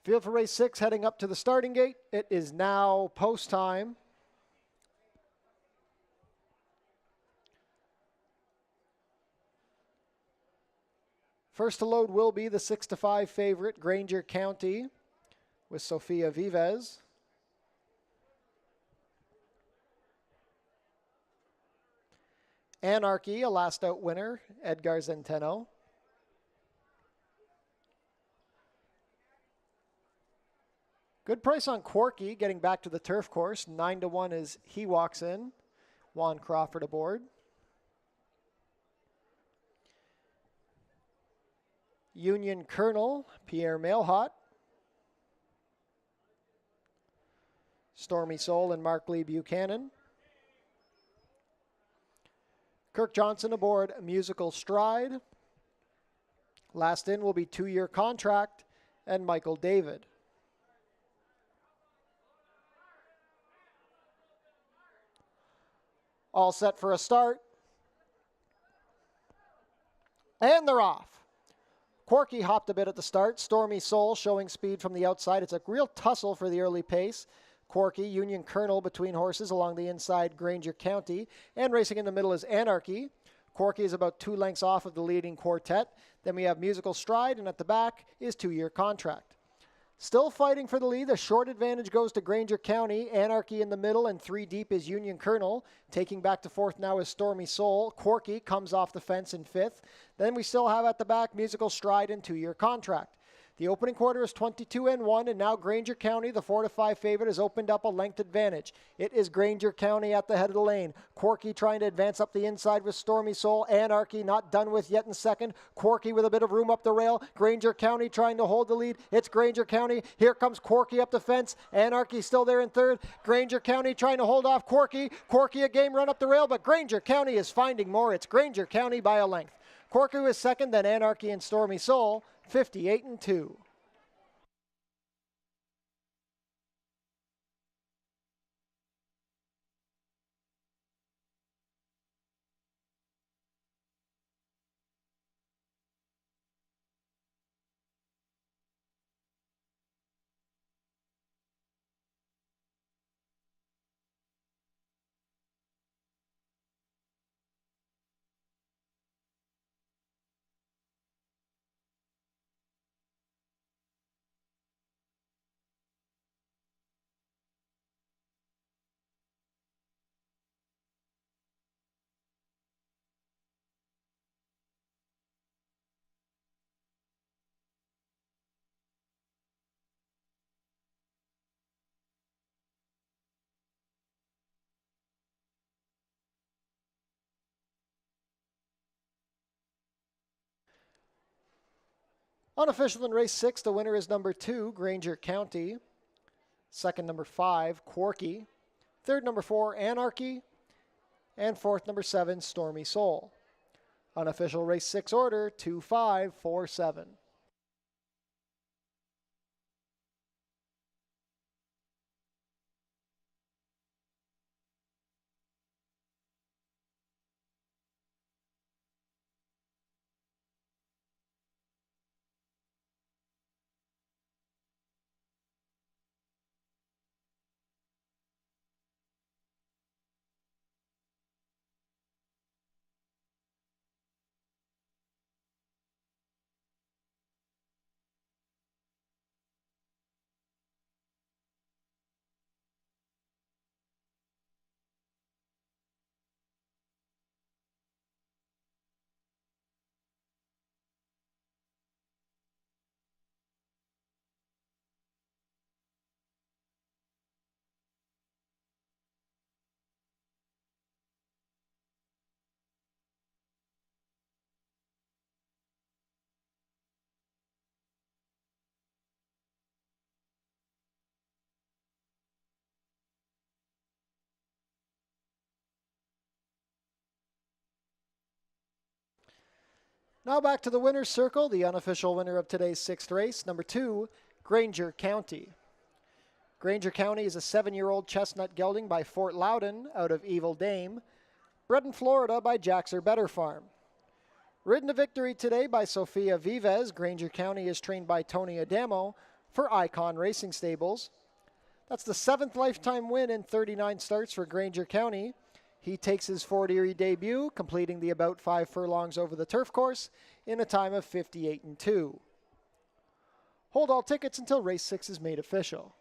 Field for race 6 heading up to the starting gate. It is now post time. First to load will be the 6-5 favorite, Granger County, with Sofia Vives. Anarchy, a last out winner, Edgar Zenteno. Good price on Corky, getting back to the turf course. 9-1 as he walks in. Juan Crawford aboard. Union Colonel, Pierre Mailhot. Stormy Soul and Mark Lee Buchanan. Kirk Johnson aboard Musical Stride. Last in will be 2-year contract and Michael David. All set for a start. And they're off. Corky hopped a bit at the start. Stormy Soul showing speed from the outside. It's a real tussle for the early pace. Corky, Union Colonel between horses along the inside, Granger County. And racing in the middle is Anarchy. Corky is about 2 lengths off of the leading quartet. Then we have Musical Stride, and at the back is 2-year contract. Still fighting for the lead. The short advantage goes to Granger County. Anarchy in the middle, and 3 deep is Union Colonel. Taking back to 4th now is Stormy Soul. Corky comes off the fence in 5th. Then we still have at the back Musical Stride and 2-year contract. The opening quarter is 22-1, and now Granger County, the 4-5 favorite, has opened up a length advantage. It is Granger County at the head of the lane. Corky trying to advance up the inside with Stormy Soul. Anarchy not done with yet in second. Corky with a bit of room up the rail. Granger County trying to hold the lead. It's Granger County. Here comes Corky up the fence. Anarchy still there in third. Granger County trying to hold off Corky. Corky a game run up the rail, but Granger County is finding more. It's Granger County by a length. Corky was second, then Anarchy and Stormy Soul. 58-2. Unofficial in race 6, the winner is number 2, Granger County. Second, number 5, Corky. Third, number 4, Anarchy. And fourth, number 7, Stormy Soul. Unofficial race 6 order, 2-5-4-7. Now back to the winner's circle, the unofficial winner of today's sixth race, number 2, Granger County. Granger County is a 7-year-old chestnut gelding by Fort Loudon out of Evil Dame, bred in Florida by Jackser Better Farm. Ridden to victory today by Sofia Vives, Granger County is trained by Tony Adamo for Icon Racing Stables. That's the 7th lifetime win in 39 starts for Granger County. He takes his Fort Erie debut, completing the about 5 furlongs over the turf course in a time of 58-2. Hold all tickets until race 6 is made official.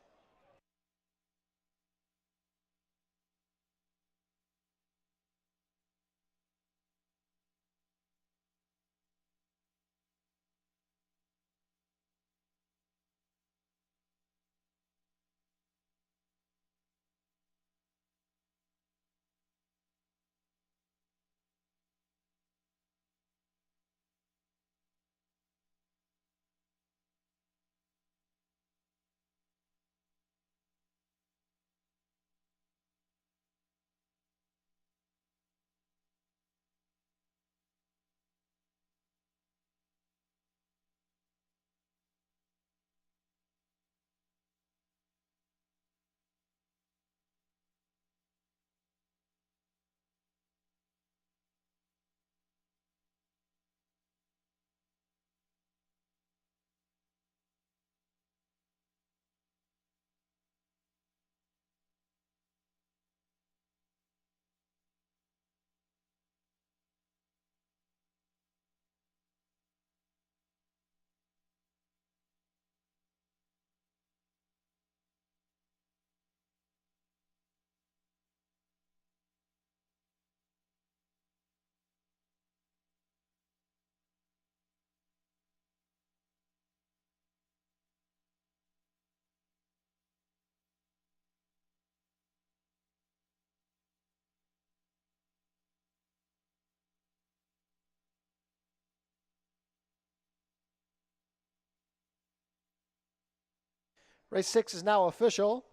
Race 6 is now official.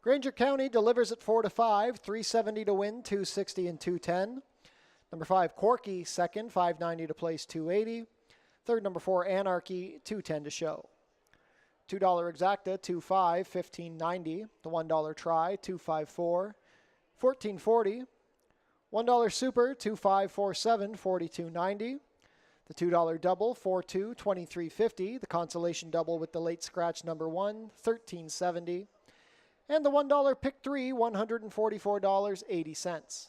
Granger County delivers at 4-5, 370 to win, 260 and 210. Number 5, Corky, second, 590 to place, 280. Third, number 4, Anarchy, 210 to show. $2 exacta, 2.5, 15.90. The $1 try, 2.54, 14.40. $1 super, 2.547, 42.90. The $2 double, 4.2, 23.50. The consolation double with the late scratch number 1, 13.70. And the $1 pick 3, $144.80.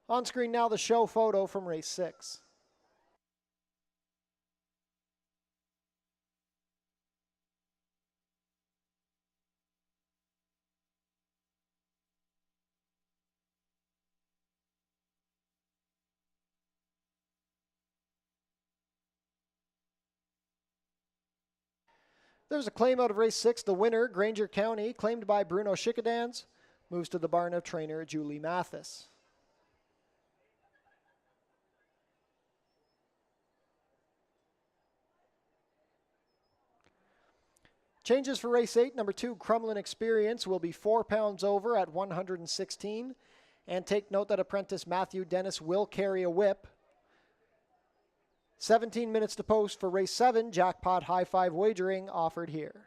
On screen now the show photo from race 6. There's a claim out of race 6. The winner, Granger County, claimed by Bruno Schickadans, moves to the barn of trainer Julie Mathis. Changes for race 8. Number 2, Crumlin Experience, will be 4 pounds over at 116. And take note that apprentice Matthew Dennis will carry a whip. 17 minutes to post for race 7. Jackpot high five wagering offered here.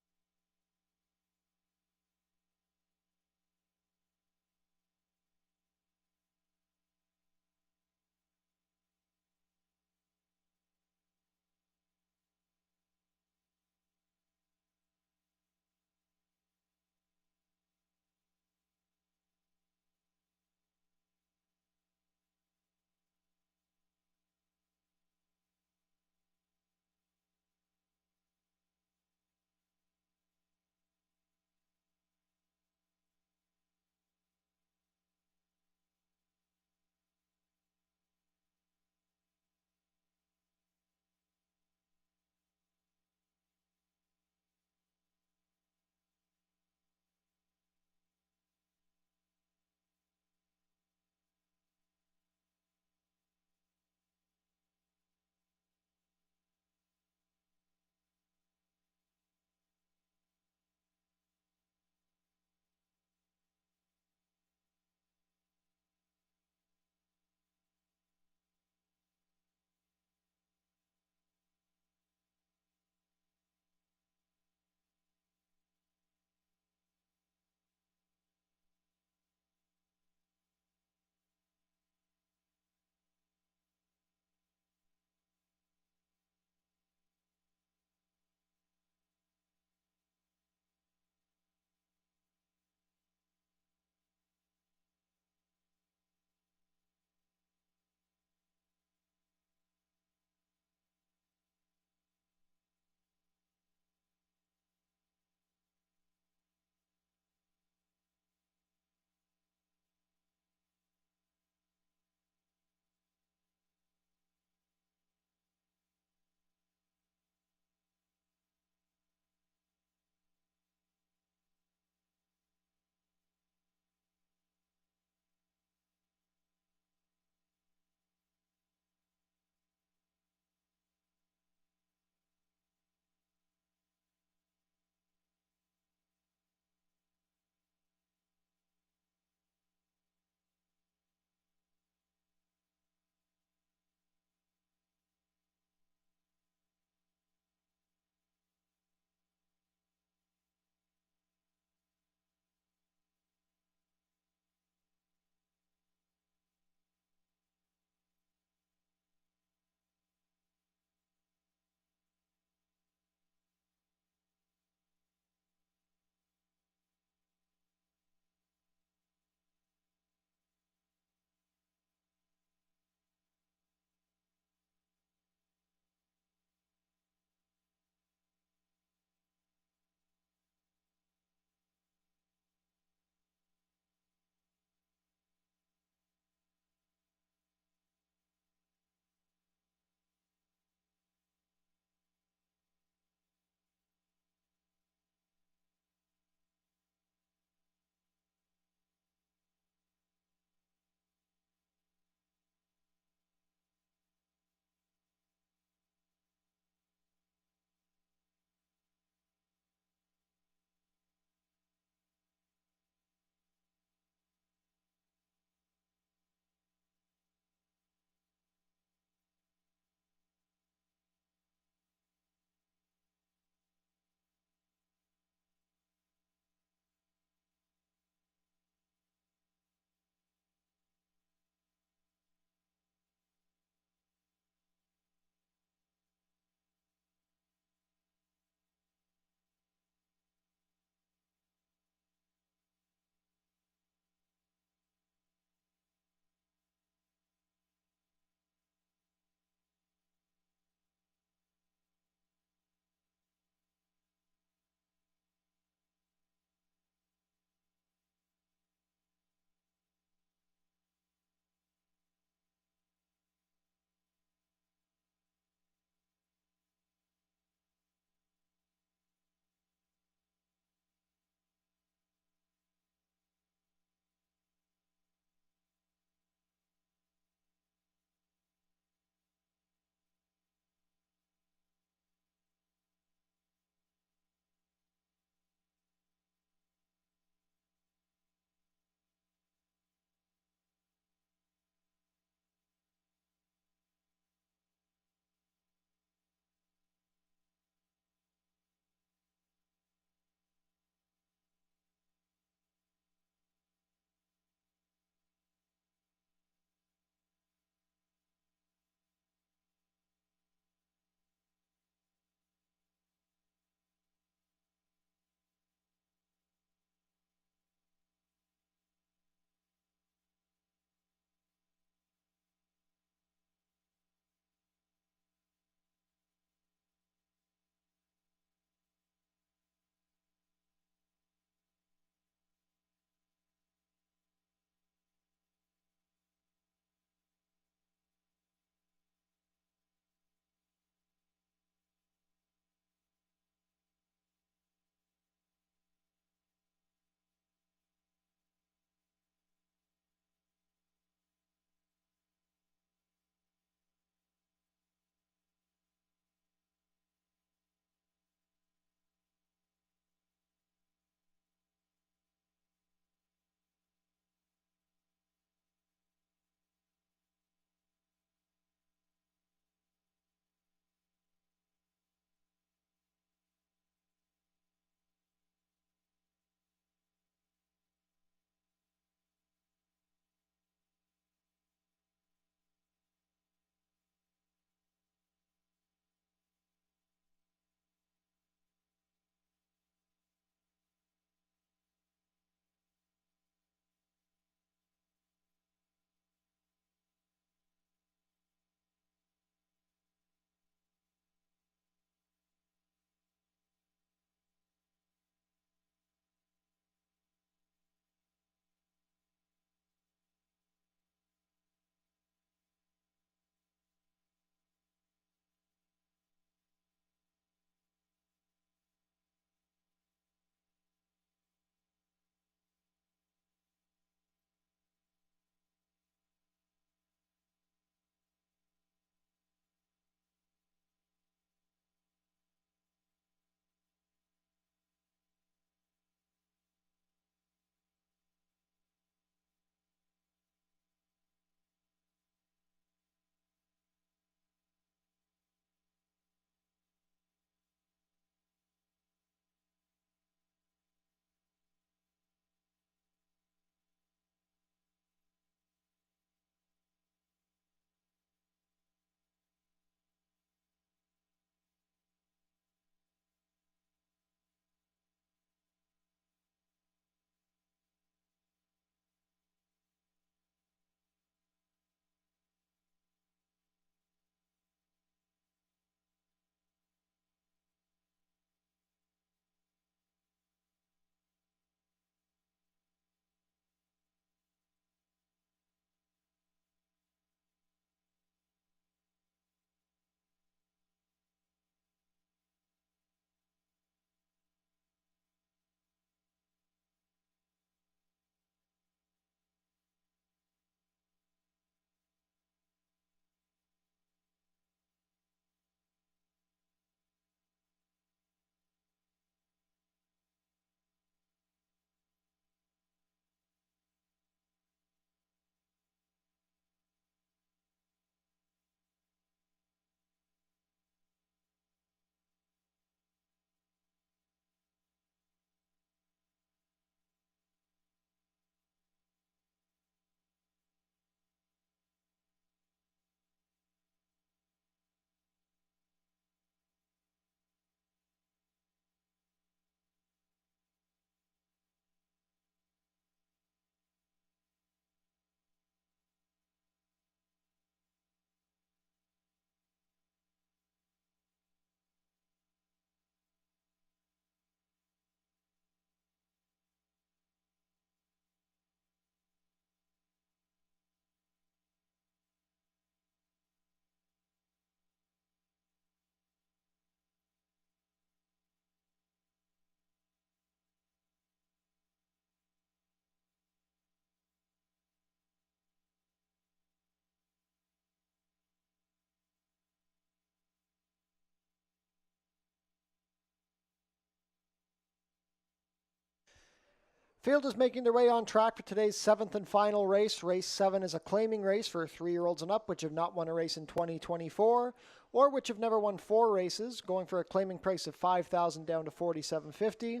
Field is making their way on track for today's 7th and final race. Race 7 is a claiming race for 3-year-olds and up, which have not won a race in 2024, or which have never won 4 races, going for a claiming price of $5,000 down to $4,750.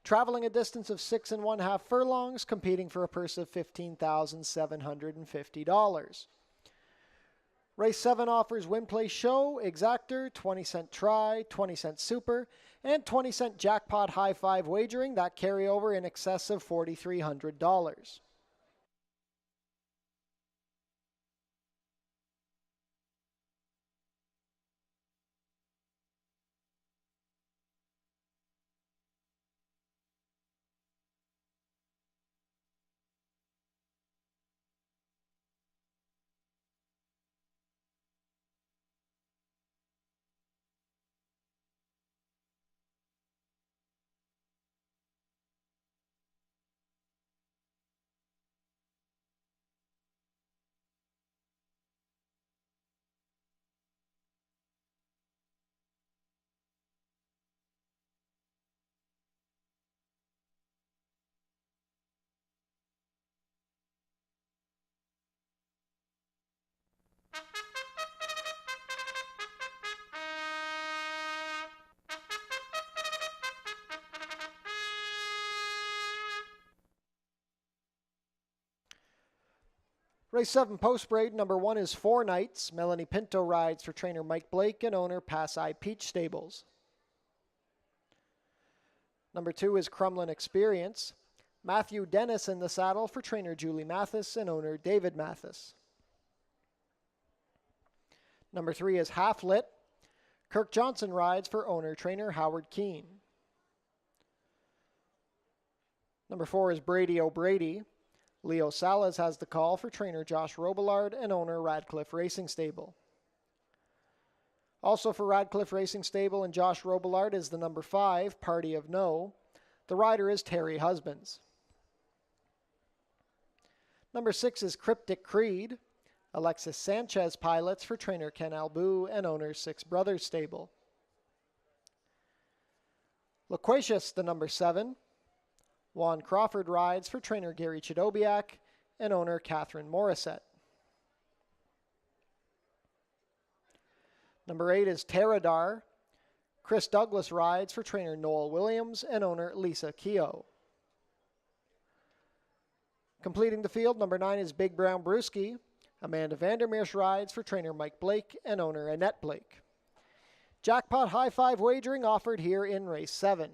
Traveling a distance of 6 1/2 furlongs, competing for a purse of $15,750. Race 7 offers win, play, show, exactor, 20-cent try, 20-cent super, and 20-cent jackpot high five wagering that carry over in excess of $4,300. Race 7 post braid, number 1 is 4 Nights. Melanie Pinto rides for trainer Mike Blake and owner Pass Eye Peach Stables. Number 2 is Crumlin Experience. Matthew Dennis in the saddle for trainer Julie Mathis and owner David Mathis. Number 3 is Half Lit. Kirk Johnson rides for owner trainer Howard Keene. Number 4 is Brady O'Brady. Leo Salas has the call for trainer Josh Robillard and owner Radcliffe Racing Stable. Also for Radcliffe Racing Stable and Josh Robillard is the number 5, Party of No. The rider is Terry Husbands. Number 6 is Cryptic Creed. Alexis Sanchez pilots for trainer Ken Albu and owner Six Brothers Stable. Loquacious, the number 7. Juan Crawford rides for trainer Gary Chidobiak and owner Catherine Morissette. Number 8 is Terradar. Chris Douglas rides for trainer Noel Williams and owner Lisa Keogh. Completing the field, number 9 is Big Brown Brewski. Amanda Vandermeersch rides for trainer Mike Blake and owner Annette Blake. Jackpot high five wagering offered here in race 7.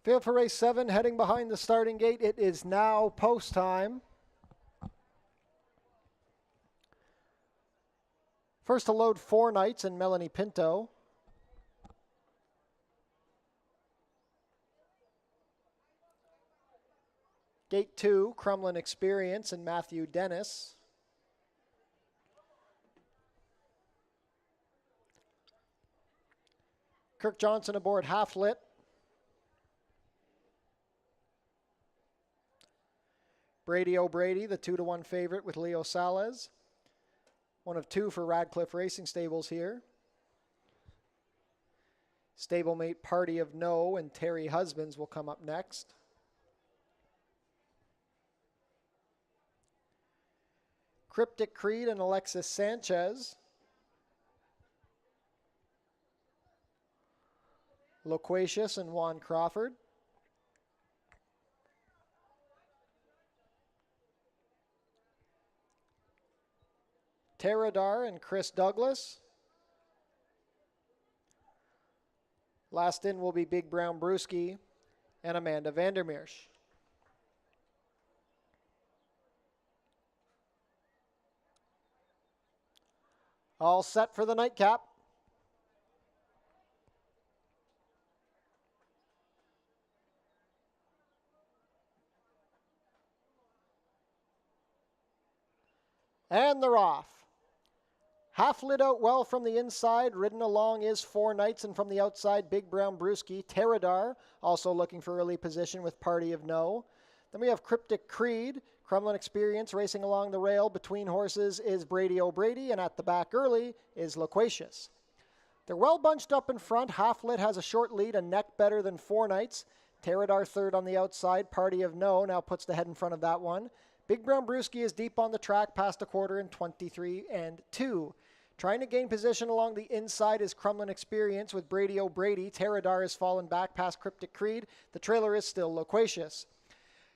Field for race 7, heading behind the starting gate. It is now post time. First to load 4 Knights and Melanie Pinto. Gate 2, Crumlin Experience and Matthew Dennis. Kirk Johnson aboard Half Lit. Brady O'Brady, the 2-1 favorite with Leo Salez. One of 2 for Radcliffe Racing Stables here. Stablemate Party of No and Terry Husbands will come up next. Cryptic Creed and Alexis Sanchez. Loquacious and Juan Crawford. Teradar and Chris Douglas. Last in will be Big Brown Brewski and Amanda Vandermeersch. All set for the nightcap. And they're off. Half lit out well from the inside. Ridden along is 4 Knights, and from the outside, Big Brown Brewski. Teradar also looking for early position with Party of No. Then we have Cryptic Creed. Crumlin Experience racing along the rail. Between horses is Brady O'Brady, and at the back early is Loquacious. They're well bunched up in front. Half Lit has a short lead, a neck better than 4 Knights. Teradar third on the outside. Party of No now puts the head in front of that one. Big Brown Brewski is deep on the track, past a quarter in 23 and 2. Trying to gain position along the inside is Crumlin Experience with Brady O'Brady. Teradar has fallen back past Cryptic Creed. The trailer is still Loquacious.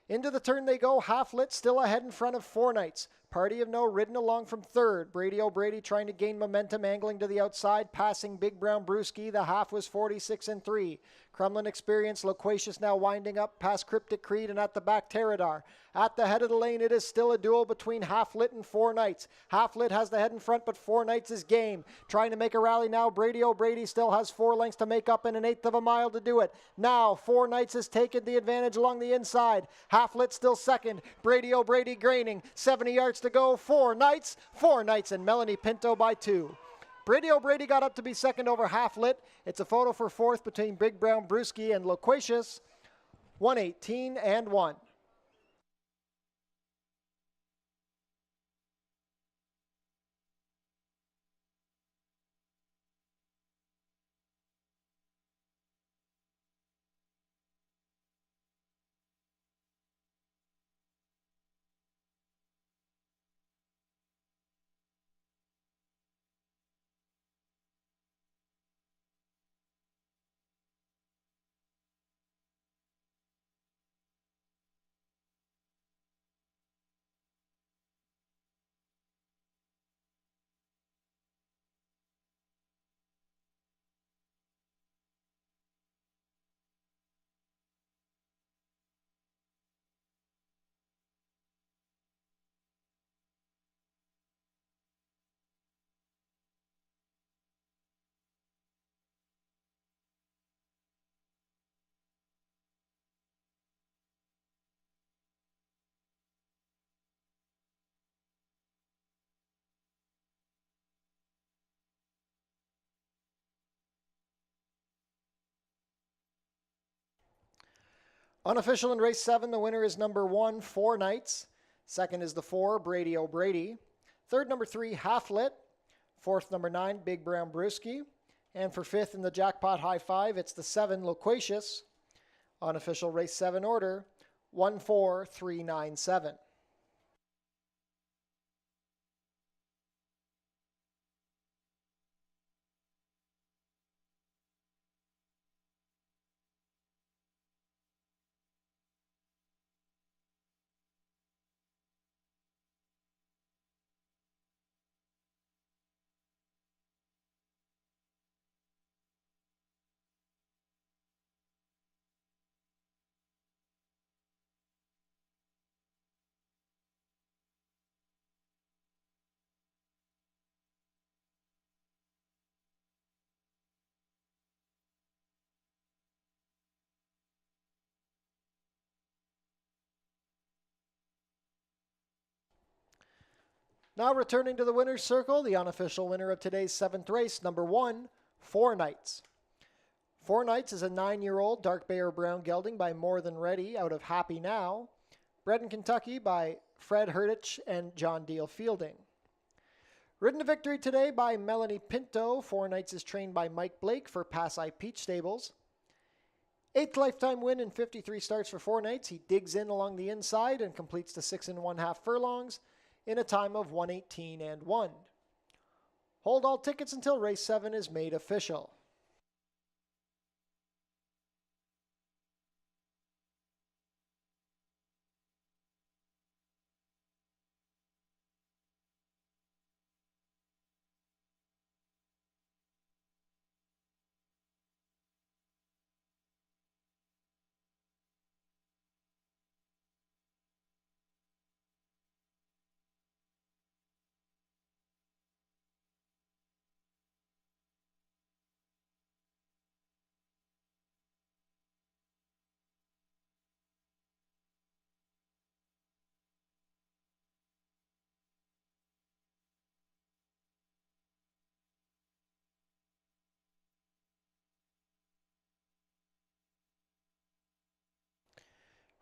Into the turn they go. Half Lit still ahead in front of 4 Knights. Party of No ridden along from third. Brady O'Brady trying to gain momentum, angling to the outside, passing Big Brown Brewski. The half was 46 and 3. Crumlin Experience, Loquacious now winding up past Cryptic Creed, and at the back Teradar. At the head of the lane, it is still a duel between Half Lit and 4 Knights. Half Lit has the head in front, but 4 Knights is game. Trying to make a rally now. Brady O'Brady still has 4 lengths to make up in an 1/8 of a mile to do it. Now 4 Knights has taken the advantage along the inside. Half Lit still second. Brady O'Brady graining. 70 yards to go. 4 Knights. 4 Knights and Melanie Pinto by 2. Brady O'Brady got up to be second over Half Lit. It's a photo for fourth between Big Brown Brewski and Loquacious. 1:18 and 1. Unofficial in race 7, the winner is number 1, 4 Knights. Second is the 4, Brady O'Brady. Third, number 3, Half Lit. Fourth, number 9, Big Brown Brewski. And for fifth in the jackpot high 5, it's the 7, Loquacious. Unofficial race 7 order, 14397. Now returning to the winner's circle, the unofficial winner of today's 7th race, number 1, Four Nights. Four Nights is a 9-year-old dark bay or brown gelding by More Than Ready out of Happy Now, bred in Kentucky by Fred Herdich and John Deal Fielding. Ridden to victory today by Melanie Pinto. Four Nights is trained by Mike Blake for Pass Eye Peach Stables. 8th lifetime win in 53 starts for Four Nights. He digs in along the inside and completes the 6 1/2 furlongs in a time of 1:18 and 1. Hold all tickets until race 7 is made official.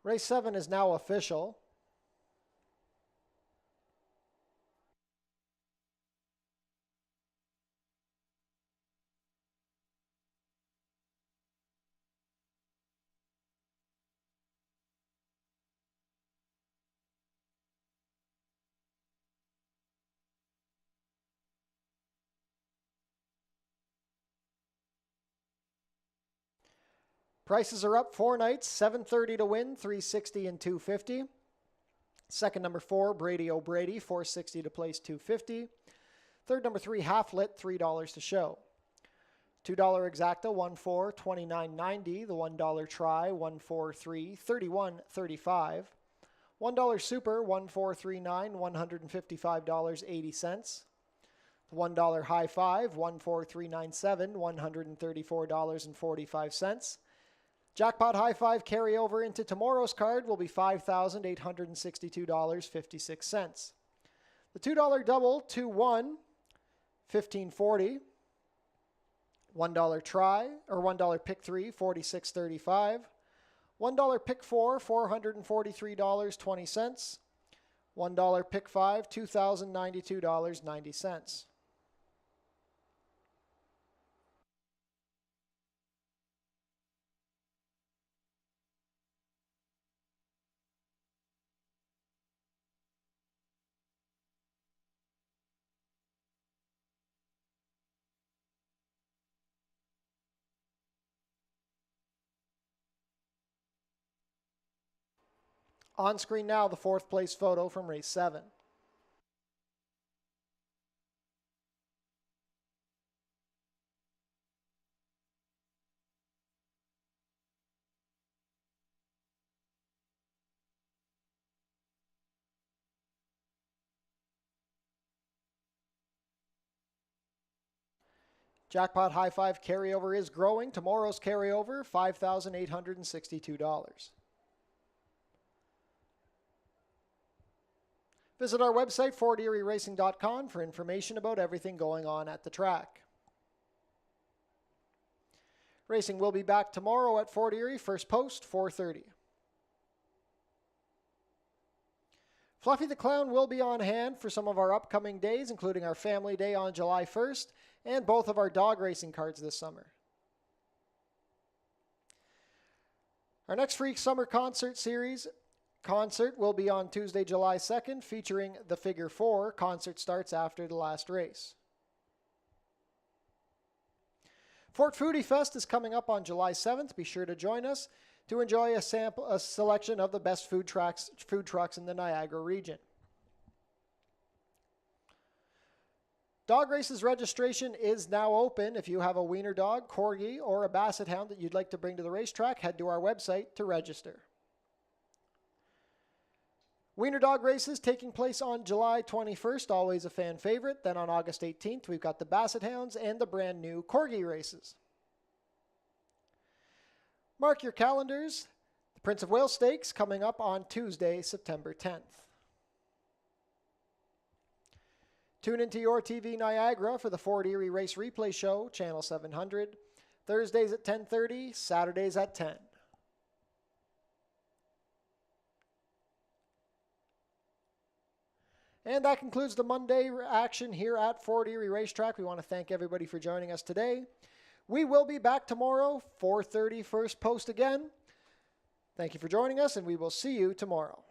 Race 7 is now official. Prices are up. Four Nights, $7.30 to win, $360 and $250. Second, number 4, Brady O'Brady, $460 to place, $250. Third, number 3, Half Lit, $3 to show. $2 exacta, 1-4, $29.90. The $1 try, 1-4-3, $31.35. $1 super, 1-4-3-9, $155.80. The $1 high five, 1-4-3-9-7, $134.45. Jackpot high five carryover into tomorrow's card will be $5,862.56. The $2 double, 2-1, $15.40. $1 try, or $1 pick 3, $46.35. $1 pick 4, $443.20. $1 pick 5, $2,092.90. On screen now, the 4th place photo from race 7. Jackpot high five carryover is growing. Tomorrow's carryover, $5,862. Visit our website, FortErieRacing.com, for information about everything going on at the track. Racing will be back tomorrow at Fort Erie, first post, 4:30. Fluffy the Clown will be on hand for some of our upcoming days, including our Family Day on July 1st and both of our dog racing cards this summer. Our next Freak Summer Concert Series concert will be on Tuesday, July 2nd, featuring the Figure 4. Concert starts after the last race. Fort Foodie Fest is coming up on July 7th. Be sure to join us to enjoy a selection of the best food trucks in the Niagara region. Dog races registration is now open. If you have a wiener dog, corgi, or a basset hound that you'd like to bring to the racetrack, head to our website to register. Wiener dog races taking place on July 21st, always a fan favorite. Then on August 18th, we've got the basset hounds and the brand new corgi races. Mark your calendars. The Prince of Wales Stakes coming up on Tuesday, September 10th. Tune into your TV Niagara for the Fort Erie Race Replay Show, Channel 700, Thursdays at 10:30, Saturdays at 10. And that concludes the Monday action here at Fort Erie Racetrack. We want to thank everybody for joining us today. We will be back tomorrow, 4:30 first post again. Thank you for joining us, and we will see you tomorrow.